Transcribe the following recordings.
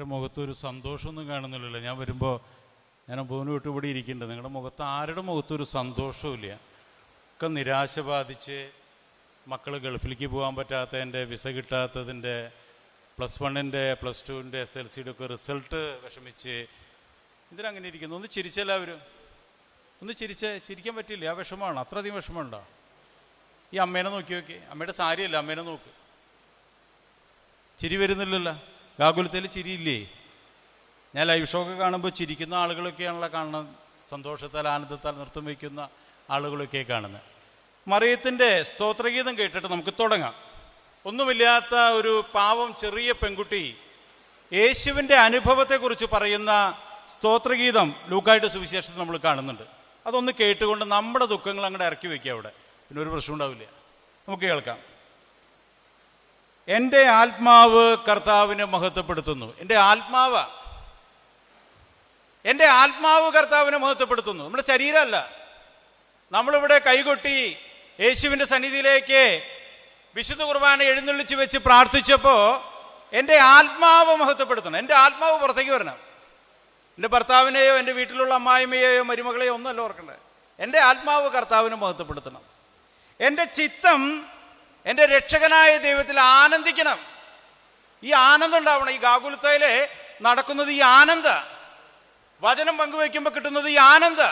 പക്ഷെ മുഖത്തൊരു സന്തോഷമൊന്നും കാണുന്നില്ലല്ലോ. ഞാൻ വരുമ്പോൾ ഞാൻ അബുവിനെ വിട്ട് ഇവിടെ ഇരിക്കുന്നുണ്ട്. നിങ്ങളുടെ മുഖത്ത് ആരുടെ മുഖത്തൊരു സന്തോഷവും ഒക്കെ നിരാശ ബാധിച്ച് മക്കൾ ഗൾഫിലേക്ക് പോകാൻ പറ്റാത്തതിൻ്റെ, വിസ കിട്ടാത്തതിൻ്റെ, +1-ൻ്റെ +2-ൻ്റെ SLC-യുടെ ഒക്കെ റിസൾട്ട് വിഷമിച്ച് ഇതിനങ്ങനെ ഇരിക്കുന്നു. ഒന്ന് ചിരിച്ചെല്ലാവരും ഒന്ന് ചിരിക്കാൻ പറ്റില്ല. ആ വിഷമമാണ്. അത്രയധികം വിഷമമുണ്ടോ? ഈ അമ്മേനെ നോക്കി നോക്കി, അമ്മയുടെ സാരിയല്ല, അമ്മേനെ നോക്ക്. ചിരി വരുന്നില്ലല്ലോ. ഗാകുലത്തിൽ ചിരിയില്ലേ? ഞാൻ ലൈവ് ഷോ ഒക്കെ കാണുമ്പോൾ ചിരിക്കുന്ന ആളുകളൊക്കെയാണല്ലോ കാണുന്നത്. സന്തോഷത്താൽ ആനന്ദത്താൽ നൃത്തം വയ്ക്കുന്ന ആളുകളൊക്കെ കാണുന്നത്. മറിയത്തിൻ്റെ സ്തോത്രഗീതം കേട്ടിട്ട് നമുക്ക് തുടങ്ങാം. ഒന്നുമില്ലാത്ത ഒരു പാവം ചെറിയ പെൺകുട്ടി യേശുവിൻ്റെ അനുഭവത്തെക്കുറിച്ച് പറയുന്ന സ്തോത്രഗീതം ലൂക്കായുടെ സുവിശേഷത്തിൽ നമ്മൾ കാണുന്നുണ്ട്. അതൊന്ന് കേട്ടുകൊണ്ട് നമ്മുടെ ദുഃഖങ്ങൾ അങ്ങോട്ട് ഇറക്കി വയ്ക്കുക. അവിടെ പിന്നെ ഒരു പ്രശ്നം ഉണ്ടാവില്ല. നമുക്ക് കേൾക്കാം. എൻ്റെ ആത്മാവ് കർത്താവിനെ മഹത്വപ്പെടുത്തുന്നു. എൻ്റെ ആത്മാവ് കർത്താവിനെ മഹത്വപ്പെടുത്തുന്നു. നമ്മുടെ ശരീരമല്ല. നമ്മളിവിടെ കൈകൊട്ടി യേശുവിൻ്റെ സന്നിധിയിലേക്ക് വിശുദ്ധ കുർബാന എഴുന്നള്ളിച്ച് വെച്ച് പ്രാർത്ഥിച്ചപ്പോൾ എൻ്റെ ആത്മാവ് മഹത്വപ്പെടുത്തണം. എൻ്റെ ആത്മാവ് പുറത്തേക്ക് വരണം. എൻ്റെ ഭർത്താവിനെയോ എൻ്റെ വീട്ടിലുള്ള അമ്മായിമ്മയെയോ മരുമകളെയോ ഒന്നല്ല ഓർക്കണ്ടേ. എൻ്റെ ആത്മാവ് കർത്താവിനെ മഹത്വപ്പെടുത്തണം. എൻ്റെ ചിത്തം എൻ്റെ രക്ഷകനായ ദൈവത്തിൽ ആനന്ദിക്കണം. ഈ ആനന്ദം ഉണ്ടാവണം. ഈ ഗാകുൽത്തയിൽ നടക്കുന്നത് ഈ ആനന്ദ. വചനം പങ്കുവയ്ക്കുമ്പോൾ കിട്ടുന്നത് ഈ ആനന്ദ.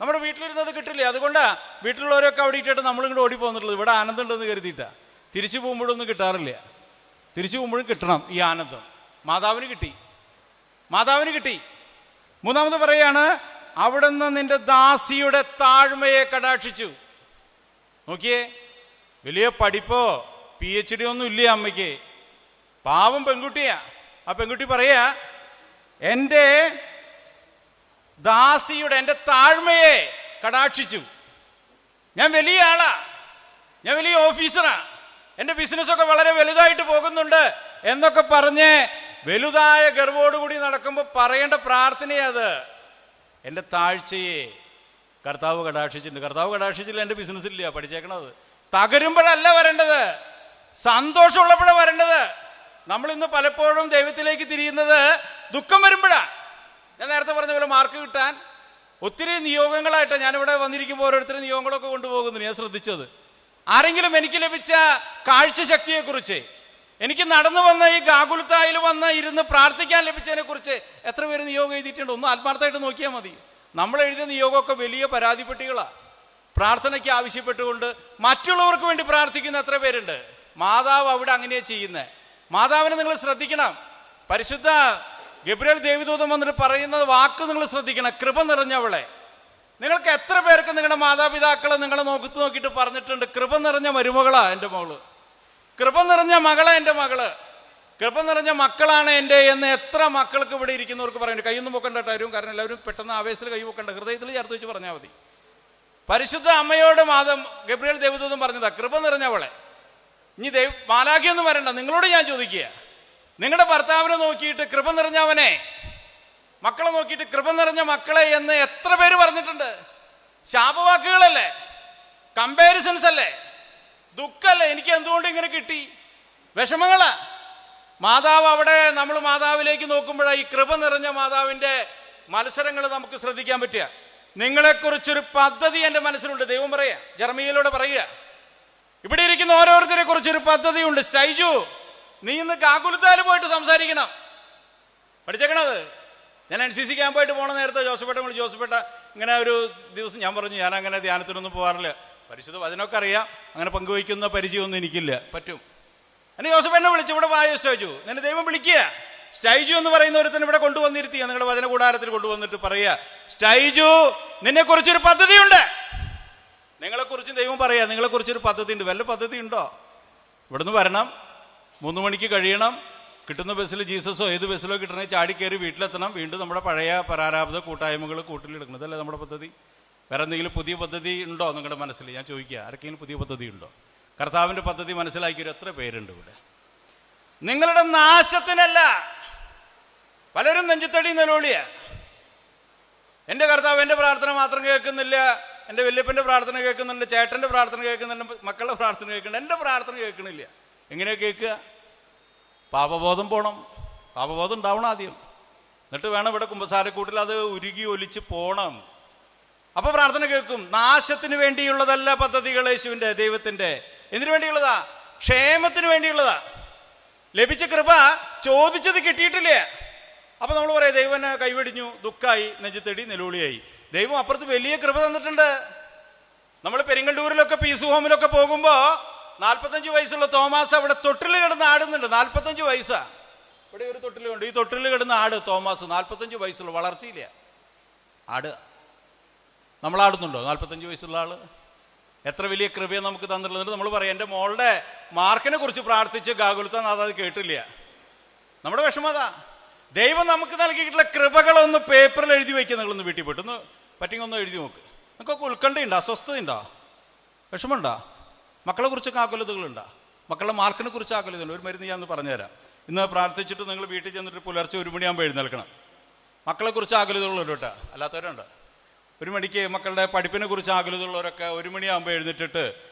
നമ്മുടെ വീട്ടിലിരുന്നത് കിട്ടില്ലേ. അതുകൊണ്ടാണ് വീട്ടിലുള്ളവരൊക്കെ അവിടെ ഇട്ടിട്ട് നമ്മളിങ്ങോട്ട് ഓടിപ്പോന്നിട്ടുള്ളത്. ഇവിടെ ആനന്ദം ഉണ്ടെന്ന് കരുതിയിട്ടാണ്. തിരിച്ചു പോകുമ്പോഴൊന്നും കിട്ടാറില്ല. തിരിച്ചു പോകുമ്പോഴും കിട്ടണം ഈ ആനന്ദം. മാതാവിന് കിട്ടി. മൂന്നാമത് പറയാണ്, അവിടുന്ന് നിന്റെ ദാസിയുടെ താഴ്മയെ കടാക്ഷിച്ചു. നോക്കിയേ, വലിയ പഠിപ്പോ PhD ഒന്നും ഇല്ല അമ്മയ്ക്ക്. പാവം പെൺകുട്ടിയാ. ആ പെൺകുട്ടി പറയാ, എൻ്റെ ദാസിയുടെ, എൻ്റെ താഴ്മയെ കടാക്ഷിച്ചു. ഞാൻ വലിയ ആളാ, ഞാൻ വലിയ ഓഫീസറാ, എൻ്റെ ബിസിനസ്സൊക്കെ വളരെ വലുതായിട്ട് പോകുന്നുണ്ട് എന്നൊക്കെ പറഞ്ഞ് വലുതായ ഗർവോടുകൂടി നടക്കുമ്പോൾ പറയേണ്ട പ്രാർത്ഥനയത്, എൻ്റെ താഴ്ചയെ കർത്താവ് കടാക്ഷിച്ചിട്ടുണ്ട്. കർത്താവ് കടാക്ഷിച്ചില്ല, എൻ്റെ ബിസിനസ് ഇല്ല. പഠിച്ചേക്കണത് തകരുമ്പോഴല്ല വരേണ്ടത്, സന്തോഷമുള്ളപ്പോഴാണ് വരേണ്ടത്. നമ്മളിന്ന് പലപ്പോഴും ദൈവത്തിലേക്ക് തിരിയുന്നത് ദുഃഖം വരുമ്പോഴാണ്. ഞാൻ നേരത്തെ പറഞ്ഞ പോലെ മാർക്ക് കിട്ടാൻ ഒത്തിരി നിയോഗങ്ങളായിട്ട് ഞാനിവിടെ വന്നിരിക്കുമ്പോൾ ഓരോരുത്തരും നിയോഗങ്ങളൊക്കെ കൊണ്ടുപോകുന്നു. ഞാൻ ശ്രദ്ധിച്ചത്, ആരെങ്കിലും എനിക്ക് ലഭിച്ച കാഴ്ചശക്തിയെക്കുറിച്ച്, എനിക്ക് നടന്നു വന്ന ഈ ഗാകുൽത്തായിൽ വന്ന് ഇരുന്ന് പ്രാർത്ഥിക്കാൻ ലഭിച്ചതിനെ കുറിച്ച് എത്ര പേര് നിയോഗം എഴുതിയിട്ടുണ്ട്? ഒന്ന് ആത്മാർത്ഥമായിട്ട് നോക്കിയാൽ മതി. നമ്മൾ എഴുതിയ നിയോഗമൊക്കെ വലിയ പരാതിപ്പെട്ടികളാണ്. പ്രാർത്ഥനയ്ക്ക് ആവശ്യപ്പെട്ടുകൊണ്ട് മറ്റുള്ളവർക്ക് വേണ്ടി പ്രാർത്ഥിക്കുന്ന എത്ര പേരുണ്ട്? മാതാവ് അവിടെ അങ്ങനെയാണ് ചെയ്യുന്നത്. മാതാവിനെ നിങ്ങൾ ശ്രദ്ധിക്കണം. പരിശുദ്ധ ഗബ്രിയേൽ ദേവദൂതൻ വന്നിട്ട് പറയുന്നത് വാക്ക് നിങ്ങൾ ശ്രദ്ധിക്കണം. കൃപ നിറഞ്ഞവളെ. നിങ്ങൾക്ക് എത്ര പേർക്ക് നിങ്ങളുടെ മാതാപിതാക്കളെ നിങ്ങളെ നോക്കിയിട്ട് പറഞ്ഞിട്ടുണ്ട്, കൃപ നിറഞ്ഞ മരുമകളാ എൻ്റെ മകള്, കൃപ നിറഞ്ഞ മകളാ എൻ്റെ മകള്, കൃപ നിറഞ്ഞ മക്കളാണ് എൻ്റെ എന്ന് എത്ര മക്കൾക്ക് ഇവിടെ ഇരിക്കുന്നവർക്ക് പറയുന്നുണ്ട്? കൈയൊന്നും പൊക്കണ്ട ആരും, കാരണം എല്ലാവരും പെട്ടെന്ന് ആവേശത്തിൽ കൈ പൊക്കണ്ട, ഹൃദയത്തിൽ ചേർത്ത് വെച്ച് പറഞ്ഞാൽ മതി. പരിശുദ്ധ അമ്മയോട് ഗബ്രിയേൽ ദേവദൂതൻ പറഞ്ഞതാ, കൃപ നിറഞ്ഞവളെ. ഇനി മാലാഖയൊന്നും വരണ്ട, നിങ്ങളോട് ഞാൻ ചോദിക്കുക, നിങ്ങളുടെ ഭർത്താവിനെ നോക്കിയിട്ട് കൃപ നിറഞ്ഞവനെ, മക്കളെ നോക്കിയിട്ട് കൃപ നിറഞ്ഞ മക്കളെ എന്ന് എത്ര പേര് പറഞ്ഞിട്ടുണ്ട്? ശാപവാക്കുകളല്ലേ, കമ്പാരിസൺസ് അല്ലേ, ദുഃഖല്ലേ, എനിക്ക് എന്തുകൊണ്ട് ഇങ്ങനെ കിട്ടി, വിഷമങ്ങളാ. മാതാവ് അവിടെ, നമ്മൾ മാതാവിലേക്ക് നോക്കുമ്പോഴാണ് ഈ കൃപ നിറഞ്ഞ മാതാവിൻ്റെ മത്സരങ്ങൾ നമുക്ക് ശ്രദ്ധിക്കാൻ പറ്റുക. നിങ്ങളെക്കുറിച്ചൊരു പദ്ധതി എൻ്റെ മനസ്സിലുണ്ട്. ദൈവം പറയാ, ജെറമിയയിലൂടെ പറയുക, ഇവിടെ ഇരിക്കുന്ന ഓരോരുത്തരെ കുറിച്ചൊരു പദ്ധതിയുണ്ട്. സ്റ്റൈജു, നീ ഇന്ന് ഗാകുൽത്തായിൽ പോയിട്ട് സംസാരിക്കണം. പഠിച്ചേക്കണത്. ഞാൻ NCC ക്യാമ്പായിട്ട് പോണ നേരത്തെ ജോസഫേട്ട ഇങ്ങനെ ഒരു ദിവസം ഞാൻ പറഞ്ഞു, ഞാൻ അങ്ങനെ ധ്യാനത്തിനൊന്നും പോകാറില്ല, പരിശുദ്ധ വചനമൊക്കെ അറിയാം, അങ്ങനെ പങ്കുവയ്ക്കുന്ന പരിചയമൊന്നും എനിക്കില്ല, പറ്റും. എന്നെ ജോസഫേട്ടനെ വിളിച്ചു, ഇവിടെ വായ സ്റ്റൈജു, നിന്നെ ദൈവം വിളിക്കുക. സ്റ്റൈജു എന്ന് പറയുന്ന ഒരുത്തൻ ഇവിടെ കൊണ്ടുവന്നിരുത്തിയ നിങ്ങളുടെ വചന കൂടാരത്തിൽ കൊണ്ടുവന്നിട്ട് പറയുക, സ്റ്റൈജു, നിന്നെ കുറിച്ചൊരു പദ്ധതിയുണ്ട്. നിങ്ങളെക്കുറിച്ച് ദൈവം പറയാ, നിങ്ങളെക്കുറിച്ചൊരു പദ്ധതി ഉണ്ട്. വല്ല പദ്ധതി ഉണ്ടോ? ഇവിടുന്ന് വരണം, 3 മണിക്ക് കഴിയണം, കിട്ടുന്ന ബസ്സിൽ ജീസസോ ഏത് ബസ്സിലോ കിട്ടണേ ചാടിക്കയറി വീട്ടിലെത്തണം, വീണ്ടും നമ്മുടെ പഴയ പരാരാബ്ദ കൂട്ടായ്മകൾ കൂട്ടിലെടുക്കണം. ഇതല്ലേ നമ്മുടെ പദ്ധതി. വേറെ എന്തെങ്കിലും പുതിയ പദ്ധതി ഉണ്ടോ നിങ്ങളുടെ മനസ്സിൽ? ഞാൻ ചോദിക്കുക, ആർക്കെങ്കിലും പുതിയ പദ്ധതി ഉണ്ടോ? കർത്താവിൻ്റെ പദ്ധതി മനസ്സിലാക്കിയൊരു എത്ര പേരുണ്ട് ഇവിടെ? നിങ്ങളുടെ നാശത്തിനല്ല. പലരും നെഞ്ചത്തടി നിലവിളിയ, എൻ്റെ കർത്താവ് എൻ്റെ പ്രാർത്ഥന മാത്രം കേൾക്കുന്നില്ല, എൻ്റെ വല്യപ്പൻ്റെ പ്രാർത്ഥന കേൾക്കുന്നുണ്ട്, ചേട്ടൻ്റെ പ്രാർത്ഥന കേൾക്കുന്നുണ്ട്, മക്കളുടെ പ്രാർത്ഥന കേൾക്കുന്നുണ്ട്, എൻ്റെ പ്രാർത്ഥന കേൾക്കണില്ല. എങ്ങനെയാ കേൾക്കുക? പാപബോധം പോണം. പാപബോധം ഉണ്ടാവണം ആദ്യം, എന്നിട്ട് വേണം ഇവിടെ കുമ്പസാരക്കൂട്ടിൽ അത് ഉരുകി ഒലിച്ച് പോണം. അപ്പൊ പ്രാർത്ഥന കേൾക്കും. നാശത്തിന് വേണ്ടിയുള്ളതല്ല പദ്ധതികൾ യേശുവിന്റെ, ദൈവത്തിന്റെ. എന്തിനു വേണ്ടിയുള്ളതാ? ക്ഷേമത്തിന് വേണ്ടിയുള്ളതാ. ലഭിച്ച കൃപ ചോദിച്ചത് കിട്ടിയിട്ടില്ല. അപ്പൊ നമ്മൾ പറയാം ദൈവനെ കൈവെടിഞ്ഞു, ദുഃഖായി, നെഞ്ചത്തെടി, നിലവിളിയായി. ദൈവം അപ്പുറത്ത് വലിയ കൃപ തന്നിട്ടുണ്ട്. നമ്മൾ പെരിങ്ങണ്ടൂരിലൊക്കെ പീസ് ഹോമിലൊക്കെ പോകുമ്പോ 45 വയസ്സുള്ള തോമാസ് അവിടെ തൊട്ടിൽ കിടന്ന് ആടുന്നുണ്ട്. 45 വയസ്സാ. ഇവിടെ ഒരു തൊട്ടിലുണ്ട്. ഈ തൊട്ടിൽ കിടന്ന് ആട് തോമാസ്, 45 വയസ്സുള്ള, വളർച്ചയില്ല, ആട്. നമ്മളാടുന്നുണ്ടോ 45 വയസ്സുള്ള ആള്? എത്ര വലിയ കൃപയെ നമുക്ക് തന്നിട്ടുള്ളത്. നമ്മൾ പറയാം എൻ്റെ മോളുടെ മാർക്കിനെ കുറിച്ച് പ്രാർത്ഥിച്ച് ഗാകുലത്താനാഥ അത് കേട്ടില്ല. നമ്മുടെ വിഷമതാ. ദൈവം നമുക്ക് നൽകിയിട്ടുള്ള കൃപകളൊന്ന് പേപ്പറിൽ എഴുതി വയ്ക്കുക. നിങ്ങളൊന്ന് വീട്ടിൽ പോയിട്ട് ഒന്ന് പറ്റിങ്ങൊന്ന് എഴുതി നോക്ക്. നിങ്ങൾക്കൊക്കെ ഉത്കണ്ഠയുണ്ടോ? അസ്വസ്ഥതയുണ്ടോ? വിഷമമുണ്ടോ? മക്കളെ കുറിച്ചൊക്കെ ആകുലതകളുണ്ടോ? മക്കളുടെ മാർക്കിനെ കുറിച്ച് ആകുലതയുണ്ട്? ഒരു മരുന്ന് ഞാൻ ഒന്ന് പറഞ്ഞുതരാം. ഇന്ന് പ്രാർത്ഥിച്ചിട്ട് നിങ്ങൾ വീട്ടിൽ ചെന്നിട്ട് പുലർച്ചെ 1 മണിയാകുമ്പോൾ എഴുന്നേൽക്കണം. മക്കളെ കുറിച്ച് ആകുലതകളുണ്ട് കേട്ടോ, അല്ലാത്തവരുണ്ട്. 1 മണിക്ക് മക്കളുടെ പഠിപ്പിനെ കുറിച്ച് ആകുലതയുള്ളവരൊക്കെ 1 മണിയാകുമ്പോൾ എഴുന്നേറ്റിട്ട്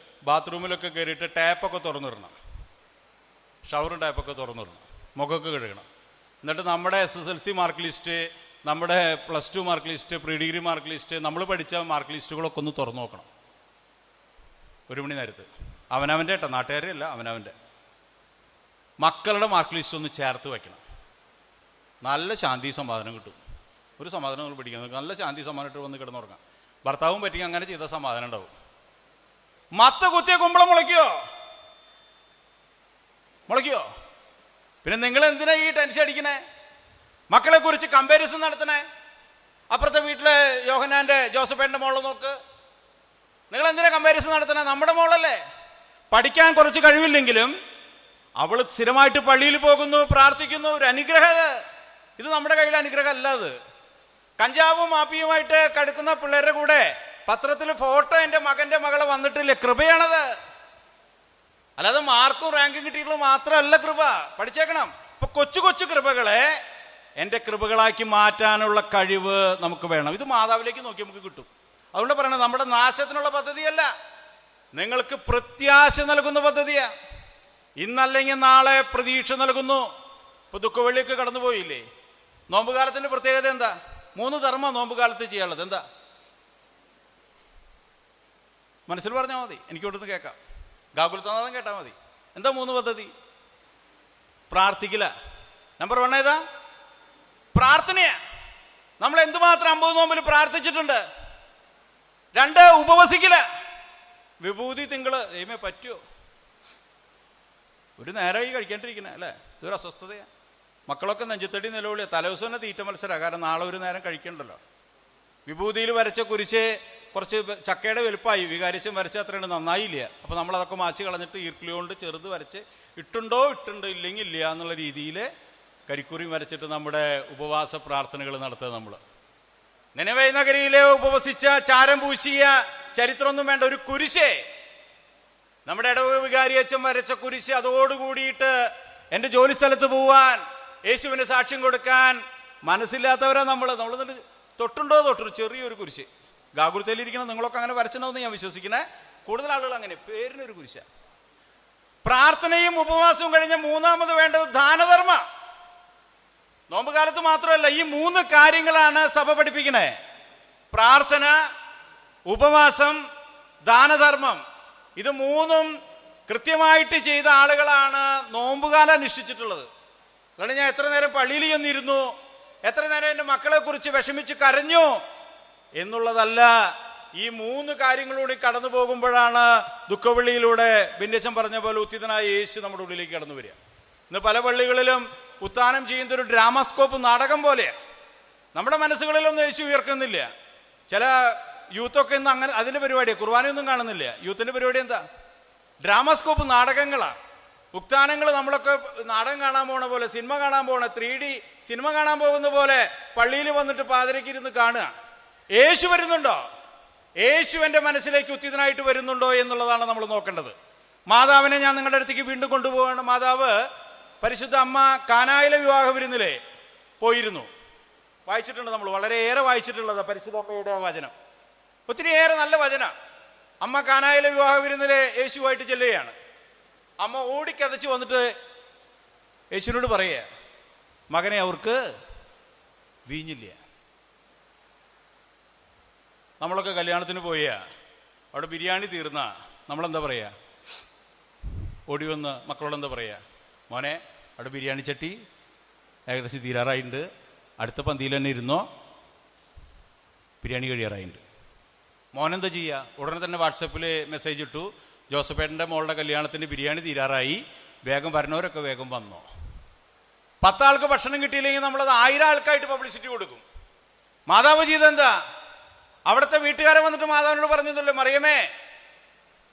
ബാത്റൂമിലൊക്കെ കയറിയിട്ട് ടാപ്പൊക്കെ തുറന്നിടണം. ഷവറും ടാപ്പൊക്കെ തുറന്നിടണം. മുഖമൊക്കെ കഴുകണം. എന്നിട്ട് നമ്മുടെ SSLC മാർക്ക് ലിസ്റ്റ്, നമ്മുടെ +2 mark list, pre degree mark list, നമ്മൾ പഠിച്ച മാർക്ക് ലിസ്റ്റുകളൊക്കെ ഒന്ന് തുറന്നു നോക്കണം 1 മണി നേരത്ത്. അവനവൻ്റെ കേട്ടോ, നാട്ടുകാരെ അല്ല, അവനവൻ്റെ. മക്കളുടെ മാർക്ക് ലിസ്റ്റ് ഒന്ന് ചേർത്ത് വയ്ക്കണം. നല്ല ശാന്തി സമാധാനം കിട്ടും. ഒരു സമാധാനം നമ്മൾ പിടിക്കുന്നത്, നല്ല ശാന്തി സമാധാനമായിട്ട് വന്ന് കിടന്നുറങ്ങാം. ഭർത്താവും പറ്റിയെങ്കിൽ അങ്ങനെ ചെയ്ത സമാധാനം ഉണ്ടാവും. മത്ത കുത്തിയ കുമ്പളം മുളയ്ക്കോ? പിന്നെ നിങ്ങൾ എന്തിനാ ഈ ടെൻഷൻ അടിക്കണേ? മക്കളെ കുറിച്ച് കമ്പാരിസൺ നടത്തണേ? അപ്പുറത്തെ വീട്ടിലെ യോഹന്നാന്റെ ജോസഫേന്റെ മോളെ നോക്ക്. നിങ്ങൾ എന്തിനാ കമ്പാരിസൺ നടത്തണേ? നമ്മുടെ മോളല്ലേ. പഠിക്കാൻ കുറച്ച് കഴിവില്ലെങ്കിലും അവൾ സ്ഥിരമായിട്ട് പള്ളിയിൽ പോകുന്നു, പ്രാർത്ഥിക്കുന്നു. ഒരു അനുഗ്രഹം. ഇത് നമ്മുടെ കയ്യിലെ അനുഗ്രഹം അല്ല. അത് കഞ്ചാവും മാപ്പിയുമായിട്ട് കടുക്കുന്ന പിള്ളേരുടെ കൂടെ പത്രത്തിൽ ഫോട്ടോ എൻ്റെ മകൻ്റെ മകളെ വന്നിട്ടില്ല. കൃപയാണത്. അല്ലാതെ മാർക്കും റാങ്കും കിട്ടിയിട്ടുള്ളത് മാത്രമല്ല കൃപ. പഠിച്ചേക്കണം. ഇപ്പൊ കൊച്ചു കൊച്ചു കൃപകളെ എൻ്റെ കൃപകളാക്കി മാറ്റാനുള്ള കഴിവ് നമുക്ക് വേണം. ഇത് മാതാവിലേക്ക് നോക്കി നമുക്ക് കിട്ടും. അതുകൊണ്ട് പറയണത് നമ്മുടെ നാശത്തിനുള്ള പദ്ധതിയല്ല, നിങ്ങൾക്ക് പ്രത്യാശ നൽകുന്ന പദ്ധതിയാ. ഇന്നല്ലെങ്കിൽ നാളെ പ്രതീക്ഷ നൽകുന്നു. ഇപ്പൊ ദുഃഖവെള്ളിയൊക്കെ കടന്നുപോയില്ലേ? നോമ്പുകാലത്തിന്റെ പ്രത്യേകത എന്താ? 3 ധർമ്മം നോമ്പുകാലത്ത് ചെയ്യാനുള്ളത്. എന്താ? മനസ്സിൽ പറഞ്ഞാൽ മതി, എനിക്ക് ഇവിടുന്ന് കേൾക്കാം. ഗാകുലത്താനാഥൻ കേട്ടാൽ മതി. എന്താ 3 പദ്ധതി? പ്രാർത്ഥിക്കില്ല. നമ്പർ 1 ഏതാ? പ്രാർത്ഥനയാ. നമ്മൾ എന്തുമാത്രം 50 നോമ്പിൽ പ്രാർത്ഥിച്ചിട്ടുണ്ട്. 2 ഉപവസിക്കില്ല. വിഭൂതി തിങ്കള് ദൈവമേ പറ്റുമോ? ഒരു നേരമായി കഴിക്കാണ്ടിരിക്കണേ അല്ലേ? ഇതൊരു അസ്വസ്ഥതയാണ്. മക്കളൊക്കെ നെഞ്ചത്തടി നിലവിളിയ. തലേദിവസം തന്നെ തീറ്റ മത്സരമാണ്. കാരണം നാളെ ഒരു നേരം കഴിക്കണ്ടല്ലോ. വിഭൂതിയിൽ വരച്ച കുരിശ് കുറച്ച് ചക്കയുടെ വലുപ്പമായി. വികാരിച്ചും വരച്ച അത്രയാണ്, നന്നായില്ല. അപ്പോൾ നമ്മളതൊക്കെ മാച്ച് കളഞ്ഞിട്ട് ഈർക്കിളി കൊണ്ട് ചെറുത് വരച്ച് ഇട്ടുണ്ടോ ഇല്ലെങ്കിൽ ഇല്ല എന്നുള്ള രീതിയിൽ കരിക്കുറിയും വരച്ചിട്ട് നമ്മുടെ ഉപവാസ പ്രാർത്ഥനകൾ നടത്തുക. നമ്മൾ നിനവേ നഗരിയിലെ ഉപവസിച്ച ചാരം പൂശിയ ചരിത്രമൊന്നും വേണ്ട. ഒരു കുരിശേ, നമ്മുടെ ഇടവക വികാരി അച്ഛൻ വരച്ച കുരിശ്, അതോടുകൂടിയിട്ട് എൻ്റെ ജോലി സ്ഥലത്ത് പോവാൻ, യേശുവിന് സാക്ഷ്യം കൊടുക്കാൻ മനസ്സില്ലാത്തവരാ നമ്മൾ. തൊട്ടുണ്ടോ തൊട്ടു ചെറിയൊരു കുരിശ്. ഗാകുലത്തേലിരിക്കണം. നിങ്ങളൊക്കെ അങ്ങനെ വരച്ചിട്ടുണ്ടെന്ന് ഞാൻ വിശ്വസിക്കണേ. കൂടുതൽ ആളുകൾ അങ്ങനെ പേരിനൊരു കുരിശ. പ്രാർത്ഥനയും ഉപവാസവും കഴിഞ്ഞ 3ാമത് വേണ്ടത് ദാനധർമ്മ. നോമ്പ് കാലത്ത് മാത്രമല്ല, ഈ 3 കാര്യങ്ങളാണ് സഭ പഠിപ്പിക്കണേ. പ്രാർത്ഥന, ഉപവാസം, ദാനധർമ്മം. ഇത് 3ഉം കൃത്യമായിട്ട് ചെയ്ത ആളുകളാണ് നോമ്പുകാലം അനുഷ്ഠിച്ചിട്ടുള്ളത്. അതുകൊണ്ട് ഞാൻ എത്ര നേരം പള്ളിയിൽ ചെന്നിരുന്നു, എത്ര നേരം എൻ്റെ മക്കളെ കുറിച്ച് വിഷമിച്ച് കരഞ്ഞു എന്നുള്ളതല്ല. ഈ 3 കാര്യങ്ങളിലൂടെ കടന്നു പോകുമ്പോഴാണ് ദുഃഖവെള്ളിയിലൂടെ ബിന്യച്ചൻ പറഞ്ഞ പോലെ ഉത്തിതനായ യേശു നമ്മുടെ ഉള്ളിലേക്ക് കടന്നു വരിക. ഇന്ന് പല പള്ളികളിലും ഉത്ഥാനം ചെയ്യുന്ന ഒരു ഡ്രാമാസ്കോപ്പ് നാടകം പോലെയാണ്. നമ്മുടെ മനസ്സുകളിലൊന്നും യേശു ഉയർക്കുന്നില്ല. ചില യൂത്തൊക്കെ ഇന്ന് അങ്ങനെ അതിൻ്റെ പരിപാടിയാണ്. കുർബാനയൊന്നും കാണുന്നില്ല. യൂത്തിൻ്റെ പരിപാടി എന്താ? ഡ്രാമാസ്കോപ്പ് നാടകങ്ങളാണ്. ഉത്ഥാനങ്ങൾ നമ്മളൊക്കെ നാടകം കാണാൻ പോണ പോലെ, സിനിമ കാണാൻ പോണ 3D സിനിമ കാണാൻ പോകുന്ന പോലെ പള്ളിയിൽ വന്നിട്ട് പാതിരക്കിരുന്ന് കാണുക. യേശു വരുന്നുണ്ടോ? യേശു എൻ്റെ മനസ്സിലേക്ക് ഉത്തിതനായിട്ട് വരുന്നുണ്ടോ എന്നുള്ളതാണ് നമ്മൾ നോക്കേണ്ടത്. മാതാവിനെ ഞാൻ നിങ്ങളുടെ അടുത്തേക്ക് വീണ്ടും കൊണ്ടുപോവുകയാണ്. മാതാവ് പരിശുദ്ധ അമ്മ കാനായിലെ വിവാഹ വിരുന്നിലെ പോയിരുന്നു. വായിച്ചിട്ടുണ്ട് നമ്മൾ, വളരെയേറെ വായിച്ചിട്ടുള്ളത് പരിശുദ്ധ അമ്മയുടെ വചനം. ഒത്തിരിയേറെ നല്ല വചന. അമ്മ കാനായിലെ വിവാഹ വിരുന്നിലെ യേശുവായിട്ട് ചെല്ലുകയാണ്. അമ്മ ഓടിക്കതച്ച് വന്നിട്ട് യേശുവിനോട് പറയുക, മകനെ അവർക്ക് വീഞ്ഞില്ല. നമ്മളൊക്കെ കല്യാണത്തിന് പോയാ അവിടെ ബിരിയാണി തീർന്ന നമ്മളെന്താ പറയുക? ഓടി വന്ന് മക്കളോട് എന്താ പറയുക? മോനെ, അവിടെ ബിരിയാണി ചട്ടി ഏകദേശം തീരാറായിട്ടുണ്ട്, അടുത്ത പന്തിയിൽ തന്നെ ഇരുന്നോ, ബിരിയാണി കഴിയാറായിട്ടുണ്ട്. മോനെന്താ ചെയ്യുക? ഉടനെ തന്നെ വാട്സപ്പിൽ മെസ്സേജ് ഇട്ടു, ജോസഫേട്ടൻ്റെ മോളുടെ കല്യാണത്തിന് ബിരിയാണി തീരാറായി, വേഗം വരണവരൊക്കെ വേഗം വന്നോ. 10 ആൾക്ക് ഭക്ഷണം കിട്ടിയില്ലെങ്കിൽ നമ്മളത് 1000 ആൾക്കായിട്ട് പബ്ലിസിറ്റി കൊടുക്കും. മാതാവ് ചെയ്തെന്താ? അവിടുത്തെ വീട്ടുകാരെ വന്നിട്ട് മാതാവിനോട് പറഞ്ഞതല്ലേ, മറിയമേ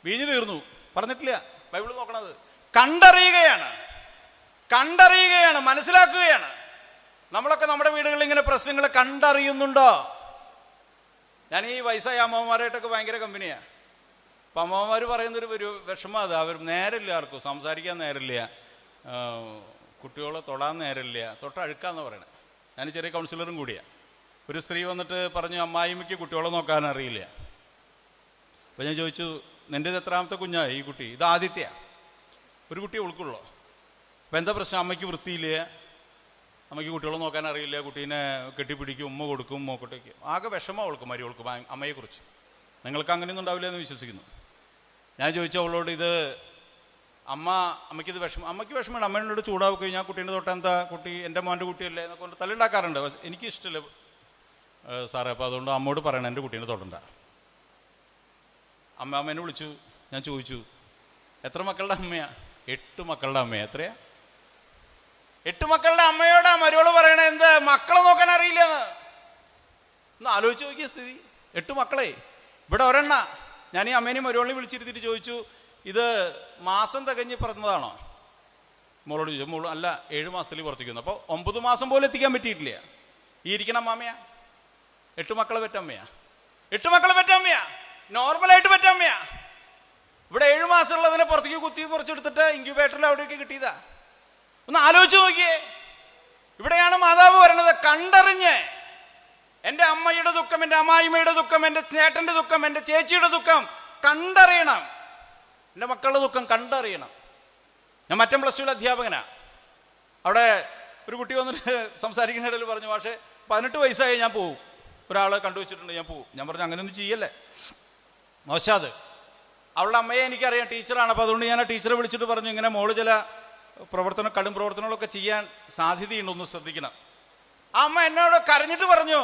വീഞ്ഞു തീർന്നു, പറഞ്ഞിട്ടില്ല. ബൈബിൾ നോക്കണത് കണ്ടറിയുകയാണ്, മനസ്സിലാക്കുകയാണ്. നമ്മളൊക്കെ നമ്മുടെ വീടുകളിൽ ഇങ്ങനെ പ്രശ്നങ്ങൾ കണ്ടറിയുന്നുണ്ടോ? ഞാൻ ഈ വയസ്സായ അമ്മമാരായിട്ടൊക്കെ ഭയങ്കര കമ്പനിയാണ്. അപ്പം അമ്മമാർ പറയുന്നൊരു വിഷമം അത്, അവർ നേരമില്ല, ആർക്കും സംസാരിക്കാൻ നേരമില്ല, കുട്ടികളെ തൊടാൻ നേരമില്ല, തൊട്ടഴുക്കാന്ന് പറയണേ. ഞാൻ ചെറിയ കൗൺസിലറും കൂടിയാണ്. ഒരു സ്ത്രീ വന്നിട്ട് പറഞ്ഞു, അമ്മായിമ്മയ്ക്ക് കുട്ടികളെ നോക്കാൻ അറിയില്ല. അപ്പം ഞാൻ ചോദിച്ചു, നിൻ്റേത് എത്രാമത്തെ കുഞ്ഞാ ഈ കുട്ടി? ഇത് ആദ്യത്തെയാണ്. ഒരു കുട്ടി ഉൾക്കുള്ളൂ. അപ്പം എന്താ പ്രശ്നം? അമ്മയ്ക്ക് വൃത്തിയില്ല, അമ്മയ്ക്ക് കുട്ടികളെ നോക്കാൻ അറിയില്ല, കുട്ടീനെ കെട്ടിപ്പിടിക്കും, ഉമ്മ കൊടുക്കും, മോക്കോട്ടേക്ക്. ആകെ വിഷമം അവൾക്ക്, മരിയോൾക്ക് അമ്മയെക്കുറിച്ച്. നിങ്ങൾക്ക് അങ്ങനെയൊന്നും ഉണ്ടാവില്ല എന്ന് വിശ്വസിക്കുന്നു. ഞാൻ ചോദിച്ചു അവളോട്, ഇത് അമ്മയ്ക്കിത് അമ്മയ്ക്ക് വിഷമമാണ്, അമ്മേനോട് ചൂടാവുകയും ഞാൻ കുട്ടീൻ്റെ തൊട്ടെന്താ, കുട്ടി എൻ്റെ മോൻ്റെ കുട്ടിയല്ലേ എന്നൊക്കെ കൊണ്ട് തല്ലുണ്ടാക്കാറുണ്ട്. എനിക്കിഷ്ടമില്ല സാറേ, അപ്പോൾ അതുകൊണ്ട് അമ്മോട് പറയണം എൻ്റെ കുട്ടീനെ തൊടണ്ട. അമ്മേനെ വിളിച്ചു. ഞാൻ ചോദിച്ചു, എത്ര മക്കളുടെ അമ്മയാ? 8 മക്കളുടെ അമ്മയാ. എത്രയാ? 8 മക്കളുടെ അമ്മയോടാ മരുവള് പറയണേ എന്ത്, മക്കളെ നോക്കാൻ അറിയില്ലെന്ന്. ഒന്ന് ആലോചിച്ച് നോക്കിയ സ്ഥിതി. 8 മക്കളെ, ഇവിടെ ഒരെണ്ണ. ഞാൻ ഈ അമ്മേനെയും മരുവളിനെ വിളിച്ചിരുത്തിട്ട് ചോദിച്ചു, ഇത് മാസം തികഞ്ഞ് പറഞ്ഞതാണോ? മോളോട് ചോദിച്ചു. മോള് അല്ല, 7 മാസത്തിൽ പുറത്തേക്ക് വന്നു. അപ്പോൾ 9 മാസം പോലും എത്തിക്കാൻ പറ്റിയിട്ടില്ല. ഈ ഇരിക്കണ അമ്മാമ്മയാ 8 മക്കളെ പെറ്റമ്മയാ. 8 മക്കളെ പെറ്റമ്മയാ, നോർമലായിട്ട് പെറ്റമ്മയാ. ഇവിടെ 7 മാസമുള്ളതിനെ പുറത്തേക്ക് കുത്തി മുറിച്ചെടുത്തിട്ട് ഇൻക്യുബേറ്ററിൽ അവിടെയൊക്കെ കിട്ടിയതാ. ഒന്ന് ആലോചിച്ച് നോക്കിയേ. ഇവിടെയാണ് മാതാവ് പറയണത്, കണ്ടറിഞ്ഞ് എൻ്റെ അമ്മയുടെ ദുഃഖം, എൻ്റെ അമ്മായിമ്മയുടെ ദുഃഖം, എൻ്റെ ചേട്ടൻ്റെ ദുഃഖം, എൻ്റെ ചേച്ചിയുടെ ദുഃഖം കണ്ടറിയണം, എൻ്റെ മക്കളുടെ ദുഃഖം കണ്ടറിയണം. ഞാൻ മറ്റം +2 അധ്യാപകനാ. അവിടെ ഒരു കുട്ടി വന്നിട്ട് സംസാരിക്കുന്ന ഇടയിൽ പറഞ്ഞു, പക്ഷേ 18 വയസ്സായി ഞാൻ പോവും, ഒരാളെ കണ്ടുവച്ചിട്ടുണ്ട്, ഞാൻ പോവും. ഞാൻ പറഞ്ഞു, അങ്ങനെയൊന്നും ചെയ്യല്ലേ, മോശാത്. അവളുടെ അമ്മയെ എനിക്കറിയാം, ടീച്ചറാണ്. അപ്പോൾ അതുകൊണ്ട് ഞാൻ ആ ടീച്ചറെ വിളിച്ചിട്ട് പറഞ്ഞു, ഇങ്ങനെ മോള് ചില കടും പ്രവർത്തനങ്ങളൊക്കെ ചെയ്യാൻ സാധ്യതയുണ്ടൊന്ന് ശ്രദ്ധിക്കണം. ആ അമ്മ എന്നോട് കരഞ്ഞിട്ട് പറഞ്ഞു,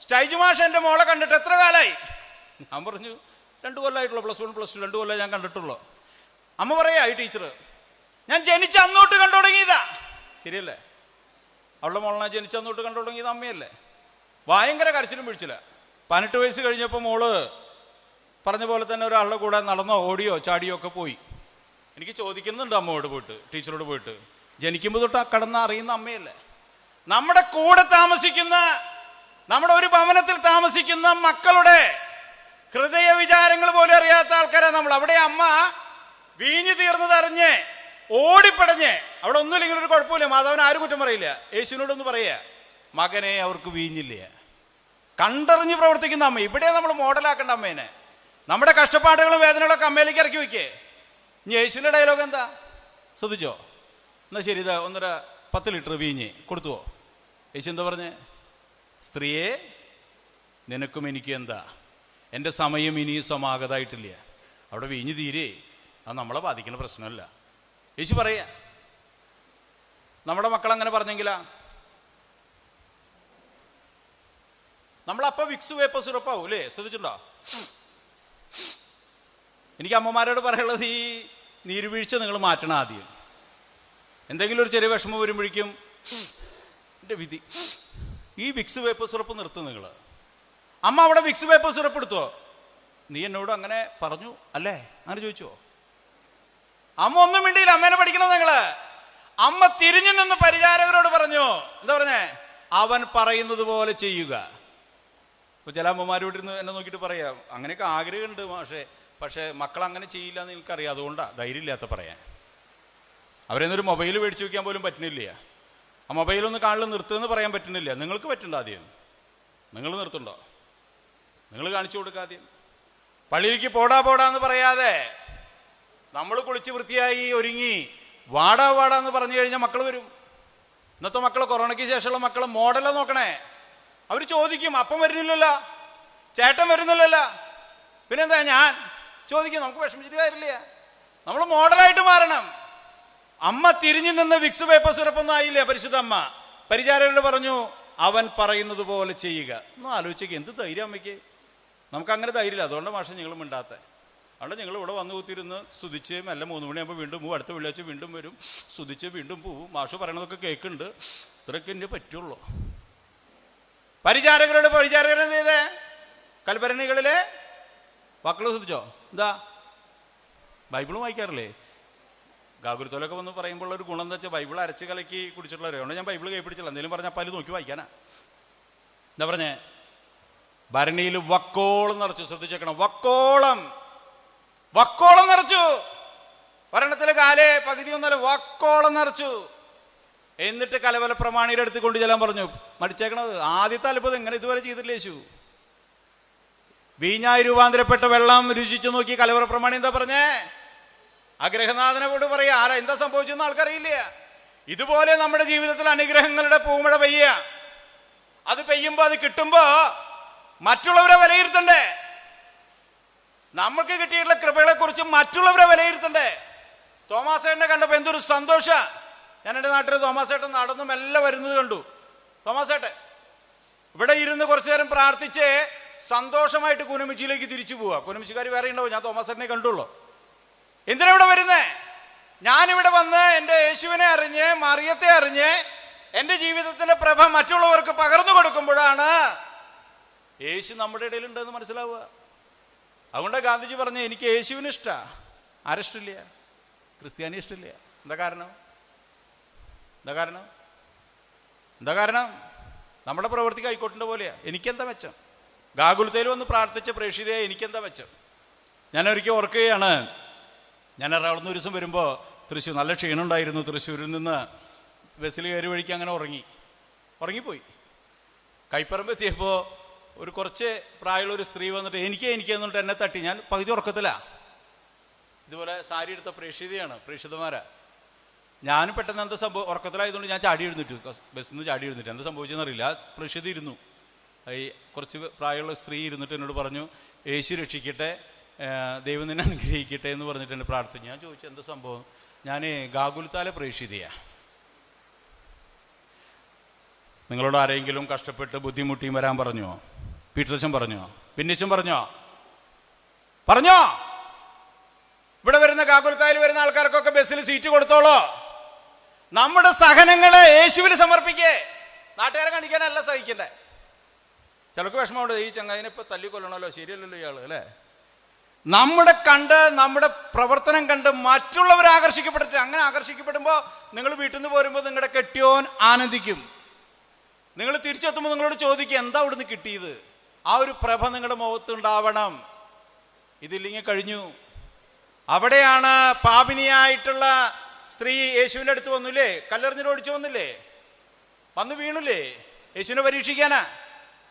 സ്റ്റൈജ് മാഷ് എൻ്റെ മോളെ കണ്ടിട്ട് എത്ര കാലമായി? ഞാൻ പറഞ്ഞു, 2 കൊല്ലമായിട്ടുള്ളൂ, +1 +2 2 കൊല്ലം ഞാൻ കണ്ടിട്ടുള്ളൂ. അമ്മ പറയാ, ഈ ടീച്ചർ ഞാൻ ജനിച്ച അന്നോട്ട് കണ്ടു തുടങ്ങിയതാ. ശരിയല്ലേ? അവളുടെ മോളെ ജനിച്ച അന്നോട്ട് കണ്ടു തുടങ്ങിയത് അമ്മയല്ലേ? ഭയങ്കര കരച്ചിലും പിടിച്ചില്ല. 18 വയസ്സ് കഴിഞ്ഞപ്പോൾ മോള് പറഞ്ഞ പോലെ തന്നെ ഒരാളുടെ കൂടെ നടന്നോ, ഓടിയോ, ചാടിയോ ഒക്കെ പോയി. എനിക്ക് ചോദിക്കുന്നുണ്ട് അമ്മയോട് പോയിട്ട്, ടീച്ചറോട് പോയിട്ട്, ജനിക്കുമ്പോൾ തൊട്ട് കടന്ന് അറിയുന്ന അമ്മയല്ലേ? നമ്മുടെ കൂടെ താമസിക്കുന്ന, നമ്മുടെ ഒരു ഭവനത്തിൽ താമസിക്കുന്ന മക്കളുടെ ഹൃദയ വിചാരങ്ങൾ പോലും അറിയാത്ത ആൾക്കാരാണ് നമ്മൾ. അവിടെ അമ്മ വീഞ്ഞു തീർന്നതറിഞ്ഞ് ഓടിപ്പടഞ്ഞ്, അവിടെ ഒന്നുമില്ലെങ്കിൽ ഒരു കുഴപ്പമില്ല, മാധവൻ ആരും കുറ്റം പറയില്ല, യേശുവിനോടൊന്ന് പറയുക, മകനെ അവർക്ക് വീഞ്ഞില്ല. കണ്ടറിഞ്ഞ് പ്രവർത്തിക്കുന്ന അമ്മ. ഇവിടെ നമ്മൾ മോഡലാക്കേണ്ട അമ്മേനെ. നമ്മുടെ കഷ്ടപ്പാടുകളും വേദനകളൊക്കെ അമ്മയിലേക്ക് ഇറക്കി വയ്ക്കേ. ഇനി യേശുവിൻ്റെ ഡയലോഗ് എന്താ ശ്രദ്ധിച്ചോ? എന്നാൽ ശരി, ഇതാ 10 ലിറ്റർ വീഞ്ഞ് കൊടുത്തുവോ? യേശു എന്താ പറഞ്ഞേ? സ്ത്രീയെ, നിനക്കും എനിക്കും എന്താ, എൻ്റെ സമയം ഇനിയും സമാഗതമായിട്ടില്ല. അവിടെ വീഞ്ഞ് തീരെ, അത് നമ്മളെ ബാധിക്കുന്ന പ്രശ്നമല്ല. യേശു പറയാ, നമ്മുടെ മക്കളങ്ങനെ പറഞ്ഞെങ്കിലാ നമ്മളപ്പോൾ വിക്സ് വേപ്പ സിറപ്പാവും അല്ലേ? ശ്രദ്ധിച്ചിട്ടുണ്ടോ? എനിക്ക് അമ്മമാരോട് പറയാനുള്ളത്, ഈ നീരുവീഴ്ച നിങ്ങൾ മാറ്റണം. ആദ്യം എന്തെങ്കിലും ഒരു ചെറിയ വിഷമം വരുമ്പോഴേക്കും എൻ്റെ വിധി, ഈ വിക്സ് വേപ്പർ സിറപ്പ് നിർത്തും നിങ്ങൾ. അമ്മ അവിടെ വിക്സ് വേപ്പർ സിറപ്പ് എടുത്തോ? നീ എന്നോട് അങ്ങനെ പറഞ്ഞു അല്ലേ? അങ്ങനെ ചോദിച്ചോ? അമ്മ ഒന്നും മിണ്ടിയില്ല. അമ്മേനെ പഠിക്കണം നിങ്ങള്. അമ്മ തിരിഞ്ഞു നിന്ന് പരിചാരകരോട് പറഞ്ഞു, എന്താ പറഞ്ഞേ? അവൻ പറയുന്നത് പോലെ ചെയ്യുക. ഇപ്പൊ ചില അമ്മമാരോട് ഇരുന്ന് എന്നെ നോക്കിയിട്ട് പറയാം, അങ്ങനെയൊക്കെ ആഗ്രഹമുണ്ട് പക്ഷേ മക്കൾ അങ്ങനെ ചെയ്യില്ല എന്ന് എനിക്കറിയാം, അതുകൊണ്ടാണ് ധൈര്യമില്ലാത്ത പറയാൻ. അവരെന്നൊരു മൊബൈൽ മേടിച്ചു വയ്ക്കാൻ പോലും പറ്റുന്നില്ല. ആ മൊബൈലൊന്ന് കാണിൽ നിർത്തുമെന്ന് പറയാൻ പറ്റുന്നില്ല. നിങ്ങൾക്ക് പറ്റുണ്ടോ? ആദ്യം നിങ്ങൾ നിർത്തുണ്ടോ? നിങ്ങൾ കാണിച്ചു കൊടുക്കുക. ആദ്യം പള്ളിയിലേക്ക് പോടാന്ന് പറയാതെ നമ്മൾ കുളിച്ച് വൃത്തിയായി ഒരുങ്ങി വാടാന്ന് പറഞ്ഞു കഴിഞ്ഞാൽ മക്കൾ വരും. ഇന്നത്തെ മക്കൾ, കൊറോണയ്ക്ക് ശേഷമുള്ള മക്കൾ മോഡല നോക്കണേ. അവർ ചോദിക്കും, അപ്പം വരുന്നില്ലല്ലോ, ചേട്ടൻ വരുന്നില്ലല്ലോ, പിന്നെന്താ ഞാൻ ചോദിക്കും. നമുക്ക് വിഷമിച്ചിട്ട് കാര്യമില്ല, നമ്മൾ മോഡലായിട്ട് മാറണം. അമ്മ തിരിഞ്ഞു നിന്ന് വിക്സ് പേപ്പർ സിറപ്പൊന്നും ആയില്ലേ പരിശുദ്ധ അമ്മ. പരിചാരകരോട് പറഞ്ഞു, അവൻ പറയുന്നത് പോലെ ചെയ്യുക. ഒന്ന് ആലോചിക്കുക, എന്ത് ധൈര്യം അമ്മയ്ക്ക്. നമുക്ക് അങ്ങനെ ധൈര്യമില്ല. അതുകൊണ്ട് മാഷെ നിങ്ങൾ മിണ്ടാത്ത. അതുകൊണ്ട് നിങ്ങൾ ഇവിടെ വന്ന് കൂത്തിരുന്ന് സ്തുതിച്ച് മെല്ലെ 3 മണിയാകുമ്പോൾ വീണ്ടും പോവും, അടുത്ത വെള്ളിയാഴ്ച വീണ്ടും വരും, സ്തുതിച്ച് വീണ്ടും പോവും, മാഷ് പറയണതൊക്കെ കേൾക്കുന്നുണ്ട്, ഇത്രയൊക്കെ എന്നെ പറ്റുള്ളൂ. പരിചാരകരെന്ത് ചെയ്തേ? കൽഭരണികളിലെ വാക്കുകൾ ശ്രദ്ധിച്ചോ? എന്താ, ബൈബിളും വായിക്കാറില്ലേ? ഗാഗുരുത്തോലൊക്കെ വന്ന് പറയുമ്പോൾ ഒരു ഗുണം എന്താ വെച്ചാൽ ബൈബിൾ അരച്ച് കലക്കി കുടിച്ചിട്ടുള്ളവരെ. അതുകൊണ്ട് ഞാൻ ബൈബിൾ കൈപ്പിടിച്ചില്ല. എന്തെങ്കിലും പറഞ്ഞാൽ പല നോക്കി വായിക്കാനാ. എന്താ പറഞ്ഞേ? ഭരണിയിൽ വക്കോളം നിറച്ചു. ശ്രദ്ധിച്ചേക്കണം, വക്കോളം നിറച്ചു. ഒരെണ്ണത്തിലെ കാലേ പകുതി ഒന്നല്ല, വക്കോളം നിറച്ചു. എന്നിട്ട് കലവല പ്രമാണിയുടെ അടുത്ത് കൊണ്ട് ചെല്ലാൻ പറഞ്ഞു. മടിച്ചേക്കണത് ആദ്യത്തെ അത്ഭുതം ഇങ്ങനെ ഇതുവരെ ചെയ്തിട്ടില്ല യേശു. വീഞ്ഞായി രൂപാന്തരപ്പെട്ട വെള്ളം രുചിച്ചു നോക്കി കലവറ പ്രമാണി എന്താ പറഞ്ഞേ? ആ ഗൃഹനാഥനോട് പറയാ, ആരാ എന്താ സംഭവിച്ചെന്ന് ആൾക്കറിയില്ല. ഇതുപോലെ നമ്മുടെ ജീവിതത്തിൽ അനുഗ്രഹങ്ങളുടെ പൂമഴ പെയ്യുക. അത് പെയ്യുമ്പോ, അത് കിട്ടുമ്പോ മറ്റുള്ളവരെ വിലയിരുത്തണ്ടേ? നമ്മൾക്ക് കിട്ടിയിട്ടുള്ള കൃപകളെ കുറിച്ച് മറ്റുള്ളവരെ വിലയിരുത്തണ്ടേ? തോമാസേട്ടനെ കണ്ടപ്പോ എന്തൊരു സന്തോഷ. ഞാൻ എൻ്റെ നാട്ടിൽ തോമാസേട്ടൻ നടന്നു മെല്ലെ വരുന്നത് കണ്ടു. തോമാസേട്ടൻ ഇവിടെ ഇരുന്ന് കുറച്ചു നേരം പ്രാർത്ഥിച്ച് സന്തോഷമായിട്ട് കുനുമിച്ചിയിലേക്ക് തിരിച്ചു പോവുക. കുനുമിച്ചിക്കാർ വേറെ ഉണ്ടാവും, ഞാൻ തോമാസേട്ടനെ കണ്ടുള്ളൂ. എന്തിനാ ഇവിടെ വരുന്നേ? ഞാനിവിടെ വന്ന് എൻ്റെ യേശുവിനെ അറിഞ്ഞ്, മറിയത്തെ അറിഞ്ഞ്, എൻ്റെ ജീവിതത്തിന്റെ പ്രഭ മറ്റുള്ളവർക്ക് പകർന്നു കൊടുക്കുമ്പോഴാണ് യേശു നമ്മുടെ ഇടയിലുണ്ടെന്ന് മനസ്സിലാവുക. അതുകൊണ്ട് ഗാന്ധിജി പറഞ്ഞു, എനിക്ക് യേശുവിന് ഇഷ്ടമാണ്, ആരിഷ്ടമില്ല? ക്രിസ്ത്യാനി ഇഷ്ടമില്ല. എന്താ കാരണം? നമ്മുടെ പ്രവൃത്തി കൈക്കോട്ടിൻ്റെ പോലെയാ. എനിക്കെന്താ മെച്ചം? ഗാകുലത്തേൽ വന്ന് പ്രാർത്ഥിച്ച പ്രേക്ഷിതയെ എനിക്കെന്താ മെച്ചം? ഞാൻ ഒരിക്കൽ ഓർക്കുകയാണ്, ഞാൻ എറണാകുളത്ത് നിന്ന് ഒരു ദിവസം വരുമ്പോൾ തൃശ്ശൂർ നല്ല ക്ഷീണമുണ്ടായിരുന്നു. തൃശ്ശൂരിൽ നിന്ന് ബസ്സിൽ കയറി വഴിക്ക് അങ്ങനെ ഉറങ്ങിപ്പോയി. കൈപ്പറമ്പ് എത്തിയപ്പോൾ ഒരു കുറച്ച് പ്രായമുള്ള ഒരു സ്ത്രീ വന്നിട്ട് എനിക്ക് എന്നിട്ട് എന്നെ തട്ടി. ഞാൻ പകുതി ഉറക്കത്തിലാണ്. ഇതുപോലെ സാരി എടുത്ത പ്രേക്ഷിതമാരാ. ഞാനും പെട്ടെന്ന് എന്താ ഉറക്കത്തിലായതുകൊണ്ട് ഞാൻ ചാടി എഴുന്നിട്ടു, ബസ്സിൽ നിന്ന് ചാടി എഴുന്നിട്ട്. എന്താ സംഭവിച്ചെന്നറിയില്ല. പ്രേക്ഷിത ഇരുന്നു, ഈ കുറച്ച് പ്രായമുള്ള സ്ത്രീ ഇരുന്നിട്ട് എന്നോട് പറഞ്ഞു, യേശു രക്ഷിക്കട്ടെ, ദൈവം നിന്നെ അനുഗ്രഹിക്കട്ടെ എന്ന് പറഞ്ഞിട്ട് എന്നെ പ്രാർത്ഥിച്ചു. ഞാൻ ചോദിച്ചു, എന്താ സംഭവം? ഞാൻ ഗാഗുൽത്താലെ പ്രേക്ഷിതയാ. നിങ്ങളോട് ആരെങ്കിലും കഷ്ടപ്പെട്ട് ബുദ്ധിമുട്ടിയും വരാൻ പറഞ്ഞോ? പീറ്റർച്ചൻ പറഞ്ഞോ? പിന്നിച്ചൻ പറഞ്ഞോ? ഇവിടെ വരുന്ന ഗാഗുൽത്തായിൽ വരുന്ന ആൾക്കാർക്കൊക്കെ ബസ്സിൽ സീറ്റ് കൊടുത്തോളോ. നമ്മുടെ സഹനങ്ങളെ യേശുവിൽ സമർപ്പിക്കേ. നാട്ടുകാരെ കാണിക്കാനല്ല സഹിക്കണ്ടേ. ചിലർക്ക് വിഷമമുണ്ട്, ഈ ചങ്ങാതിനെ ഇപ്പൊ തല്ലിക്കൊല്ലണമല്ലോ, ശരിയല്ലല്ലോ ഇയാള്, അല്ലേ? നമ്മുടെ പ്രവർത്തനം കണ്ട് മറ്റുള്ളവർ ആകർഷിക്കപ്പെട്ടിട്ട്, അങ്ങനെ ആകർഷിക്കപ്പെടുമ്പോൾ നിങ്ങൾ വീട്ടിൽ നിന്ന് പോരുമ്പോൾ നിങ്ങളുടെ കെട്ടിയോൻ ആനന്ദിക്കും. നിങ്ങൾ തിരിച്ചെത്തുമ്പോൾ നിങ്ങളോട് ചോദിക്കുക, എന്താ അവിടുന്ന് കിട്ടിയത്? ആ ഒരു പ്രഭ നിങ്ങളുടെ മുഖത്തുണ്ടാവണം. ഇതില്ലെങ്കിൽ കഴിഞ്ഞു. അവിടെയാണ് പാപിനിയായിട്ടുള്ള സ്ത്രീ യേശുവിൻ്റെ അടുത്ത് വന്നില്ലേ, കല്ലെറിഞ്ഞിട്ട് ഓടിച്ചു വന്നില്ലേ, വന്ന് വീണില്ലേ യേശുവിനെ പരീക്ഷിക്കാനാ.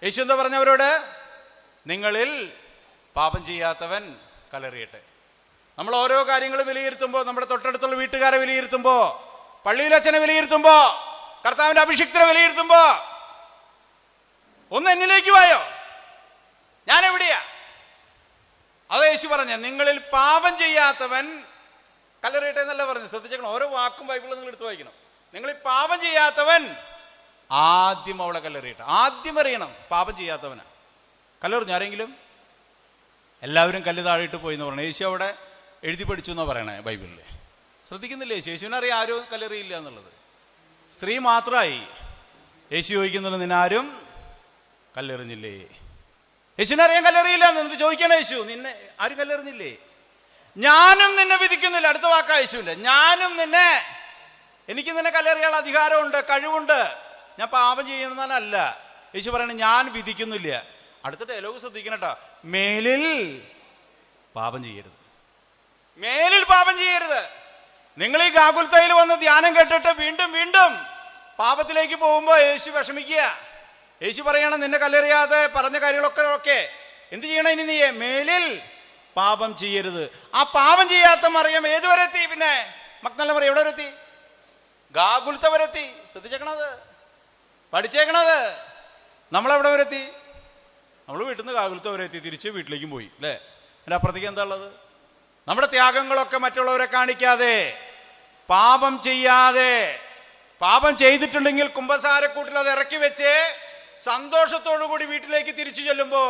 യേശു എന്താ പറഞ്ഞവരോട്? നിങ്ങളിൽ പാപം ചെയ്യാത്തവൻ കല്ലെറിയട്ടെ. നമ്മൾ ഓരോ കാര്യങ്ങളും വിലയിരുത്തുമ്പോൾ, നമ്മുടെ തൊട്ടടുത്തുള്ള വീട്ടുകാരെ വിലയിരുത്തുമ്പോൾ, പള്ളിയിലച്ഛനെ വിലയിരുത്തുമ്പോൾ, കർത്താവിന്റെ അഭിഷിക്തരെ വിലയിരുത്തുമ്പോൾ, ഒന്ന് എന്നിലേക്ക് വായോ, ഞാൻ എവിടെയാ? അത് യേശു പറഞ്ഞ, നിങ്ങളിൽ പാപം ചെയ്യാത്തവൻ കല്ലെറിയട്ടെ എന്നല്ല പറഞ്ഞു. ശ്രദ്ധിച്ചേക്കണം, ഓരോ വാക്കും ബൈബിളിൽ നിങ്ങൾ എടുത്ത് വായിക്കണം. നിങ്ങൾ ഈ പാപം ചെയ്യാത്തവൻ ആദ്യം അവളെ കല്ലെറിയട്ടെ. ആദ്യം അറിയണം പാപം ചെയ്യാത്തവനാ. കല്ലെറിഞ്ഞു ആരെങ്കിലും? എല്ലാവരും കല്ല് താഴെയിട്ട് പോയി എന്ന് പറഞ്ഞു. യേശു അവിടെ എഴുതി പഠിച്ചു എന്നാ പറയണേ ബൈബിളിൽ. ശ്രദ്ധിക്കുന്നില്ലേ? യേശുവിനറിയാം ആരും കല്ലെറിയില്ല എന്നുള്ളത്. സ്ത്രീ മാത്രമായി. യേശു ചോദിക്കുന്നുണ്ട്, നിന്നാരും കല്ലെറിഞ്ഞില്ലേ? യേശുവിനറിയാൻ കല്ലെറിയില്ല എന്നിട്ട് ചോദിക്കണേ, യേശു നിന്നെ ആരും കല്ലെറിഞ്ഞില്ലേ? ഞാനും നിന്നെ വിധിക്കുന്നില്ല. അടുത്ത വാക്കാ യേശുവിന്റെ. ഞാനും എനിക്ക് നിന്നെ കല്ലെറിയാനുള്ള അധികാരമുണ്ട്, കഴിവുണ്ട്. ഞാൻ പാപം ചെയ്യുന്നതല്ല. യേശു പറയണേ, ഞാൻ വിധിക്കുന്നില്ല. അടുത്ത ഡയലോഗ് ശ്രദ്ധിക്കണട്ടോ, മേലിൽ പാപം ചെയ്യരുത്. മേലിൽ പാപം ചെയ്യരുത്. നിങ്ങൾ ഈ ഗാഗുൽത്തയിൽ വന്ന് ധ്യാനം കേട്ടിട്ട് വീണ്ടും വീണ്ടും പാപത്തിലേക്ക് പോകുമ്പോൾ യേശു വിഷമിക്കുക. യേശു പറയണം, നിന്നെ കല്ലെറിയാതെ പറഞ്ഞ കാര്യങ്ങളൊക്കെ എന്ത് ചെയ്യണം? ഇനി നീ മേലിൽ പാപം ചെയ്യരുത്. ആ പാപം ചെയ്യാത്ത മറിയം ഏതുവരെ എത്തി? പിന്നെ മഗ്ദലന മറിയം എവിടെ വരെ എത്തി? ഗാകുൽത്ത വരെത്തി. ശ്രദ്ധിച്ചേക്കണത്, പഠിച്ചേക്കണത്. നമ്മളെവിടെ വരെത്തി? നമ്മൾ വീട്ടിൽ നിന്ന് ഗാകുൽത്ത വരെത്തി, തിരിച്ച് വീട്ടിലേക്കും പോയി അല്ലേ? അതിൻ്റെ അപ്പുറത്തേക്ക് എന്താ ഉള്ളത്? നമ്മുടെ ത്യാഗങ്ങളൊക്കെ മറ്റുള്ളവരെ കാണിക്കാതെ, പാപം ചെയ്യാതെ, പാപം ചെയ്തിട്ടുണ്ടെങ്കിൽ കുമ്പസാരക്കൂട്ടിൽ അത് ഇറക്കി വെച്ച് സന്തോഷത്തോടു കൂടി വീട്ടിലേക്ക് തിരിച്ചു ചെല്ലുമ്പോ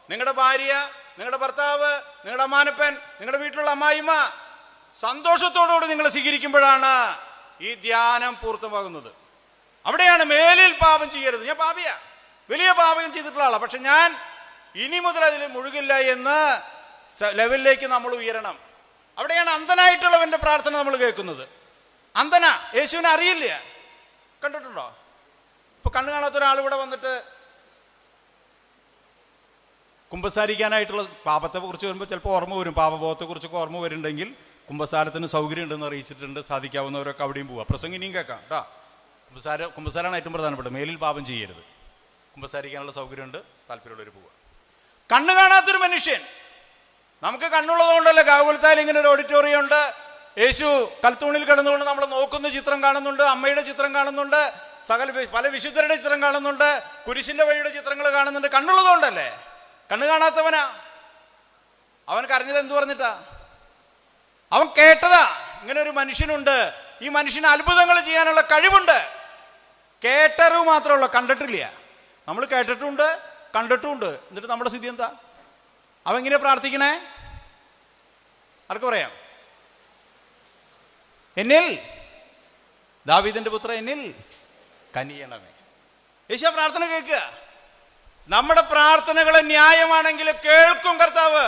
നിങ്ങളുടെ ഭാര്യ, നിങ്ങളുടെ ഭർത്താവ്, നിങ്ങളുടെ അമ്മാനപ്പൻ, നിങ്ങളുടെ വീട്ടിലുള്ള അമ്മായിമ്മ സന്തോഷത്തോടുകൂടി നിങ്ങൾ സ്വീകരിക്കുമ്പോഴാണ് ഈ ധ്യാനം പൂർത്തമാകുന്നത്. അവിടെയാണ് മേലിൽ പാപം ചെയ്യരുത്. ഞാൻ പാപിയാ, വലിയ പാപം ചെയ്തിട്ടുള്ള ആളാണ്, പക്ഷെ ഞാൻ ഇനി മുതൽ അതിൽ മുഴുകില്ല എന്ന് ലെവലിലേക്ക് നമ്മൾ ഉയരണം. അവിടെയാണ് അന്ധനായിട്ടുള്ളവന്റെ പ്രാർത്ഥന നമ്മൾ കേൾക്കുന്നത്. അന്ധന, യേശുവിനെ അറിയില്ല. കണ്ടിട്ടുണ്ടോ? ഇപ്പൊ കണ്ണു കാണാത്ത ഒരാൾ ഇവിടെ വന്നിട്ട് കുമ്പസാരിക്കാനായിട്ടുള്ള പാപത്തെ കുറിച്ച് വരുമ്പോൾ ചിലപ്പോൾ ഓർമ്മ വരും, പാപബോധത്തെ കുറിച്ചൊക്കെ ഓർമ്മ വരുന്നുണ്ടെങ്കിൽ കുമ്പസാരത്തിന് സൗകര്യം ഉണ്ടെന്ന് അറിയിച്ചിട്ടുണ്ട്. സാധിക്കാവുന്നവരൊക്കെ അവിടെയും പോവുക. പ്രസംഗം ഇനിയും കേൾക്കാം കേട്ടോ. കുമ്പസാരമാണ് ഏറ്റവും പ്രധാനപ്പെട്ടത്. മേലിൽ പാപം ചെയ്യരുത്. കുമ്പസാരിക്കാനുള്ള സൗകര്യമുണ്ട്, താല്പര്യമുള്ളവർ പോവുക. കണ്ണു കാണാത്തൊരു മനുഷ്യൻ, നമുക്ക് കണ്ണുള്ളത് കൊണ്ടല്ലേ ഗാകുൽത്തായിൽ ഇങ്ങനെ ഒരു ഓഡിറ്റോറിയം ഉണ്ട്. യേശു കൽത്തൂണിൽ കിടന്നുകൊണ്ട് നമ്മൾ നോക്കുന്ന ചിത്രം കാണുന്നുണ്ട്, അമ്മയുടെ ചിത്രം കാണുന്നുണ്ട്, പല വിശുദ്ധരുടെ ചിത്രം കാണുന്നുണ്ട്, കുരിശിന്റെ വഴിയുടെ ചിത്രങ്ങൾ കാണുന്നുണ്ട്. കണ്ണുള്ളത് കൊണ്ടല്ലേ. കണ്ണു കാണാത്തവനാ. അവൻ കരഞ്ഞത് എന്ത് പറഞ്ഞിട്ടാ? അവൻ കേട്ടതാ, ഇങ്ങനെ ഒരു മനുഷ്യനുണ്ട്, ഈ മനുഷ്യന് അത്ഭുതങ്ങൾ ചെയ്യാനുള്ള കഴിവുണ്ട്. കേട്ടറിവ് മാത്രമല്ല, കണ്ടിട്ടില്ല. നമ്മൾ കേട്ടിട്ടുണ്ട്, കണ്ടിട്ടുമുണ്ട്. എന്നിട്ട് നമ്മുടെ സ്ഥിതി എന്താ? അവൻ എങ്ങനെ പ്രാർത്ഥിക്കണേ? ആർക്ക് പറയാം? എന്നിൽ ദാവീദിന്റെ പുത്ര എന്നിൽ കനിയണമേ. യേശു പ്രാർത്ഥന കേൾക്കുക. നമ്മുടെ പ്രാർത്ഥനകൾ ന്യായമാണെങ്കിൽ കേൾക്കും കർത്താവ്.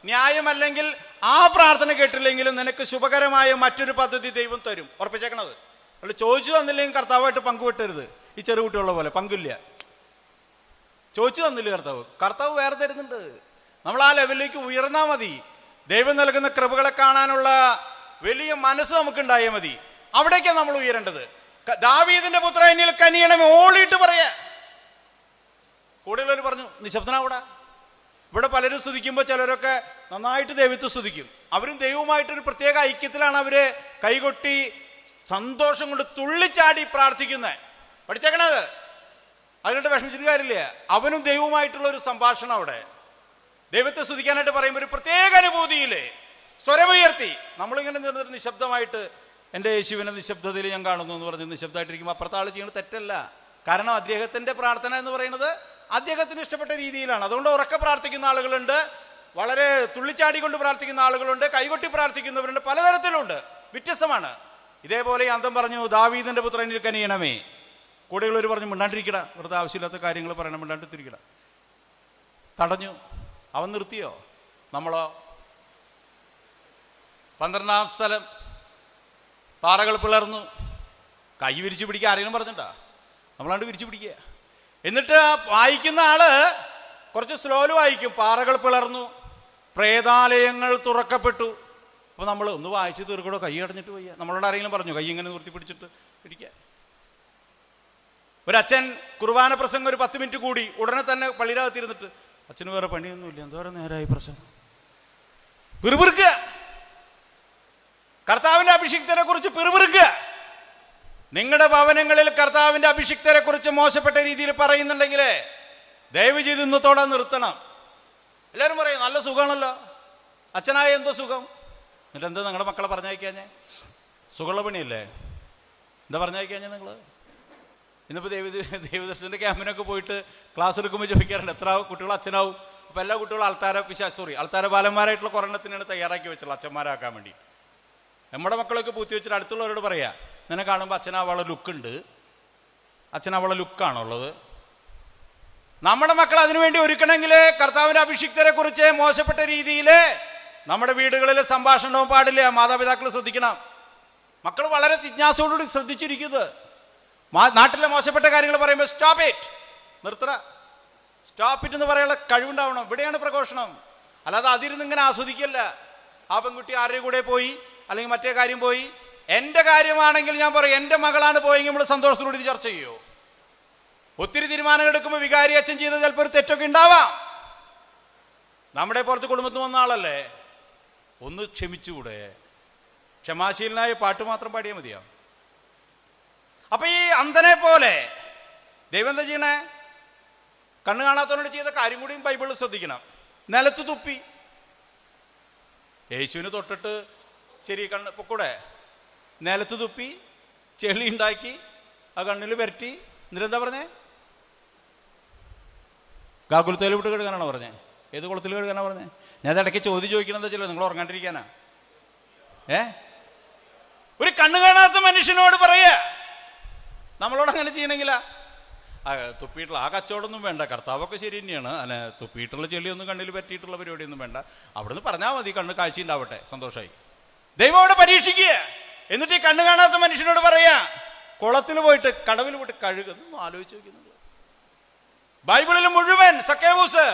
ന്യായമല്ലെങ്കിൽ ആ പ്രാർത്ഥന കേട്ടില്ലെങ്കിലും നിനക്ക് ശുഭകരമായ മറ്റൊരു പദ്ധതി ദൈവം തരും. ഉറപ്പിച്ചേക്കണത്. അല്ല, ചോദിച്ചു തന്നില്ലെങ്കിൽ കർത്താവായിട്ട് പങ്കുവെട്ടരുത്. ഈ ചെറുകുട്ടിയുള്ള പോലെ പങ്കില്ല. ചോദിച്ചു തന്നില്ല കർത്താവ് വേറെ തരുന്നുണ്ട്. നമ്മൾ ആ ലെവലിലേക്ക് ഉയർന്നാൽ മതി. ദൈവം നൽകുന്ന കൃപകളെ കാണാനുള്ള വലിയ മനസ്സ് നമുക്കുണ്ടായാൽ മതി. അവിടേക്കാണ് നമ്മൾ ഉയരേണ്ടത്. ദാവീദിന്റെ പുത്ര എന്നിൽ കനിയണമേ ഓളിയിട്ട് പറയാ. കൂടുതലുള്ളവർ പറഞ്ഞു നിശബ്ദനാവൂടാ. ഇവിടെ പലരും സ്തുതിക്കുമ്പോൾ ചിലരൊക്കെ നന്നായിട്ട് ദൈവത്തെ സ്തുതിക്കും. അവരും ദൈവവുമായിട്ടൊരു പ്രത്യേക ഐക്യത്തിലാണ് അവര് കൈകൊട്ടി സന്തോഷം കൊണ്ട് തുള്ളിച്ചാടി പ്രാർത്ഥിക്കുന്നത്. പഠിച്ചേക്കണത്. അതിനോട്ട് വിഷമിച്ചിട്ട് കാര്യമില്ല. അവനും ദൈവവുമായിട്ടുള്ള ഒരു സംഭാഷണം അവിടെ. ദൈവത്തെ സ്തുതിക്കാനായിട്ട് പറയുമ്പോൾ ഒരു പ്രത്യേക അനുഭൂതിയില്ലേ സ്വരമുയർത്തി നമ്മളിങ്ങനെ നിന്നിട്ട് നിശബ്ദമായിട്ട് എൻ്റെ യേശുവിനെ നിശബ്ദതയിൽ ഞാൻ കാണുന്നു എന്ന് പറഞ്ഞ് നിശബ്ദമായിട്ടിരിക്കുമ്പോൾ അപ്പുറത്തെ ആൾ ചെയ്യുന്നത് തെറ്റല്ല. കാരണം അദ്ദേഹത്തിൻ്റെ പ്രാർത്ഥന എന്ന് പറയുന്നത് അദ്ദേഹത്തിന് ഇഷ്ടപ്പെട്ട രീതിയിലാണ്. അതുകൊണ്ട് ഉറക്കെ പ്രാർത്ഥിക്കുന്ന ആളുകളുണ്ട്, വളരെ തുള്ളിച്ചാടിക്കൊണ്ട് പ്രാർത്ഥിക്കുന്ന ആളുകളുണ്ട്, കൈകൊട്ടി പ്രാർത്ഥിക്കുന്നവരുണ്ട്, പലതരത്തിലുണ്ട്, വ്യത്യസ്തമാണ്. ഇതേപോലെ അന്തം പറഞ്ഞു ദാവീദിന്റെ പുത്രനിൽ കനിയണമേ. കൂടെയുള്ളവർ പറഞ്ഞു മിണ്ടാണ്ടിരിക്കട, വെറുതെ ആവശ്യമില്ലാത്ത കാര്യങ്ങൾ പറയണം, മിണ്ടാണ്ടിരിക്കട. തടഞ്ഞു. അവൻ നിർത്തിയോ? നമ്മളോ? 12-ാം സ്ഥലം പാറകൾ പിളർന്നു. കൈ വിരിച്ചു പിടിക്കുക ആരെങ്കിലും പറഞ്ഞിട്ടാ? നമ്മളാണ്ട് വിരിച്ചു പിടിക്കുക. എന്നിട്ട് വായിക്കുന്ന ആള് കുറച്ച് സ്ലോല് വായിക്കും. പാറകൾ പിളർന്നു, പ്രേതാലയങ്ങൾ തുറക്കപ്പെട്ടു. അപ്പൊ നമ്മൾ ഒന്ന് വായിച്ച് തീർക്കടോ, കൈ അടഞ്ഞിട്ട് വയ്യ. നമ്മളോട് ആരെങ്കിലും പറഞ്ഞു കൈ ഇങ്ങനെ നിർത്തി പിടിച്ചിട്ട് ഇരിക്കുക? ഒരച്ഛൻ കുർബാന പ്രസംഗം ഒരു 10 മിനിറ്റ് കൂടി, ഉടനെ തന്നെ പള്ളിയിലകത്തിരുന്നിട്ട് അച്ഛന് വേറെ പണിയൊന്നുമില്ല, എന്തോരം നേരമായി പ്രസംഗം, പിറുപിറുക്കുക. കർത്താവിന്റെ അഭിഷിക്തരെ കുറിച്ച് പിറുപിറുക്കുക. നിങ്ങളുടെ ഭവനങ്ങളിൽ കർത്താവിന്റെ അഭിഷിക്തരെ കുറിച്ച് മോശപ്പെട്ട രീതിയിൽ പറയുന്നുണ്ടെങ്കിൽ ദയവ് ചെയ്ത് ഇന്നത്തോടെ നിർത്തണം. എല്ലാവരും പറയും നല്ല സുഖമാണല്ലോ, അച്ഛനായ എന്തോ സുഖം. എന്നിട്ട് എന്താ നിങ്ങളുടെ മക്കളെ പറഞ്ഞയക്കാഞ്ഞേ? സുഖമുള്ള പണിയല്ലേ? എന്താ പറഞ്ഞയക്കാഞ്ഞേ നിങ്ങൾ? ഇന്നിപ്പോൾ ദൈവദർശൻ്റെ ക്യാമ്പിനൊക്കെ പോയിട്ട് ക്ലാസ് എടുക്കുമ്പോൾ ചോദിക്കാറുണ്ട് എത്ര കുട്ടികൾ അച്ഛനാവും. അപ്പോൾ എല്ലാ കുട്ടികളും അൾത്താര ബാലന്മാരായിട്ടുള്ള കൊറോണത്തിനാണ് തയ്യാറാക്കി വെച്ചുള്ളത് അച്ഛന്മാരാക്കാൻ വേണ്ടി. നമ്മുടെ മക്കളൊക്കെ പൂത്തി വെച്ചിട്ട് അടുത്തുള്ളവരോട് പറയാ, നിന്നെ കാണുമ്പോൾ അച്ഛനാവുള്ള ലുക്കുണ്ട്, അച്ഛനാവുള്ള ലുക്കാണുള്ളത്. നമ്മുടെ മക്കൾ അതിനുവേണ്ടി ഒരുക്കണമെങ്കിൽ കർത്താവിന്റെ അഭിഷിക്തരെ കുറിച്ച് മോശപ്പെട്ട രീതിയിൽ നമ്മുടെ വീടുകളിൽ സംഭാഷണവും പാടില്ല. മാതാപിതാക്കൾ ശ്രദ്ധിക്കണം. മക്കൾ വളരെ ജിജ്ഞാസയോടുകൂടി ശ്രദ്ധിച്ചിരിക്കുന്നത്. നാട്ടിലെ മോശപ്പെട്ട കാര്യങ്ങൾ പറയുമ്പോൾ സ്റ്റോപ്പ് ഇറ്റ്, നിർത്തറ, സ്റ്റോപ്പ് ഇറ്റ് എന്ന് പറയാനുള്ള കഴിവുണ്ടാവണം. ഇവിടെയാണ് പ്രഘോഷണം. അല്ലാതെ അതിരുന്ന് ഇങ്ങനെ ആസ്വദിക്കല്ല. ആ പെൺകുട്ടി ആരുടെ കൂടെ പോയി അല്ലെങ്കിൽ മറ്റേ കാര്യം പോയി. എൻ്റെ കാര്യമാണെങ്കിൽ ഞാൻ പറയും, എൻ്റെ മകളാണ് പോയെങ്കിൽ നമ്മൾ സന്തോഷത്തോടെ ഇത് ചർച്ച ചെയ്യുമോ? ഒത്തിരി തീരുമാനങ്ങൾ എടുക്കുമ്പോൾ വികാരി അച്ഛൻ ചെയ്ത് ചിലപ്പോൾ ഒരു തെറ്റൊക്കെ ഉണ്ടാവാം. നമ്മുടെ പുറത്ത് കുടുംബത്തിൽ വന്ന ആളല്ലേ, ഒന്ന് ക്ഷമിച്ചുകൂടെ? ക്ഷമാശീലനായ പാട്ട് മാത്രം പാടിയാൽ മതിയോ? അപ്പൊ ഈ അന്ധനെ പോലെ ദൈവം എന്താ ചെയ്യണേ? കണ്ണ് കാണാത്തവനോട് ചെയ്ത കാര്യം കൂടിയും ബൈബിളിൽ ശ്രദ്ധിക്കണം. നിലത്ത് തുപ്പി. യേശുവിന് തൊട്ടിട്ട് ശരി കണ്ണ് പൊക്കൂടെ? നിലത്ത് തുപ്പി, ചെളി ഉണ്ടാക്കി, ആ കണ്ണിൽ വരട്ടി. എന്നിട്ടെന്താ പറഞ്ഞേ? ഗാകുലത്തേൽ വിട്ട് കഴുകാനാണോ പറഞ്ഞേ? ഏത് കുളത്തിൽ കഴുകാനാണ് പറഞ്ഞേ? ഞാൻ ഇടയ്ക്ക് ചോദിക്കണമെന്ന് വെച്ചാൽ നിങ്ങൾ ഉറങ്ങാണ്ടിരിക്കാനാ. ഒരു കണ്ണ് കാണാത്ത മനുഷ്യനോട് പറയാ നമ്മളോട് അങ്ങനെ ചെയ്യണമെങ്കിലാ? തുപ്പിയിട്ടുള്ള ആ കച്ചവടമൊന്നും വേണ്ട. കർത്താവൊക്കെ ശരി തന്നെയാണ്. അല്ല, തുപ്പിയിട്ടുള്ള ചെളിയൊന്നും കണ്ണിൽ പറ്റിയിട്ടുള്ള പരിപാടിയൊന്നും വേണ്ട. അവിടുന്ന് പറഞ്ഞാൽ മതി കണ്ണ് കാഴ്ച ഉണ്ടാവട്ടെ, സന്തോഷമായി. ദൈവം അവിടെ പരീക്ഷിക്കുക. എന്നിട്ട് ഈ കണ്ണ് കാണാത്ത മനുഷ്യനോട് പറയാ കുളത്തിൽ പോയിട്ട് കടവിൽ പോയിട്ട് കഴുകുന്നു. ആലോചിച്ച് നോക്കുന്നത് ബൈബിളിൽ മുഴുവൻ സക്കേവൂസ്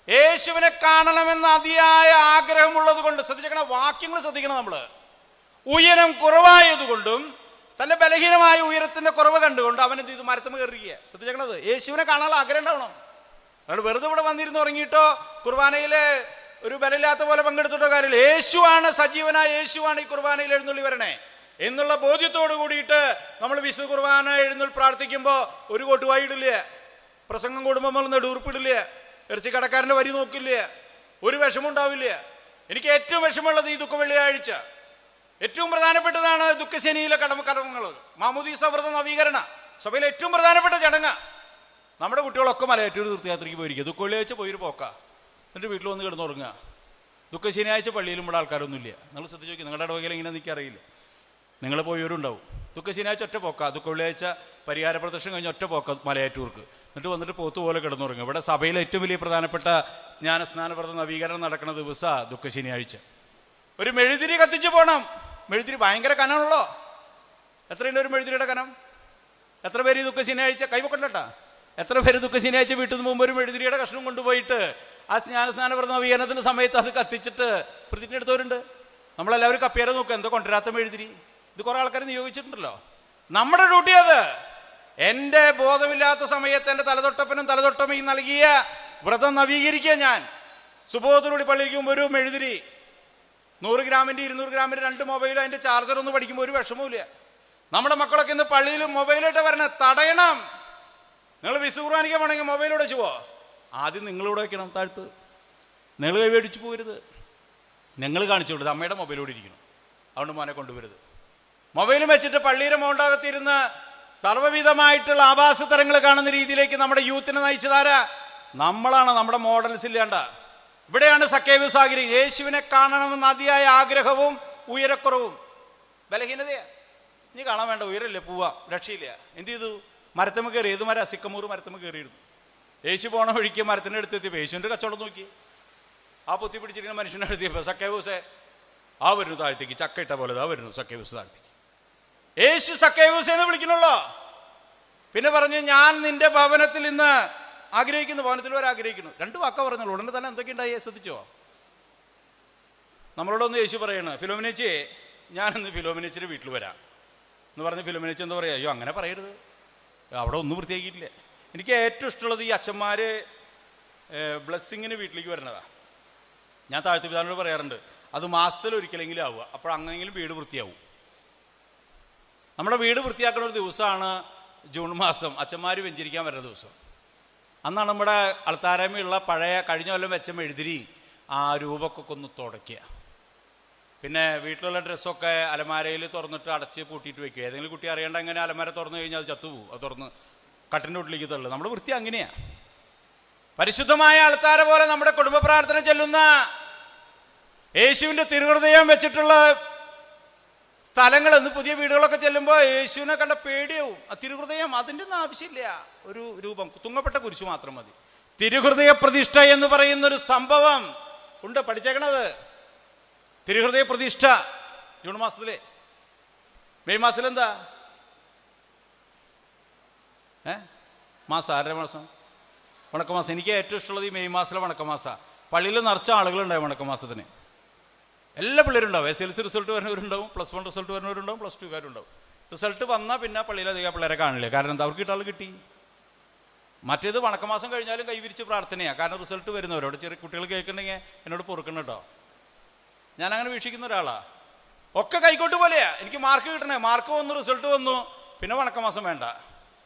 യേശുവിനെ കാണണമെന്ന അതിയായ ആഗ്രഹമുള്ളത് കൊണ്ട്, ശ്രദ്ധിക്കണം, വാക്യങ്ങൾ ശ്രദ്ധിക്കണം. നമ്മള് ഉയരം കുറവായതുകൊണ്ടും തന്റെ ബലഹീനമായ ഉയരത്തിന്റെ കുറവ് കണ്ടുകൊണ്ട് അവൻ എന്ത് ചെയ്തു? മരത്തമ്മ കയറിയിരിക്കുക. ശ്രദ്ധിച്ചത് യേശുവിനെ കാണാനുള്ള ആഗ്രഹം ഉണ്ടാവണം. അയാൾ വെറുതെ ഇവിടെ വന്നിരുന്ന് ഉറങ്ങിയിട്ടോ കുർബാനയില് ഒരു ബലമില്ലാത്ത പോലെ പങ്കെടുത്തിട്ടോ കാര്യമില്ല. യേശുവാണ് സജീവനായ, യേശുവാണ് ഈ കുർബാനയിൽ എഴുന്നള്ളി വരണേ എന്നുള്ള ബോധ്യത്തോട് കൂടിയിട്ട് നമ്മൾ വിശുദ്ധ കുർബാന എഴുന്നള്ളി പ്രാർത്ഥിക്കുമ്പോൾ ഒരു കോട്ടുവായി ഇടില്ല, പ്രസംഗം കൂടുമ്പോൾ നമ്മൾ നെടുവുറുപ്പിടില്ല, ഇറച്ചി കടക്കാരൻ്റെ വരി നോക്കില്ല, ഒരു വിഷമം ഉണ്ടാവില്ല. എനിക്ക് ഏറ്റവും വിഷമമുള്ളത് ഈ ദുഃഖ വെള്ളിയാഴ്ച. ഏറ്റവും പ്രധാനപ്പെട്ടതാണ് ദുഃഖശനിയിലെ കടമകൾ, മാമോദീസ വ്രത നവീകരണ സഭയിലെ ഏറ്റവും പ്രധാനപ്പെട്ട ചടങ്ങ്. നമ്മുടെ കുട്ടികളൊക്കെ മലയാറ്റൂർ തീർത്ഥയാത്രയ്ക്ക് പോയിരിക്കുക. ദുഃഖ വെള്ളിയാഴ്ച പോയൊരു പോക്കാ, എന്നിട്ട് വീട്ടിൽ വന്ന് കിടന്നുറങ്ങുക. ദുഃഖ ശനിയാഴ്ച പള്ളിയിലും ഇവിടെ ആൾക്കാരൊന്നുമില്ല. നിങ്ങൾ ശ്രദ്ധിച്ച് നോക്കി, നിങ്ങളുടെ ഇടവകയിൽ എങ്ങനെ എനിക്കറിയില്ല, നിങ്ങൾ പോയവരുണ്ടാവും. ദുഃഖ ശനിയാഴ്ച ഒറ്റ പോക്കാ, ദുഃഖ വെള്ളിയാഴ്ച പരിഹാര പ്രദർശനം കഴിഞ്ഞ് ഒറ്റ പോക്ക മലയാറ്റൂർക്ക്. എന്നിട്ട് വന്നിട്ട് പോത്ത് പോലെ കിടന്നുറങ്ങുക. ഇവിടെ സഭയിലെ ഏറ്റവും വലിയ പ്രധാനപ്പെട്ട ജ്ഞാനസ്നാന വ്രത നവീകരണം നടക്കുന്ന ദിവസമാണ് ദുഃഖ ശനിയാഴ്ച. ഒരു മെഴുതിരി കത്തിച്ച് പോകണം. മെഴുതിരി ഭയങ്കര കനമാണല്ലോ. എത്രയുണ്ട് ഒരു മെഴുതിരിയുടെ കനം? എത്ര പേര് ഈ ദുഃഖ ശനിയാഴ്ച കൈവക്കണ്ടട്ടാ? എത്ര പേര് ദുഃഖ ശനിയാഴ്ച വീട്ടിൽ നിന്ന് മുമ്പ് ഒരു മെഴുതിരിയുടെ കഷ്ണം കൊണ്ടുപോയിട്ട് ആ ജ്ഞാനസ്നാന വ്രത നവീകരണത്തിന്റെ സമയത്ത് അത് കത്തിച്ചിട്ട് പ്രതിജ്ഞ എടുത്തവരുണ്ട്. നമ്മളെല്ലാവരും കപ്പേരെ നോക്കുക, എന്തോ കൊണ്ടുവരാത്ത മെഴുതിരി. ഇത് കുറെ ആൾക്കാർ നിയോഗിച്ചിട്ടുണ്ടല്ലോ. നമ്മുടെ ഡ്യൂട്ടി അത്. എൻ്റെ ബോധമില്ലാത്ത സമയത്ത് എൻ്റെ തലതൊട്ടപ്പനും തലതൊട്ടമ്മയും നൽകിയ വ്രതം നവീകരിക്കുക. ഞാൻ സുബോധത്തോടുകൂടി പള്ളിക്ക് മുമ്പ് ഒരു മെഴുതിരി 100 ഗ്രാമിൻ്റെ 200 ഗ്രാമിൻ്റെ 2 മൊബൈലും അതിൻ്റെ ചാർജർ ഒന്ന് പഠിക്കുമ്പോൾ ഒരു വിഷമവുമില്ല. നമ്മുടെ മക്കളൊക്കെ ഇന്ന് പള്ളിയിൽ മൊബൈലായിട്ട് വരണേ, തടയണം. നിങ്ങൾ വിശുദ്ധ കുർബാനയ്ക്ക് വേണമെങ്കിൽ മൊബൈലോടെ വെച്ച് പോവാ. ആദ്യം നിങ്ങളിവിടെ വയ്ക്കണം താഴ്ത്ത്. നിങ്ങൾ കൈ മേടിച്ച് പോകരുത്. നിങ്ങൾ കാണിച്ചു കൊടുത്ത് അമ്മയുടെ മൊബൈലോടെ ഇരിക്കണം. അതുകൊണ്ട് മോനെ കൊണ്ടുവരുത്. മൊബൈലും വെച്ചിട്ട് പള്ളിയുടെ മൗണ്ടാകത്തിരുന്ന് സർവ്വവിധമായിട്ടുള്ള ആഭാസ തരങ്ങൾ കാണുന്ന രീതിയിലേക്ക് നമ്മുടെ യൂത്തിനെ നയിച്ചതാരാ? നമ്മളാണ്. നമ്മുടെ മോഡൽസ് ഇല്ലാണ്ട. ഇവിടെയാണ് സക്കേവൂസ് ആഗ്രഹം. യേശുവിനെ കാണണമെന്ന അതിയായ ആഗ്രഹവും ഉയരക്കുറവും. ബലഹീനതയാ. ഇനി കാണാൻ വേണ്ട, ഉയരല്ലേ, പോവാം, രക്ഷയില്ല. എന്ത് ചെയ്തു? മരത്തമ്മ കയറി. ഏത് മരം? സിക്കമൂർ മരത്തമ്മ കയറിയിരുന്നു. യേശു പോണ വഴിക്ക് മരത്തിൻ്റെ അടുത്തെത്തിയപ്പോൾ യേശുവിൻ്റെ കച്ചവടം നോക്കി. ആ പൊത്തി പിടിച്ചിരിക്കുന്ന മനുഷ്യനെ അടുത്തിയപ്പോൾ സക്കേവൂസെ ആ വരുന്നു താഴ്ത്തേക്ക്, ചക്ക ഇട്ട പോലെ ആ വരുന്നു സക്കേവൂസ് താഴ്ത്തേക്ക്. യേശു സക്കേവൂസ് എന്ന് വിളിക്കണല്ലോ. പിന്നെ പറഞ്ഞു, ഞാൻ നിന്റെ ഭവനത്തിൽ ഇന്ന് ആഗ്രഹിക്കുന്നു. ഭവനത്തിൽ വരെ ആഗ്രഹിക്കുന്നു. 2 വാക്ക പറഞ്ഞുള്ളൂ. ഉടനെ തന്നെ എന്തൊക്കെയുണ്ടായി ശ്രദ്ധിച്ചോ? നമ്മളോടൊന്ന് യേശു പറയണ, ഫിലോമിനേച്ചിയെ ഞാനിന്ന് ഫിലോമിനേച്ചിയുടെ വീട്ടിൽ വരാം എന്ന് പറഞ്ഞ് ഫിലോമിനേച്ചി എന്താ പറയുക? അയ്യോ അങ്ങനെ പറയരുത്, അവിടെ ഒന്നും വൃത്തിയാക്കിയിട്ടില്ല. എനിക്ക് ഏറ്റവും ഇഷ്ടമുള്ളത് ഈ അച്ഛന്മാർ ബ്ലെസ്സിങ്ങിന് വീട്ടിലേക്ക് വരണതാണ്. ഞാൻ താഴ്ത്തി പിതാവിനോട് പറയാറുണ്ട്, അത് മാസത്തിൽ ഒരിക്കലെങ്കിലും ആവുക. അപ്പോൾ അങ്ങനെങ്കിലും വീട് വൃത്തിയാവും. നമ്മുടെ വീട് വൃത്തിയാക്കുന്ന ഒരു ദിവസമാണ് ജൂൺ മാസം, അച്ഛന്മാർ വെഞ്ചരിക്കാൻ വരുന്ന ദിവസം. അന്നാണ് നമ്മുടെ അൾത്താരമയുള്ള പഴയ കഴിഞ്ഞ കൊല്ലം വെച്ച മെഴുതിരി ആ രൂപക്കൊക്കെ ഒന്ന് തുടയ്ക്കുക. പിന്നെ വീട്ടിലുള്ള ഡ്രസ്സൊക്കെ അലമാരയിൽ തുറന്നിട്ട് അടച്ച് പൂട്ടിയിട്ട് വെക്കുക. ഏതെങ്കിലും കുട്ടി അറിയേണ്ട എങ്ങനെ അലമാര തുറന്നു കഴിഞ്ഞാൽ അത് ചത്തുപോകും. അത് തുറന്ന് കട്ടിൻ്റെ വീട്ടിലേക്ക് തള്ളു. നമ്മുടെ വൃത്തി അങ്ങനെയാണ്. പരിശുദ്ധമായ അൾത്താര പോലെ നമ്മുടെ കുടുംബ പ്രാർത്ഥന ചെല്ലുന്ന യേശുവിൻ്റെ തിരുഹൃദയം വെച്ചിട്ടുള്ള സ്ഥലങ്ങൾ ഇന്ന് പുതിയ വീടുകളൊക്കെ ചെല്ലുമ്പോൾ യേശുവിനെ കണ്ട പേടിയാവും. ആ തിരുഹൃദയം അതിൻ്റെ ഒന്നും ആവശ്യമില്ല. ഒരു രൂപം, തുങ്ങപ്പെട്ട കുരിശു മാത്രം മതി. തിരുഹൃദയ പ്രതിഷ്ഠ എന്ന് പറയുന്നൊരു സംഭവം ഉണ്ട്, പഠിച്ചേക്കണത്. തിരുഹൃദയ പ്രതിഷ്ഠ ജൂൺ മാസത്തിലെ. മെയ് മാസത്തിലെന്താ മാസം? 1.5 മാസം വണക്കമാസം. എനിക്ക് ഏറ്റവും ഇഷ്ടമുള്ളത് ഈ മെയ് മാസത്തിലെ വണക്കമാസമാണ്. പള്ളിയിൽ നിറച്ച ആളുകളുണ്ടാവും വണക്കമാസത്തിന്. എല്ലാ പിള്ളേരുണ്ടാവും. SLC റിസൾട്ട് വരുന്നവരുണ്ടാവും, +1 റിസൾട്ട് വരുന്നവരുണ്ടാവും, +2കാരുണ്ടാവും. റിസൾട്ട് വന്നാൽ പിന്നെ പള്ളിയിൽ അധികം പിള്ളേരെ കാണില്ല. കാരണം എന്താ? അവർക്ക് കിട്ടാൾ കിട്ടി. മറ്റേത് വണക്കമാസം കഴിഞ്ഞാലും കൈവിരിച്ച് പ്രാർത്ഥനയാണ്. കാരണം റിസൾട്ട് വരുന്നവരോട് ചെറിയ കുട്ടികൾ കേൾക്കണമെങ്കിൽ എന്നോട് പൊറുക്കണം കേട്ടോ. ഞാനങ്ങനെ വീക്ഷിക്കുന്ന ഒരാളാണ്. ഒക്കെ കൈക്കോട്ട് പോലെയാ. എനിക്ക് മാർക്ക് കിട്ടണേ, മാർക്ക് വന്നു, റിസൾട്ട് വന്നു, പിന്നെ വണക്കമാസം വേണ്ട.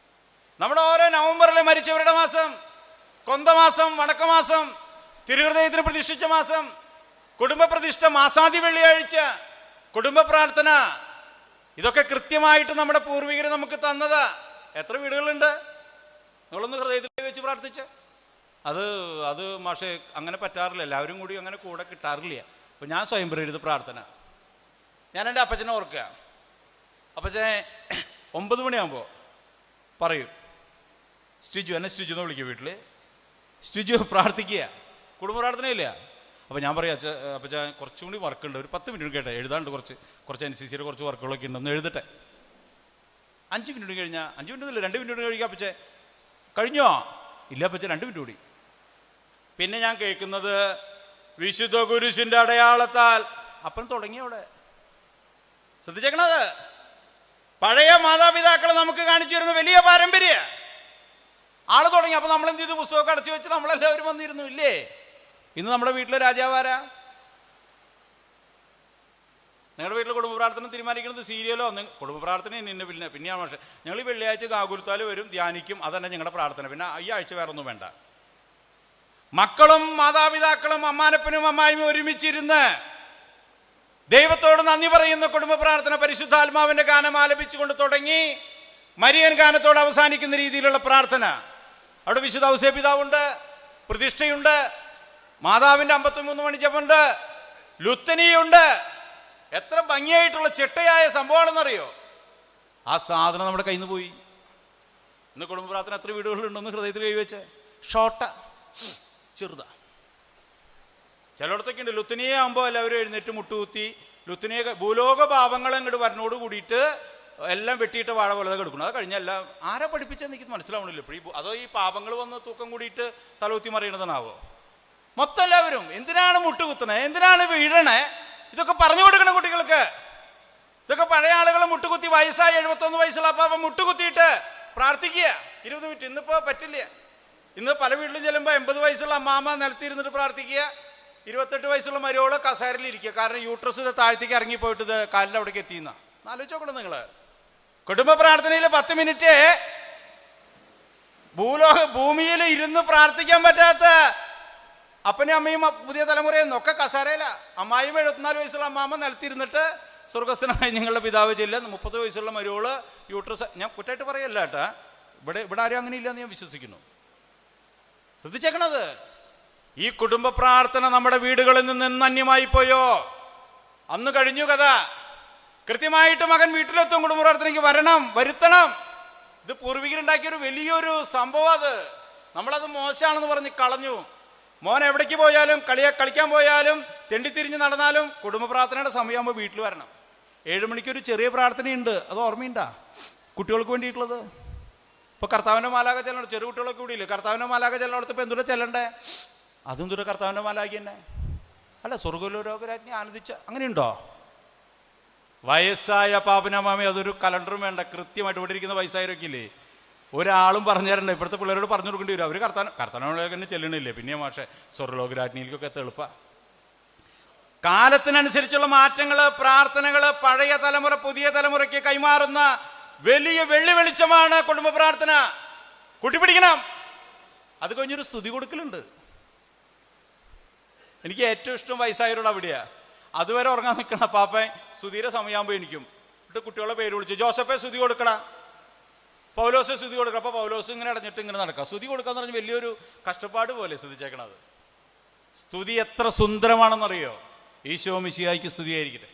നമ്മുടെ ഓരോ നവംബറിലെ മരിച്ചവരുടെ മാസം, കൊന്തമാസം, വണക്കമാസം, തിരുഹൃദയത്തിന് പ്രതിഷ്ഠിച്ച മാസം, കുടുംബ പ്രതിഷ്ഠ, മാസാദി വെള്ളിയാഴ്ച, കുടുംബ പ്രാർത്ഥന, ഇതൊക്കെ കൃത്യമായിട്ട് നമ്മുടെ പൂർവികർ നമുക്ക് തന്നതാ. എത്ര വീടുകളുണ്ട്? നിങ്ങളൊന്ന് ഹൃദയത്തിൽ വെച്ച് പ്രാർത്ഥിച്ച്. അത് മാഷെ അങ്ങനെ പറ്റാറില്ല, എല്ലാവരും കൂടി അങ്ങനെ കൂടെ കിട്ടാറില്ല. അപ്പോൾ ഞാൻ സ്വയം പ്രേരിത പ്രാർത്ഥന. ഞാൻ എൻ്റെ അപ്പച്ചനെ ഓർക്കുക. അപ്പച്ചനെ 9 മണിയാകുമ്പോൾ പറയും, സ്റ്റിജു, എന്നെ സ്റ്റിജു എന്ന് വിളിക്കുക വീട്ടിൽ. സ്റ്റിജു പ്രാർത്ഥിക്കുക, കുടുംബ പ്രാർത്ഥനയില്ല. അപ്പോൾ ഞാൻ പറയാം, അപ്പച്ച കുറച്ചും കൂടി വർക്കുണ്ട്, ഒരു 10 മിനിറ്റ് കേട്ടെ, എഴുതാണ്ട് കുറച്ച് NCCയുടെ കുറച്ച് വർക്കുകളൊക്കെ ഉണ്ട്, ഒന്ന് എഴുതട്ടെ. 5 മിനിറ്റ് കഴിഞ്ഞാൽ, 5 മിനിറ്റ് ഇല്ല, 2 മിനിറ്റ് കഴിക്കുക. അപ്പച്ചേ കഴിഞ്ഞോ? ഇല്ല അപ്പച്ച, 2 മിനിറ്റ് കൂടി. പിന്നെ ഞാൻ കേൾക്കുന്നത് വിശുദ്ധ കുരിശിന്റെ അടയാളത്താൽ. അപ്പം തുടങ്ങി അവിടെ. ശ്രദ്ധിച്ചേക്കണത്, പഴയ മാതാപിതാക്കളെ നമുക്ക് കാണിച്ചു തരുന്ന വലിയ പാരമ്പര്യ ആള് തുടങ്ങി. അപ്പൊ നമ്മൾ എന്ത് ചെയ്തു? പുസ്തകമൊക്കെ അടച്ചു വെച്ച് നമ്മളെല്ലാവരും വന്നിരുന്നു, ഇല്ലേ? ഇന്ന് നമ്മുടെ വീട്ടിലെ രാജാവാരാ? നിങ്ങളുടെ വീട്ടിൽ കുടുംബ പ്രാർത്ഥന തീരുമാനിക്കുന്നത് സീരിയലോ? കുടുംബ പ്രാർത്ഥന പിന്നെയാണ്. പക്ഷേ ഞങ്ങൾ ഈ വെള്ളിയാഴ്ച ഗാഗുരുത്താൽ വരും, ധ്യാനിക്കും, അതന്നെ ഞങ്ങളുടെ പ്രാർത്ഥന. പിന്നെ ഈ ആഴ്ച വേറെ ഒന്നും വേണ്ട. മക്കളും മാതാപിതാക്കളും അമ്മാനപ്പനും അമ്മായിയും ഒരുമിച്ചിരുന്ന് ദൈവത്തോട് നന്ദി പറയുന്ന കുടുംബ പ്രാർത്ഥന പരിശുദ്ധാത്മാവിന്റെ ഗാനം ആലപിച്ചുകൊണ്ട് തുടങ്ങി മരിയൻ ഗാനത്തോട് അവസാനിക്കുന്ന രീതിയിലുള്ള പ്രാർത്ഥന. അവിടെ വിശുദ്ധ ഔസേപിതാവുണ്ട്, പ്രതിഷ്ഠയുണ്ട്, മാതാവിന്റെ 53 മണി ജപമുണ്ട്, ലുത്തനിയുണ്ട്. എത്ര ഭംഗിയായിട്ടുള്ള ചിട്ടയായ സംഭവമാണെന്നറിയോ? ആ സാധനം നമ്മുടെ കയ്യിൽ നിന്ന് പോയി. ഇന്ന് കുടുംബ പ്രാർത്ഥന എത്ര വീടുകളുണ്ടെന്ന് ഹൃദയത്തിൽ കൈവച്ച്. ഷോർട്ട, ചെറുതാ. ചിലയിടത്തൊക്കെ ഉണ്ട് ലുത്തനിയെ ആകുമ്പോൾ എല്ലാവരും എഴുന്നേറ്റ് മുട്ടുകുത്തി ലുത്തനിയെ ഭൂലോക ഭാവങ്ങൾ അങ്ങോട്ട് വരണോട് കൂടിയിട്ട് എല്ലാം വെട്ടിയിട്ട് വാഴ പോലെ കിടക്കണം. അത് കഴിഞ്ഞെല്ലാം ആരാ പഠിപ്പിച്ചെന്ന് എനിക്ക് മനസ്സിലാവണില്ല. ഇപ്പോൾ അതോ ഈ പാപങ്ങൾ വന്ന് തൂക്കം കൂടിയിട്ട് തലകുത്തി മറിയണതെന്നാവോ? മൊത്തം എല്ലാവരും എന്തിനാണ് മുട്ടുകുത്തണേ, എന്തിനാണ് വീഴണേ? ഇതൊക്കെ പറഞ്ഞു കൊടുക്കണം കുട്ടികൾക്ക്. ഇതൊക്കെ പഴയ ആളുകൾ മുട്ടുകുത്തി, വയസ്സായി 71 വയസ്സുള്ള അപ്പാപ്പ മുട്ടുകുത്തിയിട്ട് പ്രാർത്ഥിക്കുക 20 മിനിറ്റ്. ഇന്നിപ്പോ പറ്റില്ല. ഇന്ന് പല വീട്ടിലും ചെല്ലുമ്പോൾ 80 വയസ്സുള്ള അമ്മാമ്മ നിലത്തിരുന്നിട്ട് പ്രാർത്ഥിക്കുക, 28 വയസ്സുള്ള മരുവോള് കസേരയിൽ ഇരിക്കുക. കാരണം യൂട്രസ് ഇത് താഴ്ത്തേക്ക് ഇറങ്ങിപ്പോയിട്ട് ഇത് കാലിൻ്റെ അവിടേക്ക് എത്തിയെന്ന. ആലോചിച്ച് നോക്കണം നിങ്ങള്. കുടുംബ പ്രാർത്ഥനയിൽ 10 മിനിറ്റ് ഭൂമിയിൽ ഇരുന്ന് പ്രാർത്ഥിക്കാൻ പറ്റാത്ത അപ്പനും അമ്മയും പുതിയ തലമുറയെന്നൊക്കെ കസേരയില. അമ്മായിയും 74 വയസ്സുള്ള അമ്മാമ്മ നിലത്തിരുന്നിട്ട് സ്വർഗസ്ഥനായ ഞങ്ങളുടെ പിതാവ് ചെല്ല 30 വയസ്സുള്ള മരുവോള് യൂട്രസ്. ഞാൻ കുറ്റായിട്ട് പറയല്ല കേട്ടാ, ഇവിടെ ആരും അങ്ങനെ ഇല്ലെന്ന് ഞാൻ വിശ്വസിക്കുന്നു. ശ്രദ്ധിച്ചേക്കണത്, ഈ കുടുംബ പ്രാർത്ഥന നമ്മുടെ വീടുകളിൽ നിന്ന് അന്യമായി പോയോ? അന്ന് കഴിഞ്ഞു കഥ. കൃത്യമായിട്ട് മകൻ വീട്ടിലെത്തും, കുടുംബ പ്രാർത്ഥനയ്ക്ക് വരുത്തണം. ഇത് പൂർവികരുണ്ടാക്കിയൊരു വലിയൊരു സംഭവം. അത് നമ്മളത് മോശമാണെന്ന് പറഞ്ഞ് കളഞ്ഞു. മോൻ എവിടേക്ക് പോയാലും, കളിക്കാൻ പോയാലും, തെണ്ടിത്തിരിഞ്ഞ് നടന്നാലും കുടുംബ പ്രാർത്ഥനയുടെ സമയമാകുമ്പോൾ വീട്ടിൽ വരണം. 7 മണിക്കൊരു ചെറിയ പ്രാർത്ഥനയുണ്ട്, അത് ഓർമ്മയുണ്ടാ? കുട്ടികൾക്ക് വേണ്ടിയിട്ടുള്ളത്. ഇപ്പൊ കർത്താവിന്റെ മാലാക ചെല്ലണം, ചെറു കുട്ടികളൊക്കെ കൂടിയില്ലേ? കർത്താവിന്റെ മാലാക ചെല്ലണത്ത് ഇപ്പൊ എന്തുകൂടെ ചെല്ലണ്ടേ? അതും ദൂരെ കർത്താവിന്റെ മാലാഖി തന്നെ അല്ല? സ്വർഗ്ഗലോകരാജ്ഞി ആനന്ദിച്ച അങ്ങനെയുണ്ടോ? വയസ്സായ പാപനമാമി അതൊരു കലണ്ടറും വേണ്ട, കൃത്യമായിട്ട് ഇവിടെ ഇരിക്കുന്ന വയസ്സായവരൊക്കെ ഇല്ലേ, ഒരാളും പറഞ്ഞു തരണ്ട. ഇപ്പോഴത്തെ പിള്ളേരോട് പറഞ്ഞു കൊടുക്കേണ്ടി വരും. അവർ കർത്താവിനെ ചെല്ലണില്ലേ? പിന്നെ പക്ഷേ സ്വർഗ്ഗലോകരാജ്ഞിയിലേക്കൊക്കെ എത്ത എളുപ്പ. കാലത്തിനനുസരിച്ചുള്ള മാറ്റങ്ങള്, പ്രാർത്ഥനകള് പഴയ തലമുറ പുതിയ തലമുറയ്ക്ക് കൈമാറുന്ന വലിയ വെളിച്ചമാണ് കുടുംബ പ്രാർത്ഥന. കൂട്ടിപ്പിടിക്കണം. അത് കഴിഞ്ഞൊരു സ്തുതി കൊടുക്കലുണ്ട്. എനിക്ക് ഏറ്റവും ഇഷ്ടം വയസ്സായവരോട് അവിടെയാ. അതുവരെ ഉറങ്ങാൻ നിൽക്കണ പാപ്പൻ സ്തുതിയുടെ സമയമാകുമ്പോൾ എനിക്കും എന്നിട്ട് കുട്ടികളെ പേര് വിളിച്ചു, ജോസഫെ സ്തുതി കൊടുക്കട, പൗലോസെ സ്തുതി കൊടുക്കണം. അപ്പോൾ പൗലോസ് ഇങ്ങനെ അടഞ്ഞിട്ട് ഇങ്ങനെ നടക്കുക. സ്തുതി കൊടുക്കാന്ന് പറഞ്ഞാൽ വലിയൊരു കഷ്ടപ്പാട് പോലെ ശ്രദ്ധിച്ചേക്കണത്. സ്തുതി എത്ര സുന്ദരമാണെന്നറിയോ? ഈശോ മിശിഹായ്ക്ക് സ്തുതിയായിരിക്കട്ടെ.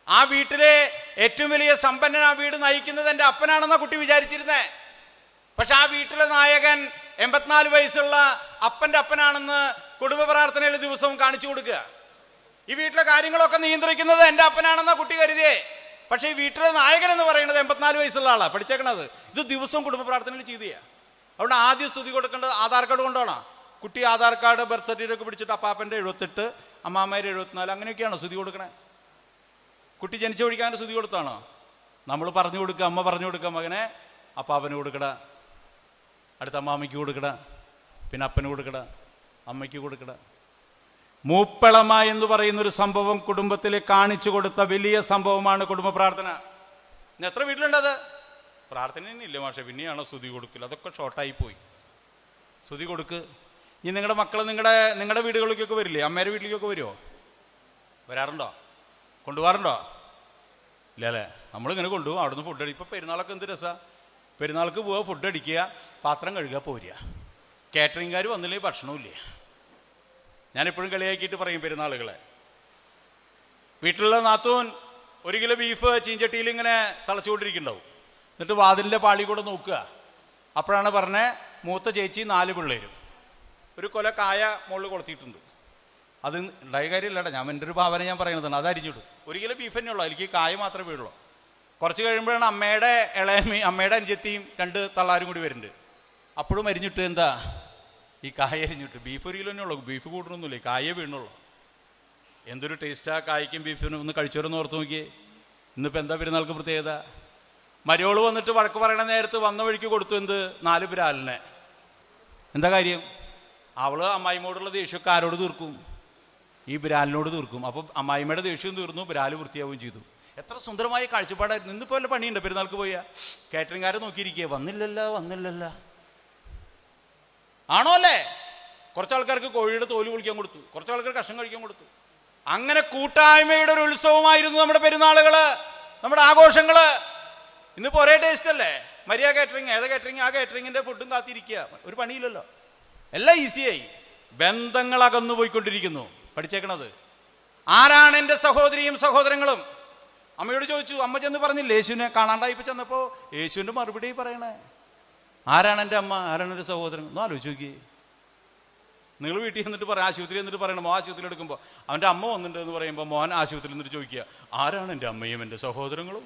ആ വീട്ടിലെ ഏറ്റവും വലിയ സമ്പന്നൻ ആ വീട് നയിക്കുന്നത് എൻ്റെ അപ്പനാണെന്നാ കുട്ടി വിചാരിച്ചിരുന്നേ. പക്ഷെ ആ വീട്ടിലെ നായകൻ 84 വയസ്സുള്ള അപ്പൻ്റെ അപ്പനാണെന്ന് കുടുംബ പ്രാർത്ഥനയിൽ ദിവസവും കാണിച്ചു കൊടുക്കുക. ഈ വീട്ടിലെ കാര്യങ്ങളൊക്കെ നിയന്ത്രിക്കുന്നത് എൻ്റെ അപ്പനാണെന്നാ കുട്ടി കരുതിയേ. പക്ഷേ ഈ വീട്ടിലെ നായകൻ എന്ന് പറയുന്നത് 84 വയസ്സുള്ള ആളാണ്. പഠിച്ചേക്കണത്. ഇത് ദിവസവും കുടുംബ പ്രാർത്ഥനയിൽ ചെയ്തു. അതുകൊണ്ട് ആദ്യം സ്തുതി കൊടുക്കേണ്ടത് ആധാർ കാർഡ് കൊണ്ടാണോ? കുട്ടി ആധാർ കാർഡ്, ബർത്ത് സർട്ടിഫിക്കറ്റ് ഒക്കെ പിടിച്ചിട്ട് അപ്പാപ്പൻ്റെ 78, അമ്മാമ്മേരെ 74 അങ്ങനെയൊക്കെയാണോ സ്തുതി കൊടുക്കണേ? കുട്ടി ജനിച്ചു ഒഴിക്കാൻ സ്തുതി കൊടുത്താണോ? നമ്മൾ പറഞ്ഞു കൊടുക്കുക, അമ്മ പറഞ്ഞു കൊടുക്കുക, മകനെ അപ്പാപ്പന് കൊടുക്കട, അടുത്ത അമ്മാമ്മയ്ക്ക് കൊടുക്കട, പിന്നെ അപ്പന് കൊടുക്കട, അമ്മയ്ക്ക് കൊടുക്കട. മൂപ്പളമ എന്ന് പറയുന്ന ഒരു സംഭവം കുടുംബത്തിൽ കാണിച്ചു കൊടുത്ത വലിയ സംഭവമാണ് കുടുംബ പ്രാർത്ഥന. ഇന്ന് എത്ര വീട്ടിലുണ്ടത്? പ്രാർത്ഥന തന്നെ ഇല്ല മാഷെ, പിന്നെയാണോ സ്തുതി കൊടുക്കില്ല? അതൊക്കെ ഷോർട്ടായി പോയി. സ്തുതി കൊടുക്ക്. ഇനി നിങ്ങളുടെ മക്കൾ നിങ്ങളുടെ വീടുകളിലേക്കൊക്കെ വരില്ലേ? അമ്മേരെ വീട്ടിലേക്കൊക്കെ വരുമോ? വരാറുണ്ടോ? കൊണ്ടുപോകാറുണ്ടോ? ഇല്ല അല്ലേ? നമ്മളിങ്ങനെ കൊണ്ടുപോകും. അവിടുന്ന് ഫുഡ് അടിക്കും. ഇപ്പോൾ പെരുന്നാളൊക്കെ എന്ത് രസമാണ്. പെരുന്നാൾക്ക് പോവുക, ഫുഡ് അടിക്കുക, പാത്രം കഴുകുക, പോരുക. കാറ്ററിംഗുകാർ വന്നില്ലെങ്കിൽ ഭക്ഷണവും ഇല്ല. ഞാനിപ്പോഴും കളിയാക്കിയിട്ട് പറയും പെരുന്നാളുകളെ. വീട്ടിലുള്ള നാത്തൂൻ 1 കിലോ ബീഫ് ചീഞ്ചട്ടിയിൽ ഇങ്ങനെ തിളച്ചുകൊണ്ടിരിക്കുന്നുണ്ടാവും. എന്നിട്ട് വാതിലിൻ്റെ പാളി കൂടെ നോക്കുക. അപ്പോഴാണ് പറഞ്ഞ മൂത്ത ചേച്ചി 4 പിള്ളേരും ഒരു കൊല കായ മുകളിൽ കൊളുത്തിയിട്ടുണ്ട്. അത് ഉണ്ടായ കാര്യമില്ലടാ, ഞാൻ എൻ്റെ ഒരു ഭാവന ഞാൻ പറയുന്നതാണ്. അത് അരിഞ്ഞിടും. 1 കിലോ ബീഫ് തന്നെ ഉള്ളൂ, എനിക്ക് കായ മാത്രമേ വീഴുള്ളൂ. കുറച്ച് കഴിയുമ്പോഴാണ് അമ്മയുടെ അമ്മയുടെ അനുജത്തിയും 2 തള്ളാരും കൂടി വരുന്നുണ്ട്. അപ്പോഴും അരിഞ്ഞിട്ട് എന്താ ഈ കായ അരിഞ്ഞിട്ട്. ബീഫ് 1 കിലോ തന്നെ ഉള്ളൂ, ബീഫ് കൂട്ടണമൊന്നുമില്ലേ, കായേ വീണുള്ളൂ. എന്തൊരു ടേസ്റ്റാ കായ്ക്കും ബീഫിനും. ഒന്ന് കഴിച്ചവരൊന്ന് ഓർത്ത് നോക്കിയേ. ഇന്നിപ്പോൾ എന്താ പെരുന്നാൾക്ക് പ്രത്യേകത? മരോള് വന്നിട്ട് വഴക്ക് പറയണ നേരത്ത് വന്ന വഴിക്ക് കൊടുത്തു എന്ത്? 4 ബ്രാലിനെ. എന്താ കാര്യം? അവള് അമ്മായിമോടുള്ള ദേഷ്യമൊക്കെ ആരോട് തീർക്കും? ഈ ബ്രാലിനോട് തീർക്കും. അപ്പോൾ അമ്മായിമ്മയുടെ ദേഷ്യവും തീർന്നു, ബ്രാല് വൃത്തിയാവുകയും ചെയ്തു. എത്ര സുന്ദരമായ കാഴ്ചപ്പാടായിരുന്നു. ഇന്നിപ്പോൾ വല്ല പണിയുണ്ട്? പെരുന്നാൾക്ക് പോയാൽ കാറ്ററിംഗുകാരെ നോക്കിയിരിക്കുക, വന്നില്ലല്ലോ. ആണോ അല്ലേ? കുറച്ച് ആൾക്കാർക്ക് കോഴിയുടെ തോല് പൊളിക്കാൻ കൊടുത്തു, കുറച്ച് ആൾക്കാർക്ക് കഷ്ണം കഴിക്കാൻ കൊടുത്തു. അങ്ങനെ കൂട്ടായ്മയുടെ ഒരു ഉത്സവമായിരുന്നു നമ്മുടെ പെരുന്നാളുകള്, നമ്മുടെ ആഘോഷങ്ങള്. ഇന്നിപ്പോൾ ഒരേ ടേസ്റ്റ് അല്ലേ? മരിയ കാറ്ററിംഗ്, ഏതാ കാറ്ററിംഗ്? ആ കാറ്ററിംഗിന്റെ ഫുഡും കാത്തിരിക്കുക. ഒരു പണിയില്ലല്ലോ, എല്ലാം ഈസിയായി. ബന്ധങ്ങൾ അകന്നു പോയിക്കൊണ്ടിരിക്കുന്നു. പഠിച്ചേക്കണത് ആരാണ് എൻ്റെ സഹോദരിയും സഹോദരങ്ങളും? അമ്മയോട് ചോദിച്ചു, അമ്മ ചെന്ന് പറഞ്ഞില്ലേ യേശുവിനെ കാണാണ്ടായിപ്പോൾ ചെന്നപ്പോൾ? യേശുവിൻ്റെ മറുപടി പറയണേ. ആരാണ് എൻ്റെ അമ്മ, ആരാണ് എൻ്റെ സഹോദരൻ? ഒന്ന് ആലോചിച്ച് നോക്കി. നിങ്ങൾ വീട്ടിൽ ചെന്നിട്ട് പറയാം, ആശുപത്രി എന്നിട്ട് പറയണം. മോൻ ആശുപത്രി എടുക്കുമ്പോൾ അവൻ്റെ അമ്മ വന്നിട്ടുണ്ട് എന്ന് പറയുമ്പോൾ മോൻ ആശുപത്രിയിൽ നിന്നിട്ട് ചോദിക്കുക, ആരാണ് എൻ്റെ അമ്മയും എൻ്റെ സഹോദരങ്ങളും?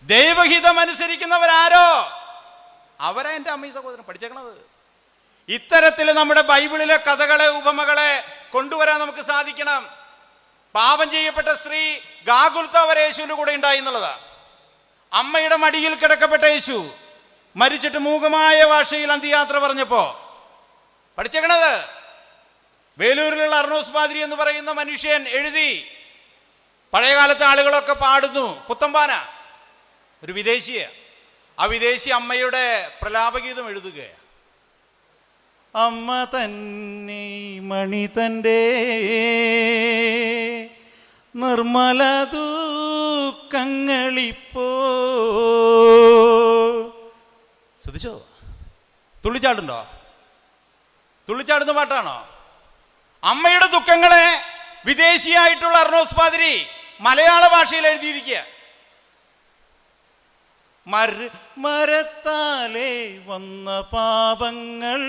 ദൈവഹിതം അനുസരിക്കുന്നവരാരോ അവരാ എൻ്റെ അമ്മയും സഹോദരൻ. പഠിച്ചേക്കണത്. ഇത്തരത്തിൽ നമ്മുടെ ബൈബിളിലെ കഥകളെ, ഉപമകളെ കൊണ്ടുവരാൻ നമുക്ക് സാധിക്കണം. പാപം ചെയ്യപ്പെട്ട സ്ത്രീ ഗാഗുൽത്ത വരെ യേശുവിന്റെ കൂടെ ഉണ്ടായി എന്നുള്ളതാ. അമ്മയുടെ മടിയിൽ കിടക്കപ്പെട്ട യേശു മരിച്ചിട്ട് മൂകമായ ഭാഷയിൽ അന്ത്യയാത്ര പറഞ്ഞപ്പോ പഠിച്ചേക്കണത്. വേലൂരിലുള്ള അർണോസ് മാതിരി എന്ന് പറയുന്ന മനുഷ്യൻ എഴുതി. പഴയകാലത്തെ ആളുകളൊക്കെ പാടുന്നു. പുത്തമ്പാന ഒരു വിദേശിയ. ആ വിദേശി അമ്മയുടെ പ്രലാപഗീതം എഴുതുകയാണ്. അമ്മ തന്നെ മണി തൻ്റെ നിർമ്മല ദുഃഖങ്ങളിപ്പോ. ശ്രദ്ധിച്ചോ? തുള്ളിച്ചാടുണ്ടോ? തുള്ളിച്ചാടുന്ന പാട്ടാണോ? അമ്മയുടെ ദുഃഖങ്ങളെ വിദേശിയായിട്ടുള്ള അർണോസ് പാതിരി മലയാള ഭാഷയിൽ എഴുതിയിരിക്കുക. മരത്താലേ വന്ന പാപങ്ങൾ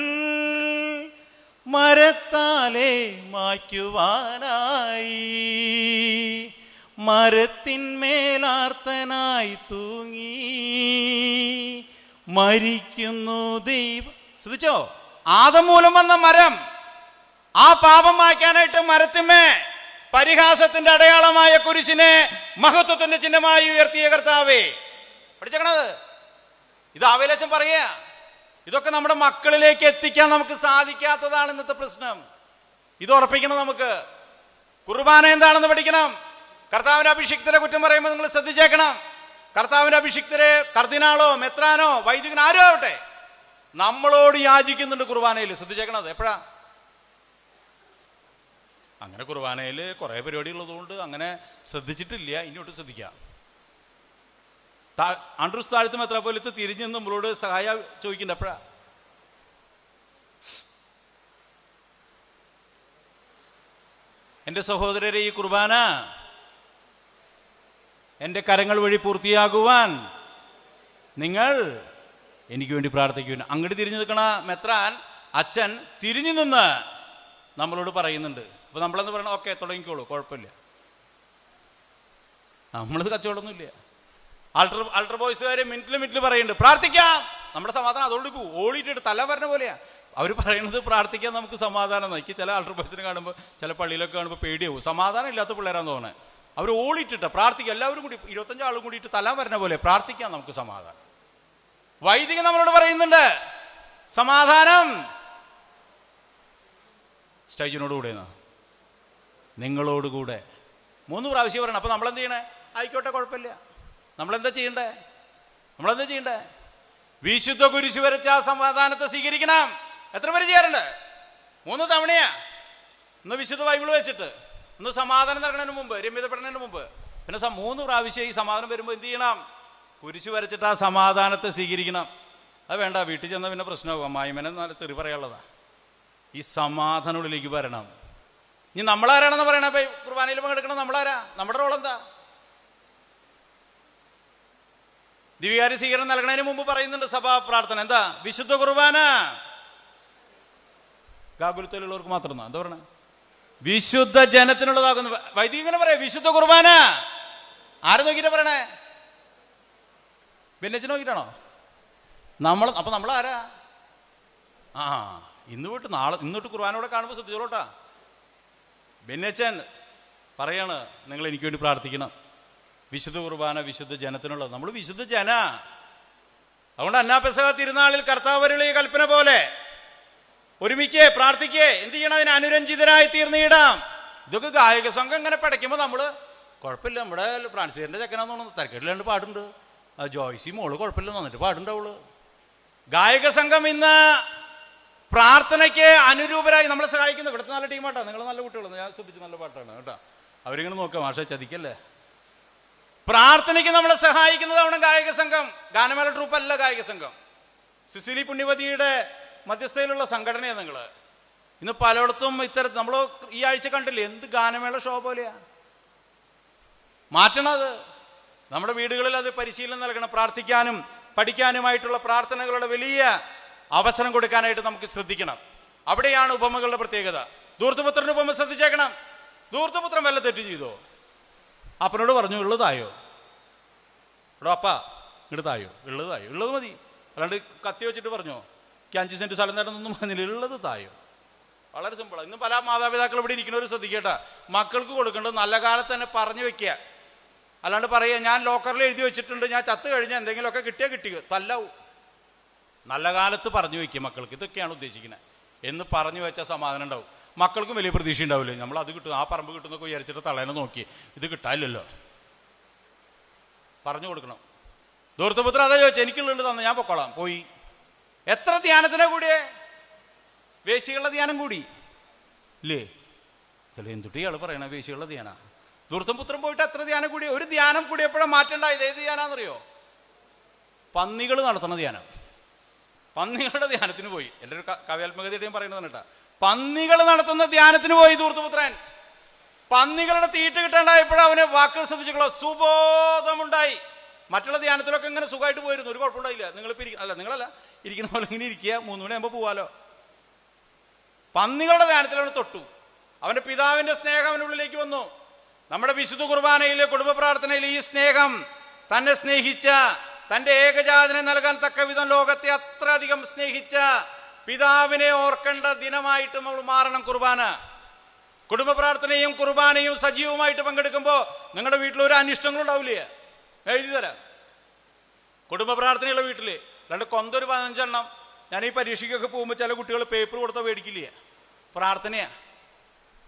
മരത്താലേ മായ്ക്കുവാനായി മരത്തിന്മേലാർത്തനായി തൂങ്ങി മരിക്കുന്നു ദൈവം. ശ്രദ്ധിച്ചോ? ആദം മൂലം വന്ന മരം, ആ പാപം മായ്ക്കാനായിട്ട് മരത്തിന്മേ പരിഹാസത്തിന്റെ അടയാളമായ കുരിശിനെ മഹത്വത്തിന്റെ ചിഹ്നമായി ഉയർത്തിയ കർത്താവേ. പഠിച്ചേക്കണത്. ഇത് ആവേലച്ചൻ പറയുക. ഇതൊക്കെ നമ്മുടെ മക്കളിലേക്ക് എത്തിക്കാൻ നമുക്ക് സാധിക്കാത്തതാണ് ഇന്നത്തെ പ്രശ്നം. ഇത് ഉറപ്പിക്കണം നമുക്ക്. കുർബാന എന്താണെന്ന് പഠിക്കണം. കർത്താവിന്റെ അഭിഷിക്തരെ കുറ്റം പറയുമ്പോൾ നിങ്ങൾ ശ്രദ്ധിച്ചേക്കണം. കർത്താവിന്റെ അഭിഷിക്തരെ കർദിനാളോ മെത്രാനോ വൈദികനോ ആരും ആവട്ടെ നമ്മളോട് യാചിക്കുന്നുണ്ട് കുർബാനയിൽ. ശ്രദ്ധിച്ചേക്കണത്. എപ്പോഴാ? അങ്ങനെ കുർബാനയിൽ കുറേ പരിപാടി ഉള്ളതുകൊണ്ട് അങ്ങനെ ശ്രദ്ധിച്ചിട്ടില്ല. ഇനിയോട്ട് ശ്രദ്ധിക്കാം. ആൻഡ്രൂസ് താഴത്ത് മെത്രാപ്പോലീത്ത് തിരിഞ്ഞ് നമ്മളോട് സഹായം ചോദിക്കണ്ട. എപ്പോഴാ? എൻ്റെ സഹോദരരെ, ഈ കുർബാന എൻ്റെ കരങ്ങൾ വഴി പൂർത്തിയാകുവാൻ നിങ്ങൾ എനിക്ക് വേണ്ടി പ്രാർത്ഥിക്കുവാൻ. അങ്ങോട്ട് തിരിഞ്ഞു നിൽക്കണ മെത്രാൻ അച്ഛൻ തിരിഞ്ഞു നിന്ന് നമ്മളോട് പറയുന്നുണ്ട്. അപ്പൊ നമ്മളെന്ന് പറയണം, ഓക്കെ തുടങ്ങിക്കോളൂ, കുഴപ്പമില്ല, നമ്മളത് കച്ചവടമൊന്നുമില്ല. ആൾട്ടർ ബോയ്സുകാർ മിനിറ്റിൽ പറയുന്നുണ്ട് പ്രാർത്ഥിക്കാം. നമ്മുടെ സമാധാനം അതോട് പോകും. ഓടിയിട്ടിട്ട് തല പറഞ്ഞ പോലെയാ അവർ പറയുന്നത്. പ്രാർത്ഥിക്കാൻ നമുക്ക് സമാധാനം. എനിക്ക് ചില ആൾട്ടർ ബോയ്സിനെ കാണുമ്പോൾ, ചില പള്ളിയിലൊക്കെ കാണുമ്പോൾ പേടിയാവും. സമാധാനം ഇല്ലാത്ത പിള്ളേരാന്ന് തോന്നണേ. അവർ ഓടിയിട്ടിട്ട് പ്രാർത്ഥിക്കുക. എല്ലാവരും കൂടി 25 ആളും കൂടിയിട്ട് തല പറഞ്ഞ പോലെ പ്രാർത്ഥിക്കാം, നമുക്ക് സമാധാനം. വൈദികൻ നമ്മളോട് പറയുന്നുണ്ട് സമാധാനം. സ്റ്റൈജിനോടുകൂടെ നിങ്ങളോടുകൂടെ 3 പ്രാവശ്യം പറയണം. അപ്പം നമ്മളെന്ത് ചെയ്യണേ? ആയിക്കോട്ടെ, കുഴപ്പമില്ല. നമ്മളെന്താ ചെയ്യണ്ടേ? വിശുദ്ധ കുരിശ് വരച്ച ആ സമാധാനത്തെ സ്വീകരിക്കണം. എത്ര പേര് ചെയ്യാറുണ്ട്? 3 തവണയാ. ഇന്ന് വിശുദ്ധ ബൈബിൾ വെച്ചിട്ട്, ഇന്ന് സമാധാനം നടക്കുന്നതിന് മുമ്പ്, രമ്യതപ്പെടുന്നതിന് മുമ്പ്, പിന്നെ 3 പ്രാവശ്യം ഈ സമാധാനം വരുമ്പോൾ എന്ത് ചെയ്യണം? കുരിശ് വരച്ചിട്ട് ആ സമാധാനത്തെ സ്വീകരിക്കണം. അത് വേണ്ട, വീട്ടിൽ ചെന്നാൽ പിന്നെ പ്രശ്നമാകും. അമ്മായിമനെ നല്ല തെറി പറയാനുള്ളതാ. ഈ സമാധാനത്തിലേക്ക് വരണം. ഇനി നമ്മളാരാണെന്ന് പറയണേ? കുർബാനയിൽ പങ്കെടുക്കണം. നമ്മളാരാ? നമ്മുടെ റോൾ എന്താ? ദിവ്യകാര്യ സ്വീകരണം നൽകുന്നതിന് മുമ്പ് പറയുന്നുണ്ട് സഭാ പ്രാർത്ഥന. എന്താ? വിശുദ്ധ കുർബാന. ഗാകുലത്തിലുള്ളവർക്ക് മാത്രം എന്താ പറയണേ? വിശുദ്ധ ജനത്തിനുള്ളതാകുന്നു. വൈദിക ഇങ്ങനെ പറയാം, വിശുദ്ധ കുർബാന. ആരെ നോക്കിയിട്ടാ പറയണേ? ഭിന്നച്ച് നോക്കിയിട്ടാണോ? അപ്പൊ നമ്മളാരാ? ഇന്ന് തൊട്ട് കുർബാനോടെ കാണുമ്പോൾ ശ്രദ്ധിച്ചോളൂട്ടാ. ഭിന്നച്ചൻ പറയാണ്, നിങ്ങൾ എനിക്ക് വേണ്ടി പ്രാർത്ഥിക്കണം. വിശുദ്ധ കുർബാന വിശുദ്ധ ജനത്തിനുള്ളത്. നമ്മൾ വിശുദ്ധ ജന. അതുകൊണ്ട് അന്നാപെസഹ തിരുനാളിൽ കർത്താവരുള്ള ഈ കൽപ്പന പോലെ ഒരുമിക്കേ, പ്രാർത്ഥിക്കേ, എന്ത് ചെയ്യണം? അതിന് അനുരഞ്ജിതരായി തീർന്നിടാം. ഇതൊക്കെ ഗായക സംഘം ഇങ്ങനെ പടയ്ക്കുമ്പോൾ നമ്മൾ കുഴപ്പമില്ല. നമ്മുടെ ഫ്രാൻസിയറിന്റെ ചെക്കനാന്ന് തോന്നുന്നു, തരക്കേടില്ലാണ്ട് പാടുണ്ട്. ജോയ്സി മോള് കുഴപ്പമില്ല, നന്നിട്ട് പാടുണ്ടാവുള്ളൂ. ഗായക സംഘം ഇന്ന് പ്രാർത്ഥനയ്ക്ക് അനുരൂപരായി നമ്മളെ സഹായിക്കുന്നു. ഇവിടുത്തെ നല്ല ടീമാട്ടാ, നിങ്ങൾ നല്ല കുട്ടികളാണ്, ഞാൻ ശ്രദ്ധിച്ചു, നല്ല പാട്ടാണ് കേട്ടോ. അവരിങ്ങനെ നോക്കാം, മാഷെ ചതിക്കല്ലേ. പ്രാർത്ഥനയ്ക്ക് നമ്മളെ സഹായിക്കുന്നതാണ് ഗായക സംഘം. ഗാനമേള ട്രൂപ്പല്ല ഗായക സംഘം. സിസിലി പുണ്യവതിയുടെ മധ്യസ്ഥയിലുള്ള സംഘടനയാണ് നിങ്ങൾ. ഇന്ന് പലയിടത്തും ഇത്തരത്തിൽ നമ്മൾ ഈ ആഴ്ച കണ്ടില്ലേ, എന്ത് ഗാനമേള ഷോ പോലെയാ. മാറ്റണത്. നമ്മുടെ വീടുകളിൽ അത് പരിശീലനം നൽകണം. പ്രാർത്ഥിക്കാനും പഠിക്കാനുമായിട്ടുള്ള പ്രാർത്ഥനകളുടെ വലിയ അവസരം കൊടുക്കാനായിട്ട് നമുക്ക് ശ്രദ്ധിക്കണം. അവിടെയാണ് ഉപമകളുടെ പ്രത്യേകത. ധൂർത്തപുത്രന്റെ ഉപമ ശ്രദ്ധിച്ചേക്കണം. ധൂർത്തപുത്രൻ വല്ല തെറ്റ് ചെയ്തോ? അപ്പനോട് പറഞ്ഞു, ഉള്ളതായോ? ഇവിടെ അപ്പ ഇങ്ങോട്ട് ഉള്ളതായോ? ഉള്ളത് മതി. അല്ലാണ്ട് കത്തി വെച്ചിട്ട് പറഞ്ഞോ, 5 സെന്റ് സ്ഥലം നേടുന്നൊന്നും പറഞ്ഞില്ല. ഉള്ളത് തായോ. വളരെ സിമ്പിളാണ്. ഇന്ന് പല മാതാപിതാക്കൾ ഇവിടെ ഇരിക്കുന്നവർ ശ്രദ്ധിക്കട്ടെ. മക്കൾക്ക് കൊടുക്കേണ്ടത് നല്ല കാലത്ത് തന്നെ പറഞ്ഞു വെക്കുക. അല്ലാണ്ട് പറയുക, ഞാൻ ലോക്കറിൽ എഴുതി വെച്ചിട്ടുണ്ട്, ഞാൻ ചത്ത് കഴിഞ്ഞാൽ എന്തെങ്കിലുമൊക്കെ കിട്ടിയാൽ കിട്ടിയോ, തല്ലാവും. നല്ല കാലത്ത് പറഞ്ഞു വയ്ക്കുക മക്കൾക്ക്, ഇതൊക്കെയാണ് ഉദ്ദേശിക്കുന്നത് എന്ന് പറഞ്ഞു വെച്ചാൽ സമാധാനം ഉണ്ടാവും. മക്കൾക്കും വലിയ പ്രതീക്ഷ ഉണ്ടാവില്ല. നമ്മൾ അത് കിട്ടും, ആ പറമ്പ് കിട്ടുന്നൊക്കെ വിചാരിച്ചിട്ട് തളേനെ നോക്കി, ഇത് കിട്ടാനില്ലല്ലോ. പറഞ്ഞു കൊടുക്കണം. ധൂർത്തപുത്രൻ അതാ ചോദിച്ചു, എനിക്കുള്ളത് തന്നെ, ഞാൻ പൊക്കോളാം. പോയി. എത്ര ധ്യാനത്തിനാ കൂടിയേ? വേശികളുടെ ധ്യാനം കൂടി ഇല്ലേ? ചില എന്തുട്ടി ആള് പറയണ വേശികളുടെ ധ്യാന. ധൂർത്തപുത്രൻ പോയിട്ട് എത്ര ധ്യാനം കൂടി? ഒരു ധ്യാനം കൂടിയപ്പോഴാണ് മാറ്റേണ്ടായത്. ഏത് ധ്യാനാന്നറിയോ? പന്നികൾ നടത്തുന്ന ധ്യാനം. പന്നികളുടെ ധ്യാനത്തിന് പോയി. എൻ്റെ ഒരു കാവ്യാത്മകതയുടെയും പറയുന്നത് കേട്ടാ. പന്നികൾ നടത്തുന്ന ധ്യാനത്തിന് പോയി ധൂർത്തപുത്രൻ. പന്നികളുടെ തീറ്റ കിട്ടാണ്ടായപ്പോഴും അവന് വാക്കുകൾ ശ്രദ്ധിച്ചോളൂ, സുബോധമുണ്ടായി. മറ്റുള്ള ധ്യാനത്തിലൊക്കെ ഇങ്ങനെ സുഖമായിട്ട് പോയിരുന്നു, ഒരു കുഴപ്പമുണ്ടായില്ല. നിങ്ങളിപ്പോൾ നിങ്ങളല്ല ഇരിക്കുന്ന പോലെ ഇങ്ങനെ ഇരിക്കുക, 3 മണിയാകുമ്പോൾ പോവാലോ. പന്നികളുടെ ധ്യാനത്തിൽ അവന് തൊട്ടു. അവന്റെ പിതാവിന്റെ സ്നേഹം അവനുള്ളിലേക്ക് വന്നു. നമ്മുടെ വിശുദ്ധ കുർബാനയിലെ കുടുംബ പ്രാർത്ഥനയിൽ ഈ സ്നേഹം, തന്നെ സ്നേഹിച്ച, തൻ്റെ ഏകജാതനെ നൽകാൻ തക്ക വിധം ലോകത്തെ അത്രയധികം സ്നേഹിച്ച പിതാവിനെ ഓർക്കേണ്ട ദിനമായിട്ട് നമ്മൾ മാറണം കുർബാന. കുടുംബ പ്രാർത്ഥനയും കുർബാനയും സജീവമായിട്ട് പങ്കെടുക്കുമ്പോൾ നിങ്ങളുടെ വീട്ടിൽ ഒരു അനിഷ്ടങ്ങളും ഉണ്ടാവില്ലേ? എഴുതി തരാം. കുടുംബ പ്രാർത്ഥനയുള്ള വീട്ടിൽ അല്ലാണ്ട് കൊന്തൊരു 15 എണ്ണം. ഞാൻ ഈ പരീക്ഷയ്ക്കൊക്കെ പോകുമ്പോൾ ചില കുട്ടികൾ പേപ്പർ കൊടുത്താൽ മേടിക്കില്ല. പ്രാർത്ഥനയാ.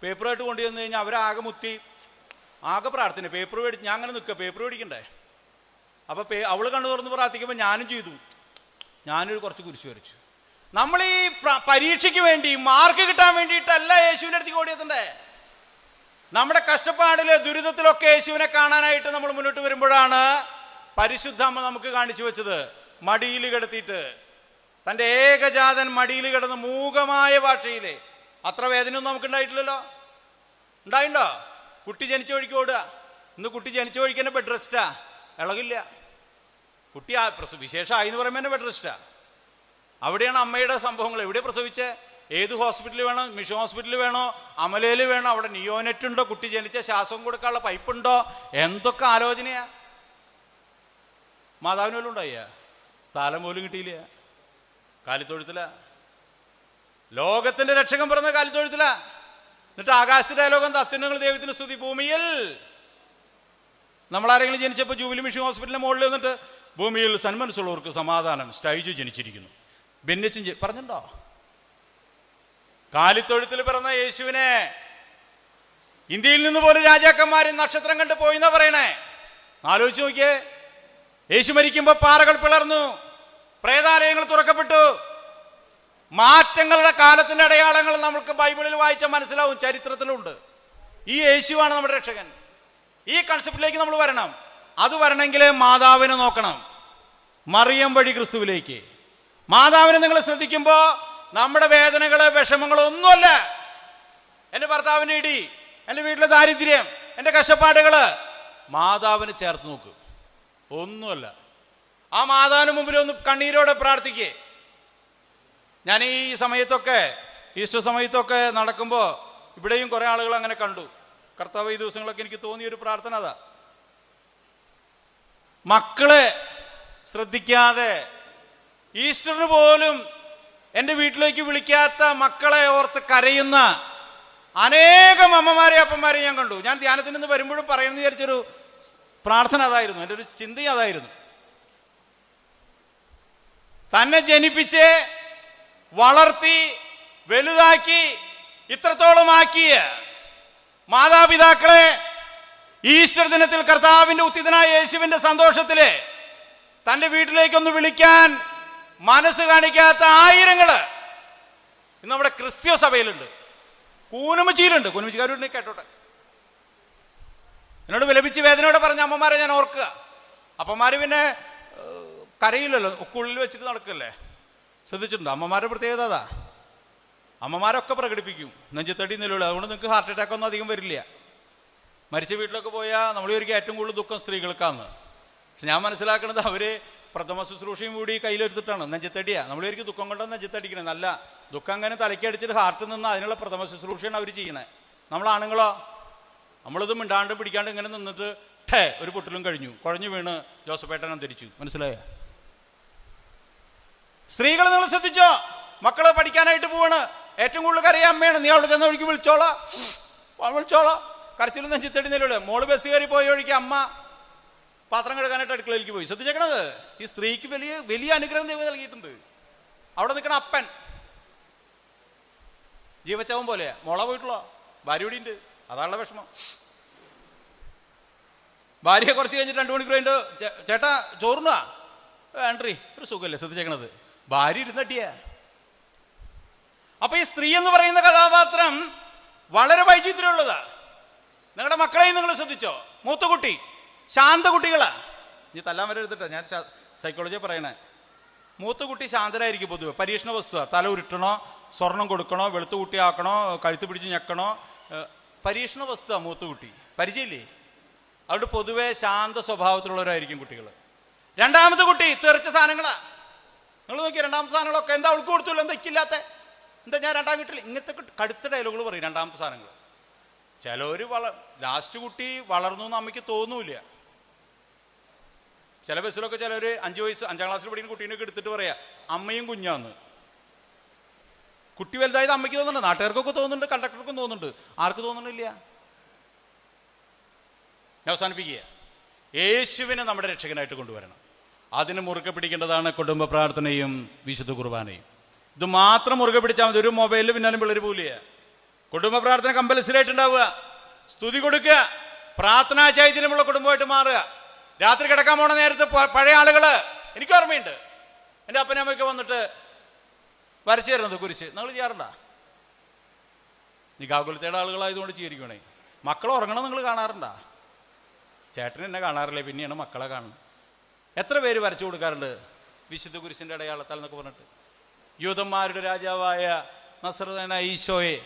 പേപ്പറായിട്ട് കൊണ്ടുവന്നു കഴിഞ്ഞാൽ അവരാകെ മുത്തി ആകെ പ്രാർത്ഥന. പേപ്പർ മേടിച്ച് ഞാൻ അങ്ങനെ നിൽക്കുക, പേപ്പർ മേടിക്കണ്ടേ. അപ്പോൾ അവള് കണ്ണു തുറന്ന് പ്രാർത്ഥിക്കുമ്പോൾ ഞാനും ചെയ്തു. ഞാനൊരു കുറച്ച് കുരിശ് വരച്ചു. നമ്മൾ ഈ പരീക്ഷയ്ക്ക് വേണ്ടി മാർക്ക് കിട്ടാൻ വേണ്ടിയിട്ടല്ല യേശുവിൻ്റെ അടുത്തേക്ക് ഓടിയെത്തണ്ടേ. നമ്മുടെ കഷ്ടപ്പാടില് ദുരിതത്തിലൊക്കെ യേശുവിനെ കാണാനായിട്ട് നമ്മൾ മുന്നോട്ട് വരുമ്പോഴാണ് പരിശുദ്ധ അമ്മ നമുക്ക് കാണിച്ചു വെച്ചത്. മടിയിൽ കിടത്തിയിട്ട്, തൻ്റെ ഏകജാതൻ മടിയിൽ കിടന്ന് മൂകമായ ഭാഷയില്. അത്ര വേദനയൊന്നും നമുക്ക് ഉണ്ടായിട്ടില്ലല്ലോ. ഉണ്ടായിണ്ടോ? കുട്ടി ജനിച്ച വഴിക്ക് ഓടുക. ഇന്ന് കുട്ടി ജനിച്ച വഴിക്ക് തന്നെ ബെഡ് റെസ്റ്റാ, ഇളകില്ല. കുട്ടി വിശേഷമായി എന്ന് പറയുമ്പോൾ തന്നെ ബെഡ് റെസ്റ്റാ. അവിടെയാണ് അമ്മയുടെ സംഭവങ്ങൾ. എവിടെ പ്രസവിച്ചേ? ഏത് ഹോസ്പിറ്റലിൽ വേണം? മിഷൻ ഹോസ്പിറ്റലിൽ വേണോ? അമലയിൽ വേണോ? അവിടെ നിയോനെറ്റ് ഉണ്ടോ? കുട്ടി ജനിച്ച ശ്വാസം കൊടുക്കാനുള്ള പൈപ്പുണ്ടോ? എന്തൊക്കെ ആലോചനയാ. മാതാവിന് പോലും ഉണ്ടായ സ്ഥലം പോലും കിട്ടിയില്ല. കാലിത്തൊഴുത്തില. ലോകത്തിന്റെ രക്ഷകൻ പറഞ്ഞ കാലിത്തൊഴുത്തില. എന്നിട്ട് ആകാശത്തിന്റെ ലോകം അത്യുന്നതങ്ങൾ ദൈവത്തിന് സ്തുതി. ഭൂമിയിൽ നമ്മളാരെങ്കിലും ജനിച്ചപ്പോൾ ജൂബിലി മിഷൻ ഹോസ്പിറ്റലിന്റെ മുകളിൽ വന്നിട്ട് ഭൂമിയിൽ സന്മനസ്സുള്ളവർക്ക് സമാധാനം, സ്റ്റൈജ് ജനിച്ചിരിക്കുന്നു, ഭിന്നിച്ചും പറഞ്ഞിട്ടുണ്ടോ? കാലിത്തൊഴുത്തിൽ പിറന്ന യേശുവിനെ ഇന്ത്യയിൽ നിന്ന് പോലും രാജാക്കന്മാരും നക്ഷത്രം കണ്ടു പോയി എന്നാ പറയണേ. ആലോചിച്ച് നോക്കിയേ. യേശു മരിക്കുമ്പോ പാറകൾ പിളർന്നു, പ്രേതാലയങ്ങൾ തുറക്കപ്പെട്ടു. മാറ്റങ്ങളുടെ കാലത്തിന്റെ അടയാളങ്ങൾ നമുക്ക് ബൈബിളിൽ വായിച്ചാൽ മനസ്സിലാവും, ചരിത്രത്തിലുണ്ട്. ഈ യേശുവാണ് നമ്മുടെ രക്ഷകൻ. ഈ കൺസെപ്റ്റിലേക്ക് നമ്മൾ വരണം. അത് വരണമെങ്കിൽ മാതാവിനെ നോക്കണം, മറിയം വഴി ക്രിസ്തുവിലേക്ക്. മാതാവിനെ നിങ്ങൾ ശ്രദ്ധിക്കുമ്പോ നമ്മുടെ വേദനകള് വിഷമങ്ങളോ ഒന്നുമല്ല. എൻ്റെ ഭർത്താവിൻ്റെ ഇടി, എൻ്റെ വീട്ടിലെ ദാരിദ്ര്യം, എൻ്റെ കഷ്ടപ്പാടുകള് മാതാവിന് ചേർത്ത് നോക്ക്, ഒന്നുമല്ല. ആ മാതാവിന് മുമ്പിൽ ഒന്ന് കണ്ണീരോടെ പ്രാർത്ഥിക്കേ. ഞാൻ ഈ സമയത്തൊക്കെ, ഈസ്റ്റർ സമയത്തൊക്കെ നടക്കുമ്പോൾ ഇവിടെയും കുറെ ആളുകൾ അങ്ങനെ കണ്ടു. കർത്താവ് ഈ ദിവസങ്ങളൊക്കെ എനിക്ക് തോന്നിയൊരു പ്രാർത്ഥന അതാ. മക്കളെ ശ്രദ്ധിക്കാതെ, ഈസ്റ്ററിന് പോലും എൻ്റെ വീട്ടിലേക്ക് വിളിക്കാത്ത മക്കളെ ഓർത്ത് കരയുന്ന അനേകം അമ്മമാരെ അപ്പന്മാരെ ഞാൻ കണ്ടു. ഞാൻ ധ്യാനത്തിൽ നിന്ന് വരുമ്പോഴും പറയുമെന്ന് വിചാരിച്ചൊരു പ്രാർത്ഥന അതായിരുന്നു, എൻ്റെ ഒരു ചിന്തയും അതായിരുന്നു. തന്നെ ജനിപ്പിച്ച് വളർത്തി വലുതാക്കി ഇത്രത്തോളമാക്കിയ മാതാപിതാക്കളെ ഈസ്റ്റർ ദിനത്തിൽ കർത്താവിന്റെ ഉത്തിതനായ യേശുവിന്റെ സന്തോഷത്തില് തന്റെ വീട്ടിലേക്കൊന്ന് വിളിക്കാൻ മനസ്സ് കാണിക്കാത്ത ആയിരങ്ങള് ഇന്ന് നമ്മുടെ ക്രിസ്ത്യ സഭയിലുണ്ട്. കൂനമുച്ചിയിലുണ്ട്. കൂനമുച്ചിക്കാരുണ്ട്, കേട്ടോട്ടെ. എന്നോട് വിലപിച്ച് വേദനയോടെ പറഞ്ഞ അമ്മമാരെ ഞാൻ ഓർക്കുക. അപ്പന്മാര് പിന്നെ കരയില്ലല്ലോ, ഉള്ളിൽ വെച്ചിട്ട് നടക്കല്ലേ. ശ്രദ്ധിച്ചിട്ടുണ്ടോ? അമ്മമാരുടെ പ്രത്യേകത അതാ. അമ്മമാരൊക്കെ പ്രകടിപ്പിക്കും നെഞ്ചത്തടി നിലവിളി. അതുകൊണ്ട് നിങ്ങൾക്ക് ഹാർട്ട് അറ്റാക്ക് ഒന്നും അധികം വരില്ല. മരിച്ച വീട്ടിലൊക്കെ പോയാൽ നമ്മൾ ഒരിക്കലും ഏറ്റവും കൂടുതൽ ദുഃഖം സ്ത്രീകൾക്കാന്ന്. പക്ഷെ ഞാൻ മനസ്സിലാക്കുന്നത് അവര് പ്രഥമ ശുശ്രൂഷയും കൂടി കയ്യിലെടുത്തിട്ടാണ്. നെഞ്ചത്തടിയാ. നമ്മൾ ഒരിക്കലും ദുഃഖം കൊണ്ടാണ് നെഞ്ചത്തടിക്കണേ. നല്ല ദുഃഖം അങ്ങനെ തലക്കടിച്ചിട്ട് ഹാർട്ടിൽ നിന്ന് അതിനുള്ള പ്രഥമ ശുശ്രൂഷയാണ് അവർ ചെയ്യണേ. നമ്മളാണുങ്ങളോ, നമ്മളിത് മിണ്ടാണ്ട് പിടിക്കാണ്ട് ഇങ്ങനെ നിന്നിട്ട് ഒരു പൊട്ടിലും കഴിഞ്ഞു, കുഴഞ്ഞു വീണ് ജോസഫേട്ടൻ അന്തരിച്ചു. മനസ്സിലായോ? സ്ത്രീകൾ നിങ്ങൾ ശ്രദ്ധിച്ചോ? മക്കള് പഠിക്കാനായിട്ട് പോവാണ്, ഏറ്റവും കൂടുതൽ കരയാൻ അമ്മയാണ്. നീ അവിടെ ചെന്ന ഒഴിക്ക് വിളിച്ചോളാം. കരച്ചിലും നെഞ്ചത്തടി നിലവിളി. മോള് ബസ് കയറി പോയ ഒഴിക്ക് അമ്മ പാത്രം കഴുകാനായിട്ട് അടുക്കളയിലേക്ക് പോയി. ശ്രദ്ധിച്ചേക്കണത്, ഈ സ്ത്രീക്ക് വലിയ വലിയ അനുഗ്രഹം ദൈവം നൽകിയിട്ടുണ്ട്. അവിടെ നിൽക്കണ അപ്പൻ ജീവച്ചവൻ പോലെയാ. മോള പോയിട്ടുള്ളോ, ഭാര്യ ഇവിടെ ഉണ്ട്, അതാണുള്ള വിഷമം. ഭാര്യ കുറച്ച് കഴിഞ്ഞിട്ട് 2 മണിക്കൂർ കഴിഞ്ഞിട്ട് ചേട്ടാ ചോറുന്നാ വേണ്ടറി, ഒരു സുഖമല്ലേ. ശ്രദ്ധിച്ചേക്കണത്, ഭാര്യ ഇരുന്നട്ടിയ. അപ്പൊ ഈ സ്ത്രീ എന്ന് പറയുന്ന കഥാപാത്രം വളരെ വൈചിത്ര്യമുള്ളതാ. നിങ്ങളുടെ മക്കളെയും നിങ്ങൾ ശ്രദ്ധിച്ചോ? മൂത്ത കുട്ടി ശാന്ത കുട്ടികളാ. ഇനി തല്ലാൻ വരെ എടുത്തിട്ടാ ഞാൻ സൈക്കോളജിയെ പറയണേ. മൂത്ത കുട്ടി ശാന്തരായിരിക്കും പൊതുവെ. പരീക്ഷണ വസ്തുവാ. തല ഉരുട്ടണോ, സ്വർണം കൊടുക്കണോ, വെളുത്ത കുട്ടിയാക്കണോ, കഴുത്ത് പിടിച്ച് ഞെക്കണോ, പരീക്ഷണ വസ്തുവാ മൂത്ത കുട്ടി. പരിചയമില്ലേ? അതുകൊണ്ട് പൊതുവെ ശാന്ത സ്വഭാവത്തിലുള്ളവരായിരിക്കും കുട്ടികൾ. രണ്ടാമത്തെ കുട്ടി തെറിച്ച സാധനങ്ങളാ. നിങ്ങൾ നോക്കിയ രണ്ടാമത്തെ സാധനങ്ങളൊക്കെ എന്താ അവൾക്ക് കൊടുത്തുള്ളൂ, എന്താ ഇക്കില്ലാത്ത, എന്താ ഞാൻ രണ്ടാം വീട്ടിൽ ഇങ്ങനത്തെ കടുത്ത ഡയലോഗുകൾ പറയും. രണ്ടാമത്തെ സാധനങ്ങൾ ചിലവര് ലാസ്റ്റ് കുട്ടി വളർന്നു എന്ന് അമ്മയ്ക്ക് തോന്നൂല. ചില ബസ്സിലൊക്കെ ചിലവര് 5 വയസ്സ് 5ാം ക്ലാസ്സിൽ പഠിക്കുന്ന കുട്ടീനൊക്കെ എടുത്തിട്ട് പറയാ അമ്മയും കുഞ്ഞാന്ന്. കുട്ടി വലുതായത് അമ്മയ്ക്ക് തോന്നുന്നുണ്ട്, നാട്ടുകാർക്കൊക്കെ തോന്നുന്നുണ്ട്, കണ്ടക്ടർക്കും തോന്നുന്നുണ്ട്, ആർക്ക് തോന്നുന്നില്ല. ഞാൻ അവസാനിപ്പിക്കുക. യേശുവിനെ നമ്മുടെ രക്ഷകനായിട്ട് കൊണ്ടുവരണം. അതിന് മുറുകെ പിടിക്കേണ്ടതാണ് കുടുംബ പ്രാർത്ഥനയും വിശുദ്ധ കുർബാനയും. ഇത് മാത്രം മുറുകെ പിടിച്ചാൽ മതി. ഒരു മൊബൈലിൽ പിന്നാലും പിള്ളേർ പോലില്ല. കുടുംബ പ്രാർത്ഥന കമ്പൽസറി ആയിട്ടുണ്ടാവുക. സ്തുതി കൊടുക്കുക. പ്രാർത്ഥനാ ചൈതന്യമുള്ള കുടുംബമായിട്ട് മാറുക. രാത്രി കിടക്കാൻ പോണ നേരത്ത് പഴയ ആളുകള്, എനിക്ക് ഓർമ്മയുണ്ട്, എൻ്റെ അപ്പനമ്മയൊക്കെ വന്നിട്ട് വരച്ചു തരുന്നത് കുരിശ്. നിങ്ങൾ ചെയ്യാറുണ്ടോ? നീ കാകുലത്തേടെ ആളുകളായതുകൊണ്ട് ചെയ്തിരിക്കണേ. മക്കൾ ഉറങ്ങണം നിങ്ങൾ കാണാറുണ്ടോ? ചേട്ടൻ എന്നെ കാണാറില്ലേ, പിന്നെയാണ് മക്കളെ കാണുന്നത്. എത്ര പേര് വരച്ചു കൊടുക്കാറുണ്ട് വിശുദ്ധ കുരിശിന്റെ അടയാളത്താൽ എന്നൊക്കെ പറഞ്ഞിട്ട്? യൂതന്മാരുടെ രാജാവായ നസറേനായ ഈശോയെ.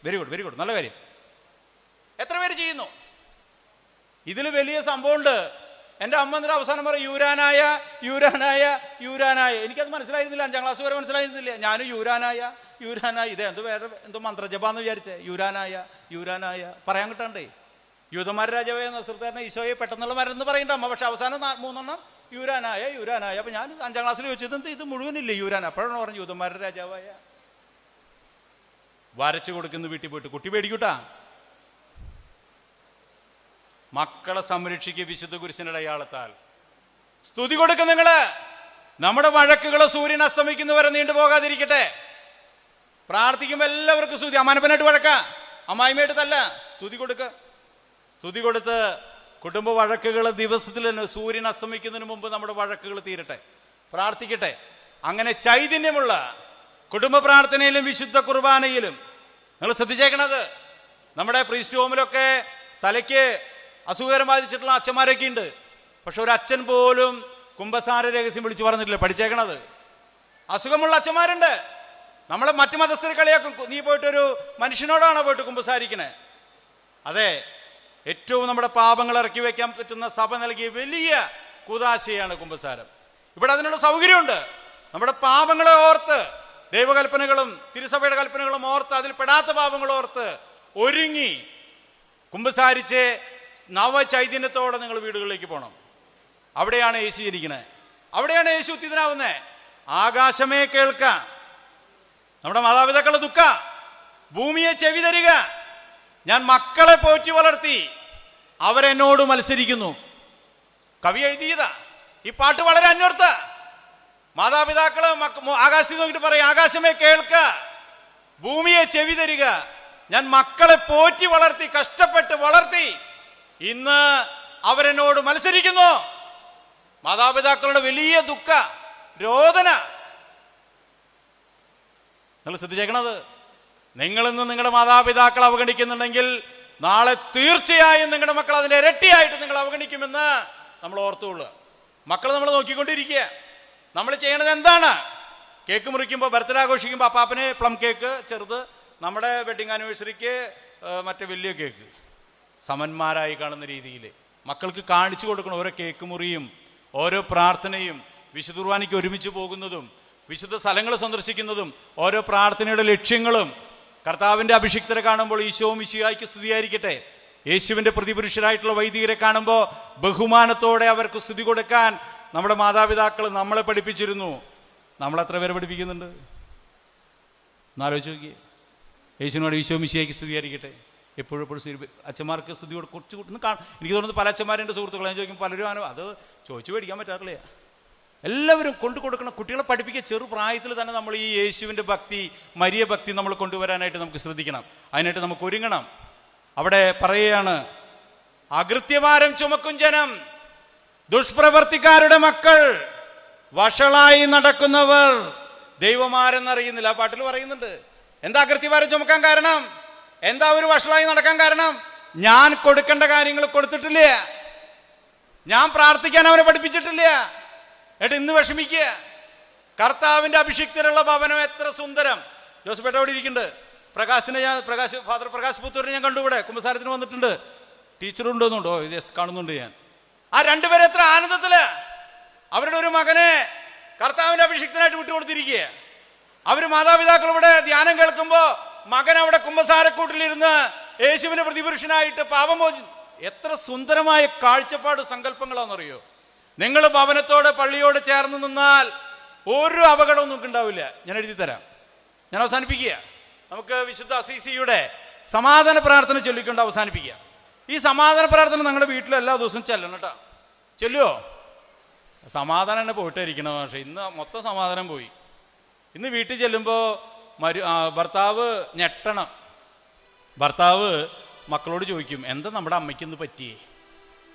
വെരി ഗുഡ്, വെരി ഗുഡ്, നല്ല കാര്യം. എത്ര പേര് ചെയ്യുന്നു? ഇതിൽ വലിയ സംഭവമുണ്ട്. എൻ്റെ അമ്മ എന്നിട്ട് അവസാനം പറയും യൂരാനായ യൂരാനായ യൂരാനായ. എനിക്കത് മനസ്സിലായിരുന്നില്ല, 5ാം ക്ലാസ് വരെ മനസ്സിലായിരുന്നില്ല. ഞാനും യൂരാനായ യൂരാനായ, ഇതേ എന്തോ വേറെ എന്തോ മന്ത്രജപാന്ന് വിചാരിച്ചേ. യൂരാനായ യൂരാനായ പറയാൻ കിട്ടാണ്ടേ. യൂതന്മാരുടെ രാജാവായ നസറേനായ ഈശോയെ പെട്ടെന്നുള്ള മരുന്ന് പറയേണ്ട അമ്മ. പക്ഷെ അവസാനം 3 യൂരാനായ യൂരാനായ. അപ്പൊ ഞാൻ 5ാം ക്ലാസ്സിൽ ചോദിച്ചത് ഇത് മുഴുവനില്ലേ യൂരാൻ? അപ്പോഴാണ് പറഞ്ഞു യൂതന്മാരുടെ രാജാവായ. വരച്ചു കൊടുക്കുന്ന വീട്ടിൽ പോയിട്ട് കുട്ടി പേടിക്കൂട്ടാ. മക്കളെ സംരക്ഷിക്കുക വിശുദ്ധ കുരിശിന്റെ അടയാളത്താൽ. സ്തുതി കൊടുക്കും നിങ്ങള്. നമ്മുടെ വഴക്കുകള് സൂര്യൻ അസ്തമിക്കുന്നവരെ നീണ്ടുപോകാതിരിക്കട്ടെ. പ്രാർത്ഥിക്കുമ്പോൾ എല്ലാവർക്കും സ്തുതി. അമ്മാനപ്പനായിട്ട് വഴക്ക, അമ്മായിമായിട്ട് തല്ല, സ്തുതി കൊടുക്ക. സ്തുതി കൊടുത്ത് കുടുംബ വഴക്കുകൾ ദിവസത്തിൽ തന്നെ സൂര്യൻ അസ്തമിക്കുന്നതിന് മുമ്പ് നമ്മുടെ വഴക്കുകൾ തീരട്ടെ, പ്രാർത്ഥിക്കട്ടെ. അങ്ങനെ ചൈതന്യമുള്ള കുടുംബ പ്രാർത്ഥനയിലും വിശുദ്ധ കുർബാനയിലും നിങ്ങൾ ശ്രദ്ധിച്ചേക്കണത്, നമ്മുടെ പ്രീസ്റ്റ് ഹോമിലൊക്കെ തലയ്ക്ക് അസുഖകരം ബാധിച്ചിട്ടുള്ള അച്ഛന്മാരൊക്കെ ഉണ്ട്. പക്ഷെ ഒരു അച്ഛൻ പോലും കുമ്പസാര രഹസ്യം വിളിച്ചു പറഞ്ഞിട്ടില്ല. പഠിച്ചേക്കണത്. അസുഖമുള്ള അച്ഛന്മാരുണ്ട്. നമ്മളെ മറ്റു മതസ്ഥർ കളിയാക്കും, നീ പോയിട്ടൊരു മനുഷ്യനോടാണോ പോയിട്ട് കുമ്പസാരിക്കണേ? അതെ, ഏറ്റവും നമ്മുടെ പാപങ്ങൾ ഇറക്കി വയ്ക്കാൻ പറ്റുന്ന സഭ നൽകിയ വലിയ കൂദാശയാണ് കുമ്പസാരം. ഇവിടെ അതിനുള്ള സൗകര്യമുണ്ട്. നമ്മുടെ പാപങ്ങളെ ഓർത്ത്, ദൈവകൽപ്പനകളും തിരുസഭയുടെ കൽപ്പനകളും ഓർത്ത്, അതിൽ പെടാത്ത പാപങ്ങൾ ഓർത്ത് ഒരുങ്ങി കുമ്പസാരിച്ച് നവചൈതന്യത്തോടെ നിങ്ങൾ വീടുകളിലേക്ക് പോകണം. അവിടെയാണ് യേശു ജനിക്കണേ, അവിടെയാണ് യേശു ഉത്തിതനാവുന്നേ. ആകാശമേ കേൾക്ക, നമ്മുടെ മാതാപിതാക്കളുടെ ദുഃഖ, ഭൂമിയെ ചെവി തരിക. ഞാൻ മക്കളെ പോറ്റി വളർത്തി, അവരെന്നോട് മത്സരിക്കുന്നു. കവി എഴുതിയതാ. ഈ പാട്ട് വളരെ അന്വർത്ഥ. മാതാപിതാക്കള് ആകാശത്ത് നോക്കിയിട്ട് പറയും, ആകാശമേ കേൾക്ക, ഭൂമിയെ ചെവി തരിക. ഞാൻ മക്കളെ പോറ്റി വളർത്തി, കഷ്ടപ്പെട്ട് വളർത്തി, ഇന്ന് അവരെന്നോട് മത്സരിക്കുന്നു. മാതാപിതാക്കളുടെ വലിയ ദുഃഖ, രോദന. നിങ്ങൾ ശ്രദ്ധിച്ചേക്കണത്. നിങ്ങളിന്ന് നിങ്ങളുടെ മാതാപിതാക്കൾ അവഗണിക്കുന്നുണ്ടെങ്കിൽ നാളെ തീർച്ചയായും നിങ്ങളുടെ മക്കൾ അതിൻ്റെ ഇരട്ടിയായിട്ട് നിങ്ങൾ അവഗണിക്കുമെന്ന് നമ്മൾ ഓർത്തുകൊള്ളുക. മക്കൾ നമ്മൾ നോക്കിക്കൊണ്ടിരിക്കുക. നമ്മൾ ചെയ്യണത് എന്താണ്? കേക്ക് മുറിക്കുമ്പോൾ, ബർത്ത്ഡേ ആഘോഷിക്കുമ്പോൾ അപ്പാപ്പന് പ്ലം കേക്ക് ചെറുത്, നമ്മുടെ വെഡിങ് ആനിവേഴ്സറിക്ക് മറ്റേ വലിയ കേക്ക്, സമന്മാരായി കാണുന്ന രീതിയിൽ മക്കൾക്ക് കാണിച്ചു കൊടുക്കണം. ഓരോ കേക്ക് മുറിയും, ഓരോ പ്രാർത്ഥനയും, വിശുദ്ധ കുർബാനയ്ക്ക് ഒരുമിച്ച് പോകുന്നതും, വിശുദ്ധ സ്ഥലങ്ങൾ സന്ദർശിക്കുന്നതും, ഓരോ പ്രാർത്ഥനയുടെ ലക്ഷ്യങ്ങളും. കർത്താവിൻ്റെ അഭിഷിക്തരെ കാണുമ്പോൾ ഈശോ മിശിഹായ്ക്ക് സ്തുതിയായിരിക്കട്ടെ. യേശുവിൻ്റെ പ്രതിപുരുഷരായിട്ടുള്ള വൈദികരെ കാണുമ്പോൾ ബഹുമാനത്തോടെ അവർക്ക് സ്തുതി കൊടുക്കാൻ നമ്മുടെ മാതാപിതാക്കൾ നമ്മളെ പഠിപ്പിച്ചിരുന്നു. നമ്മളെത്ര പേരെ പഠിപ്പിക്കുന്നുണ്ട് എന്നാലോചിച്ച് നോക്കിയേ. യേശുവിനോട് ഈശോ മിശിഹായ്ക്ക് സ്തുതിയായിരിക്കട്ടെ. എപ്പോഴും അച്ഛന്മാർക്ക് സ്തുതി കുറച്ച് എനിക്ക് തോന്നുന്നത് പല അച്ഛന്മാരുടെ സുഹൃത്തുക്കളെ ഞാൻ ചോദിക്കും, പലരും അത് ചോദിച്ചു മേടിക്കാൻ പറ്റാറില്ല. എല്ലാവരും കൊണ്ടു കൊടുക്കണം. കുട്ടികളെ പഠിപ്പിക്കുക. ചെറുപ്രായത്തിൽ തന്നെ നമ്മൾ ഈ യേശുവിൻ്റെ ഭക്തി, മരിയ ഭക്തി നമ്മൾ കൊണ്ടുവരാനായിട്ട് നമുക്ക് ശ്രദ്ധിക്കണം. അതിനായിട്ട് നമുക്ക് ഒരുങ്ങണം. അവിടെ പറയുകയാണ്, അകൃത്യഭാരം ചുമക്കും ജനം, ദുഷ്പ്രവർത്തിക്കാരുടെ മക്കൾ, വഷളായി നടക്കുന്നവർ ദൈവമാരെന്നറിയുന്നില്ല. ആ പാട്ടിൽ പറയുന്നുണ്ട്. എന്താ അകൃത്യഭാരം ചുമക്കാൻ കാരണം? എന്താ ഒരു വഷളായി നടക്കാൻ കാരണം? ഞാൻ കൊടുക്കേണ്ട കാര്യങ്ങൾ കൊടുത്തിട്ടില്ല, ഞാൻ പ്രാർത്ഥിക്കാൻ അവനെ പഠിപ്പിച്ചിട്ടില്ല. എന്നിട്ട് ഇന്ന് വിഷമിക്കുക. കർത്താവിൻ്റെ അഭിഷിക്തരുള്ള ഭവനം എത്ര സുന്ദരം. ജോസഫേട്ട അവിടെ ഇരിക്കുന്നുണ്ട്. ഫാദർ പ്രകാശ് പുത്തൂരിനെ ഞാൻ കണ്ടു. ഇവിടെ കുമ്പസാരത്തിന് വന്നിട്ടുണ്ട്. ടീച്ചറുണ്ടോന്നുണ്ടോ? യെസ്, കാണുന്നുണ്ട് ഞാൻ. ആ രണ്ടുപേരും എത്ര ആനന്ദത്തില് അവരുടെ ഒരു മകനെ കർത്താവിൻ്റെ അഭിഷിക്തനായിട്ട് വിട്ടുകൊടുത്തിരിക്കുക. അവര് മാതാപിതാക്കൾ ഇവിടെ ധ്യാനം കേൾക്കുമ്പോൾ മകൻ അവിടെ കുമ്പസാരക്കൂട്ടിലിരുന്ന് യേശുവിന്റെ പ്രതിപുരുഷനായിട്ട് പാപമോചി. എത്ര സുന്ദരമായ കാഴ്ചപ്പാട്, സങ്കല്പങ്ങളാണെന്നറിയോ? നിങ്ങൾ ഭവനത്തോട് പള്ളിയോട് ചേർന്ന് നിന്നാൽ ഒരു അപകടവും നിങ്ങൾക്ക് ഉണ്ടാവില്ല. ഞാൻ എഴുതി തരാം. ഞാൻ അവസാനിപ്പിക്കുക. നമുക്ക് വിശുദ്ധ അസീസിയുടെ സമാധാന പ്രാർത്ഥന ചൊല്ലിക്കൊണ്ട് അവസാനിപ്പിക്കുക. ഈ സമാധാന പ്രാർത്ഥന നിങ്ങളുടെ വീട്ടിൽ എല്ലാ ദിവസവും ചെല്ലണം കേട്ടോ. ചെല്ലുവോ? സമാധാനം തന്നെ പോയിട്ടായിരിക്കണം. പക്ഷെ ഇന്ന് മൊത്തം സമാധാനം പോയി. ഇന്ന് വീട്ടിൽ ചെല്ലുമ്പോൾ ഭർത്താവ് ഞെട്ടണം. ഭർത്താവ് മക്കളോട് ചോദിക്കും, എന്താ നമ്മുടെ അമ്മയ്ക്ക് ഇന്ന് പറ്റിയേ?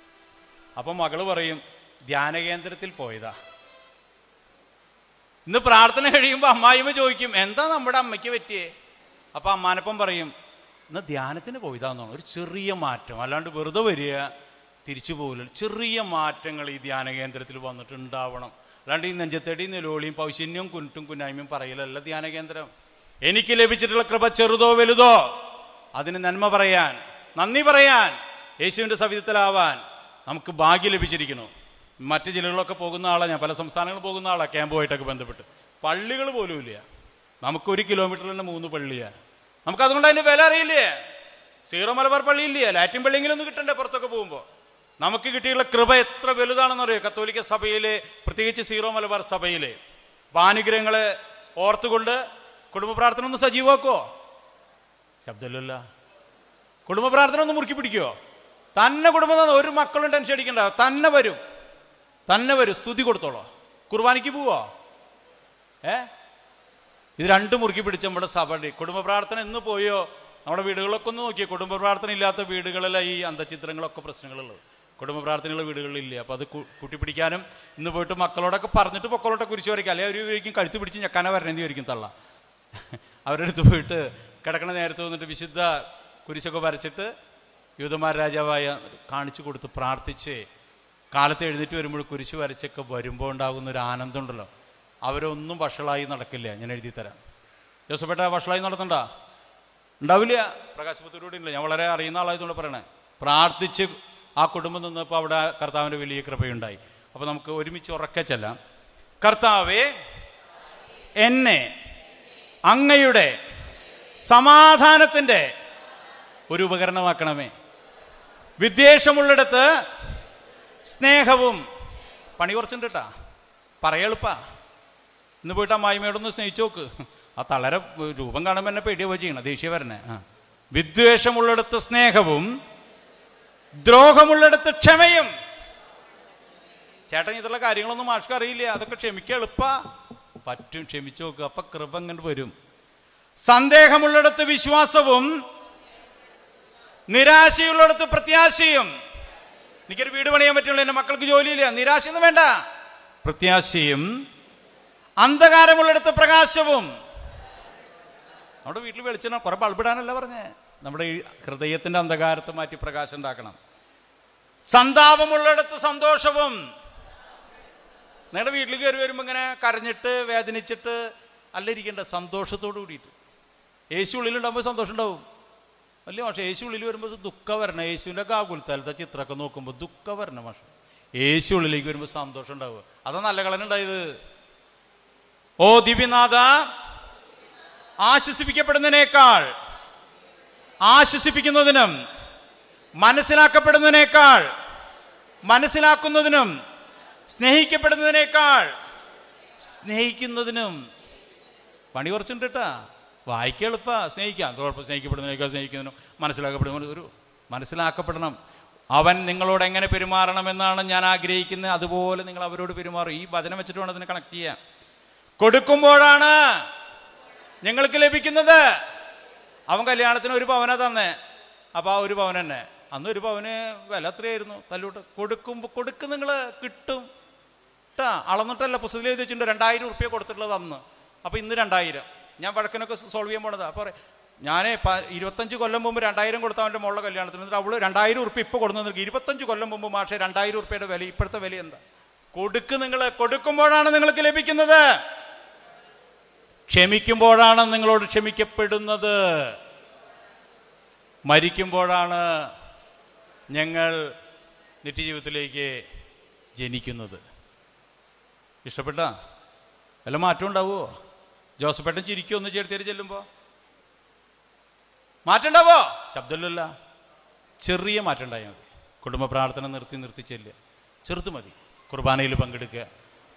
അപ്പം മകള് പറയും, ധ്യാന കേന്ദ്രത്തിൽ പോയതാ. ഇന്ന് പ്രാർത്ഥന കഴിയുമ്പോൾ അമ്മായിമ്മ ചോദിക്കും, എന്താ നമ്മുടെ അമ്മയ്ക്ക് പറ്റിയേ? അപ്പം അമ്മാനപ്പം പറയും, ഇന്ന് ധ്യാനത്തിന് പോയതാന്ന് തോന്നുന്നു. ഒരു ചെറിയ മാറ്റം, അല്ലാണ്ട് വെറുതെ വരിക തിരിച്ചു പോകില്ല. ചെറിയ മാറ്റങ്ങൾ ഈ ധ്യാന കേന്ദ്രത്തിൽ വന്നിട്ടുണ്ടാവണം. അല്ലാണ്ട് ഈ നെഞ്ചത്തടി നിലോളിയും പൗശന്യവും കുരുട്ടും കുന്നായ്മയും പറയലല്ല ധ്യാന കേന്ദ്രം. എനിക്ക് ലഭിച്ചിട്ടുള്ള കൃപ ചെറുതോ വലുതോ അതിന് നന്മ പറയാൻ, നന്ദി പറയാൻ, യേശുവിൻ്റെ സവിധത്തിലാവാൻ നമുക്ക് ഭാഗ്യം ലഭിച്ചിരിക്കുന്നു. മറ്റു ജില്ലകളിലൊക്കെ പോകുന്ന ആളാണ് ഞാൻ, പല സംസ്ഥാനങ്ങളിൽ പോകുന്ന ആളാണ് ക്യാമ്പുമായിട്ടൊക്കെ ബന്ധപ്പെട്ട്. പള്ളികൾ പോലും ഇല്ല. നമുക്ക് 1 കിലോമീറ്ററിൽ തന്നെ 3 പള്ളിയാണ്. നമുക്കതുകൊണ്ട് അതിൻ്റെ വില അറിയില്ലേ? സീറോ മലബാർ പള്ളിയില്ലേ? ലാറ്റിൻ പള്ളിയെങ്കിലും ഒന്ന് കിട്ടണ്ടേ പുറത്തൊക്കെ പോകുമ്പോൾ? നമുക്ക് കിട്ടിയുള്ള കൃപ എത്ര വലുതാണെന്നറിയോ? കത്തോലിക്ക സഭയിലെ, പ്രത്യേകിച്ച് സീറോ മലബാർ സഭയിലെ അനുഗ്രഹങ്ങളെ ഓർത്തുകൊണ്ട് കുടുംബ പ്രാർത്ഥന ഒന്ന് സജീവമാക്കുമോ? ശബ്ദമില്ലല്ല. കുടുംബ പ്രാർത്ഥന ഒന്ന് മുറുക്കി പിടിക്കുമോ? തന്നെ കുടുംബം, ഒരു മക്കളും ടെൻഷൻ അടിക്കണ്ട, തന്നെ വരും, തന്നെ വരും. സ്തുതി കൊടുത്തോളോ. കുർബാനയ്ക്ക് പോവോ? ഇത് രണ്ടും മുറുക്കി പിടിച്ച നമ്മുടെ സഭയുടെ കുടുംബ പ്രാർത്ഥന എന്ന് പോയോ? നമ്മുടെ വീടുകളൊക്കെ ഒന്ന് നോക്കിയേ, കുടുംബ പ്രാർത്ഥന ഇല്ലാത്ത വീടുകളിലെ ഈ അന്തചിത്രങ്ങളൊക്കെ പ്രശ്നങ്ങളുള്ളത്. കുടുംബ പ്രാർത്ഥനയുള്ള വീടുകളിലില്ല. അപ്പോൾ അത് കൂട്ടിപ്പിടിക്കാനും ഇന്ന് പോയിട്ട് മക്കളോടൊക്കെ പറഞ്ഞിട്ട് പൊക്കളോട്ടെ കുരിശ് വരയ്ക്കുക, അല്ലെങ്കിൽ അവർ വിചാരിക്കും കഴുത്ത് പിടിച്ച് ഞെക്കാനെ വരണമെന്ന് വിചാരിക്കും തള്ള. അവരുടെ അടുത്ത് പോയിട്ട് കിടക്കണ നേരത്ത് വന്നിട്ട് വിശുദ്ധ കുരിശൊക്കെ വരച്ചിട്ട് യൂദന്മാർ രാജാവായ കാണിച്ചു കൊടുത്ത് പ്രാർത്ഥിച്ച് കാലത്ത് എഴുന്നേറ്റ് വരുമ്പോൾ കുരിശ് വരച്ചൊക്കെ വരുമ്പോൾ ഉണ്ടാകുന്ന ഒരു ആനന്ദം ഉണ്ടല്ലോ, അവരൊന്നും വഷളായി നടക്കില്ല. ഞാൻ എഴുതി തരാം. ജോസഫേട്ട വഷളായി നടത്തണ്ട, ഉണ്ടാവില്ല. പ്രകാശപുത്തൂരോട് ഇല്ല, ഞാൻ വളരെ അറിയുന്ന ആളായതുകൊണ്ട് പറയണേ. പ്രാർത്ഥിച്ച് ആ കുടുംബം നിന്നപ്പോൾ അവിടെ കർത്താവിൻ്റെ വലിയ കൃപയുണ്ടായി. അപ്പോൾ നമുക്ക് ഒരുമിച്ച് ഉറക്കെ ചെല്ലാം. കർത്താവേ, എന്നെ അങ്ങയുടെ സമാധാനത്തിൻ്റെ ഒരു ഉപകരണമാക്കണമേ. വിദ്വേഷമുള്ളിടത്ത് സ്നേഹവും. പണി കുറച്ചുണ്ട് കേട്ടാ, പറയെളുപ്പാ. ഇന്ന് പോയിട്ട് ആ മായ്മയോടൊന്ന് സ്നേഹിച്ചു നോക്ക്. ആ തളരെ രൂപം കാണുമ്പോൾ എന്നെ പേടിയോ ചെയ്യണം, ദേഷ്യ വരണേ. വിദ്വേഷമുള്ളിടത്ത് സ്നേഹവും ദ്രോഹമുള്ളിടത്ത് ക്ഷമയും. ചേട്ടൻ ഇതുള്ള കാര്യങ്ങളൊന്നും മാഷ്ക്ക് അറിയില്ല, അതൊക്കെ ക്ഷമിക്കുക എളുപ്പാ. പറ്റും, ക്ഷമിച്ചു നോക്കുക, അപ്പൊ കൃപ ഇങ്ങോട്ട് വരും. സന്ദേഹമുള്ളിടത്ത് വിശ്വാസവും നിരാശയുള്ളിടത്ത് പ്രത്യാശയും. എനിക്കൊരു വീട് പണിയാൻ പറ്റുള്ളൂ, എൻ്റെ മക്കൾക്ക് ജോലിയില്ല, നിരാശയൊന്നും വേണ്ട, പ്രത്യാശയും. അന്ധകാരമുള്ളിടത്ത് പ്രകാശവും. നമ്മുടെ വീട്ടിൽ വെളിച്ചെണ്ണ കുറെ ബൾബിടാനല്ല പറഞ്ഞേ, നമ്മുടെ ഈ ഹൃദയത്തിന്റെ അന്ധകാരത്തെ മാറ്റി പ്രകാശം ഉണ്ടാക്കണം. സന്താപമുള്ളിടത്ത് സന്തോഷവും. നിങ്ങളുടെ വീട്ടിൽ കയറി വരുമ്പോൾ ഇങ്ങനെ കരഞ്ഞിട്ട് വേദനിച്ചിട്ട് അല്ല ഇരിക്കേണ്ട, സന്തോഷത്തോട് കൂടിയിട്ട്. യേശു ഉള്ളിലുണ്ടാകുമ്പോൾ സന്തോഷം ഉണ്ടാവും അല്ലേ മാഷെ? യേശു ഉള്ളിൽ വരുമ്പോൾ ദുഃഖം വരണം. യേശുവിൻ്റെ കാകുലത്താലത്തെ ചിത്രമൊക്കെ നോക്കുമ്പോൾ ദുഃഖം വരണം മാഷെ. യേശു ഉള്ളിലേക്ക് വരുമ്പോൾ സന്തോഷം ഉണ്ടാവുക. അതാ നല്ല കളനുണ്ടായത്. ഓ ദിവ്യനാഥ, ആശ്വസിപ്പിക്കപ്പെടുന്നതിനേക്കാൾ ആശ്വസിപ്പിക്കുന്നതിനും മനസ്സിലാക്കപ്പെടുന്നതിനേക്കാൾ മനസ്സിലാക്കുന്നതിനും സ്നേഹിക്കപ്പെടുന്നതിനേക്കാൾ സ്നേഹിക്കുന്നതിനും. പണി കുറച്ചുണ്ട് കേട്ടാ, വായിക്കുക എളുപ്പാ. സ്നേഹിക്കാം, കുഴപ്പം. സ്നേഹിക്കപ്പെടുന്നതിനേക്കാൾ സ്നേഹിക്കുന്നതിനും മനസ്സിലാക്കപ്പെടണം. അവൻ നിങ്ങളോട് എങ്ങനെ പെരുമാറണമെന്നാണ് ഞാൻ ആഗ്രഹിക്കുന്നത്, അതുപോലെ നിങ്ങൾ അവരോട് പെരുമാറും. ഈ വചനം വെച്ചിട്ട് വേണം അതിനെ കണക്ട് ചെയ്യാൻ. കൊടുക്കുമ്പോഴാണ് ഞങ്ങൾക്ക് ലഭിക്കുന്നത്. അവൻ കല്യാണത്തിന് ഒരു പവന തന്നെ, അപ്പോൾ ആ ഒരു പവൻ തന്നെ. അന്ന് ഒരു പവന് വില എത്രയായിരുന്നു? തല്ലൂട്ട് കൊടുക്കും നിങ്ങൾ കിട്ടും കേട്ടാ. അളന്നിട്ടല്ല, പുസ്തകത്തിൽ എഴുതി വെച്ചിട്ടുണ്ട് 2000 ഉറുപ്പ്യ കൊടുത്തിട്ടുള്ളത് അന്ന്. അപ്പോൾ ഇന്ന് 2000. ഞാൻ വഴക്കിനൊക്കെ സോൾവ് ചെയ്യാൻ പോണത്. അപ്പോൾ ഞാൻ 25 കൊല്ലം മുമ്പ് 2000 കൊടുത്ത അവൻ്റെ മോളുടെ കല്യാണത്തിന്. എന്നിട്ട് അവള് 2000 ഉറുപ്പ്യ ഇപ്പോൾ കൊടുത്തു. 25 കൊല്ലം മുമ്പ് മാഷെ 2000 ഉറുപ്പ്യയുടെ വില, ഇപ്പോഴത്തെ വില എന്താ? നിങ്ങൾ കൊടുക്കുമ്പോഴാണ് നിങ്ങൾക്ക് ലഭിക്കുന്നത്. ക്ഷമിക്കുമ്പോഴാണ് നിങ്ങളോട് ക്ഷമിക്കപ്പെടുന്നത്. മരിക്കുമ്പോഴാണ് ഞങ്ങൾ നിത്യജീവിതത്തിലേക്ക് ജനിക്കുന്നത്. ഇഷ്ടപ്പെട്ട വല്ല മാറ്റം ഉണ്ടാവുമോ? ജോസഫേട്ടൻ ചിരിക്കുമോ ഒന്ന് ചേർത്തേരി ചെല്ലുമ്പോൾ? മാറ്റം ഉണ്ടാവോ? ശബ്ദമില്ലല്ല. ചെറിയ മാറ്റം ഉണ്ടായാൽ മതി. കുടുംബ പ്രാർത്ഥന നിർത്തി ചെല്ലുക, ചെറുത് മതി. കുർബാനയിൽ പങ്കെടുക്കുക,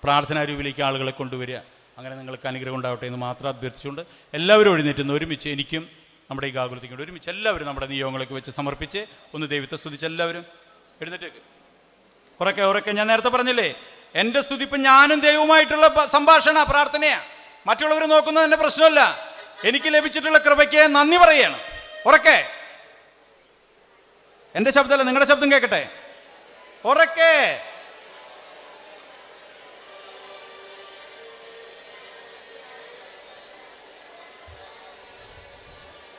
പ്രാർത്ഥനാ രൂപയിലേക്ക് ആളുകളെ കൊണ്ടുവരിക. അങ്ങനെ നിങ്ങൾക്ക് അനുഗ്രഹം ഉണ്ടാവട്ടെ എന്ന് മാത്രം അഭ്യർത്ഥിച്ചുകൊണ്ട് എല്ലാവരും എഴുന്നേറ്റുന്നു. ഒരുമിച്ച് എനിക്കും നമ്മുടെ ഈ ഗാകുലത്തിക്കും ഒരുമിച്ച് എല്ലാവരും നമ്മുടെ നിയോഗങ്ങളൊക്കെ വെച്ച് സമർപ്പിച്ച് ഒന്ന് ദൈവത്തെ സ്തുതിച്ച് എല്ലാവരും എഴുന്നേറ്റ് ഉറക്കെ. ഞാൻ നേരത്തെ പറഞ്ഞില്ലേ, എൻ്റെ സ്തുതി ഇപ്പം ഞാനും ദൈവവുമായിട്ടുള്ള സംഭാഷണ പ്രാർത്ഥനയാ. മറ്റുള്ളവർ നോക്കുന്നത് എൻ്റെ പ്രശ്നമല്ല. എനിക്ക് ലഭിച്ചിട്ടുള്ള കൃപയ്ക്ക് നന്ദി പറയുകയാണ്. ഉറക്കെ. എൻ്റെ ശബ്ദമല്ല, നിങ്ങളുടെ ശബ്ദം കേൾക്കട്ടെ. ഉറക്കെ.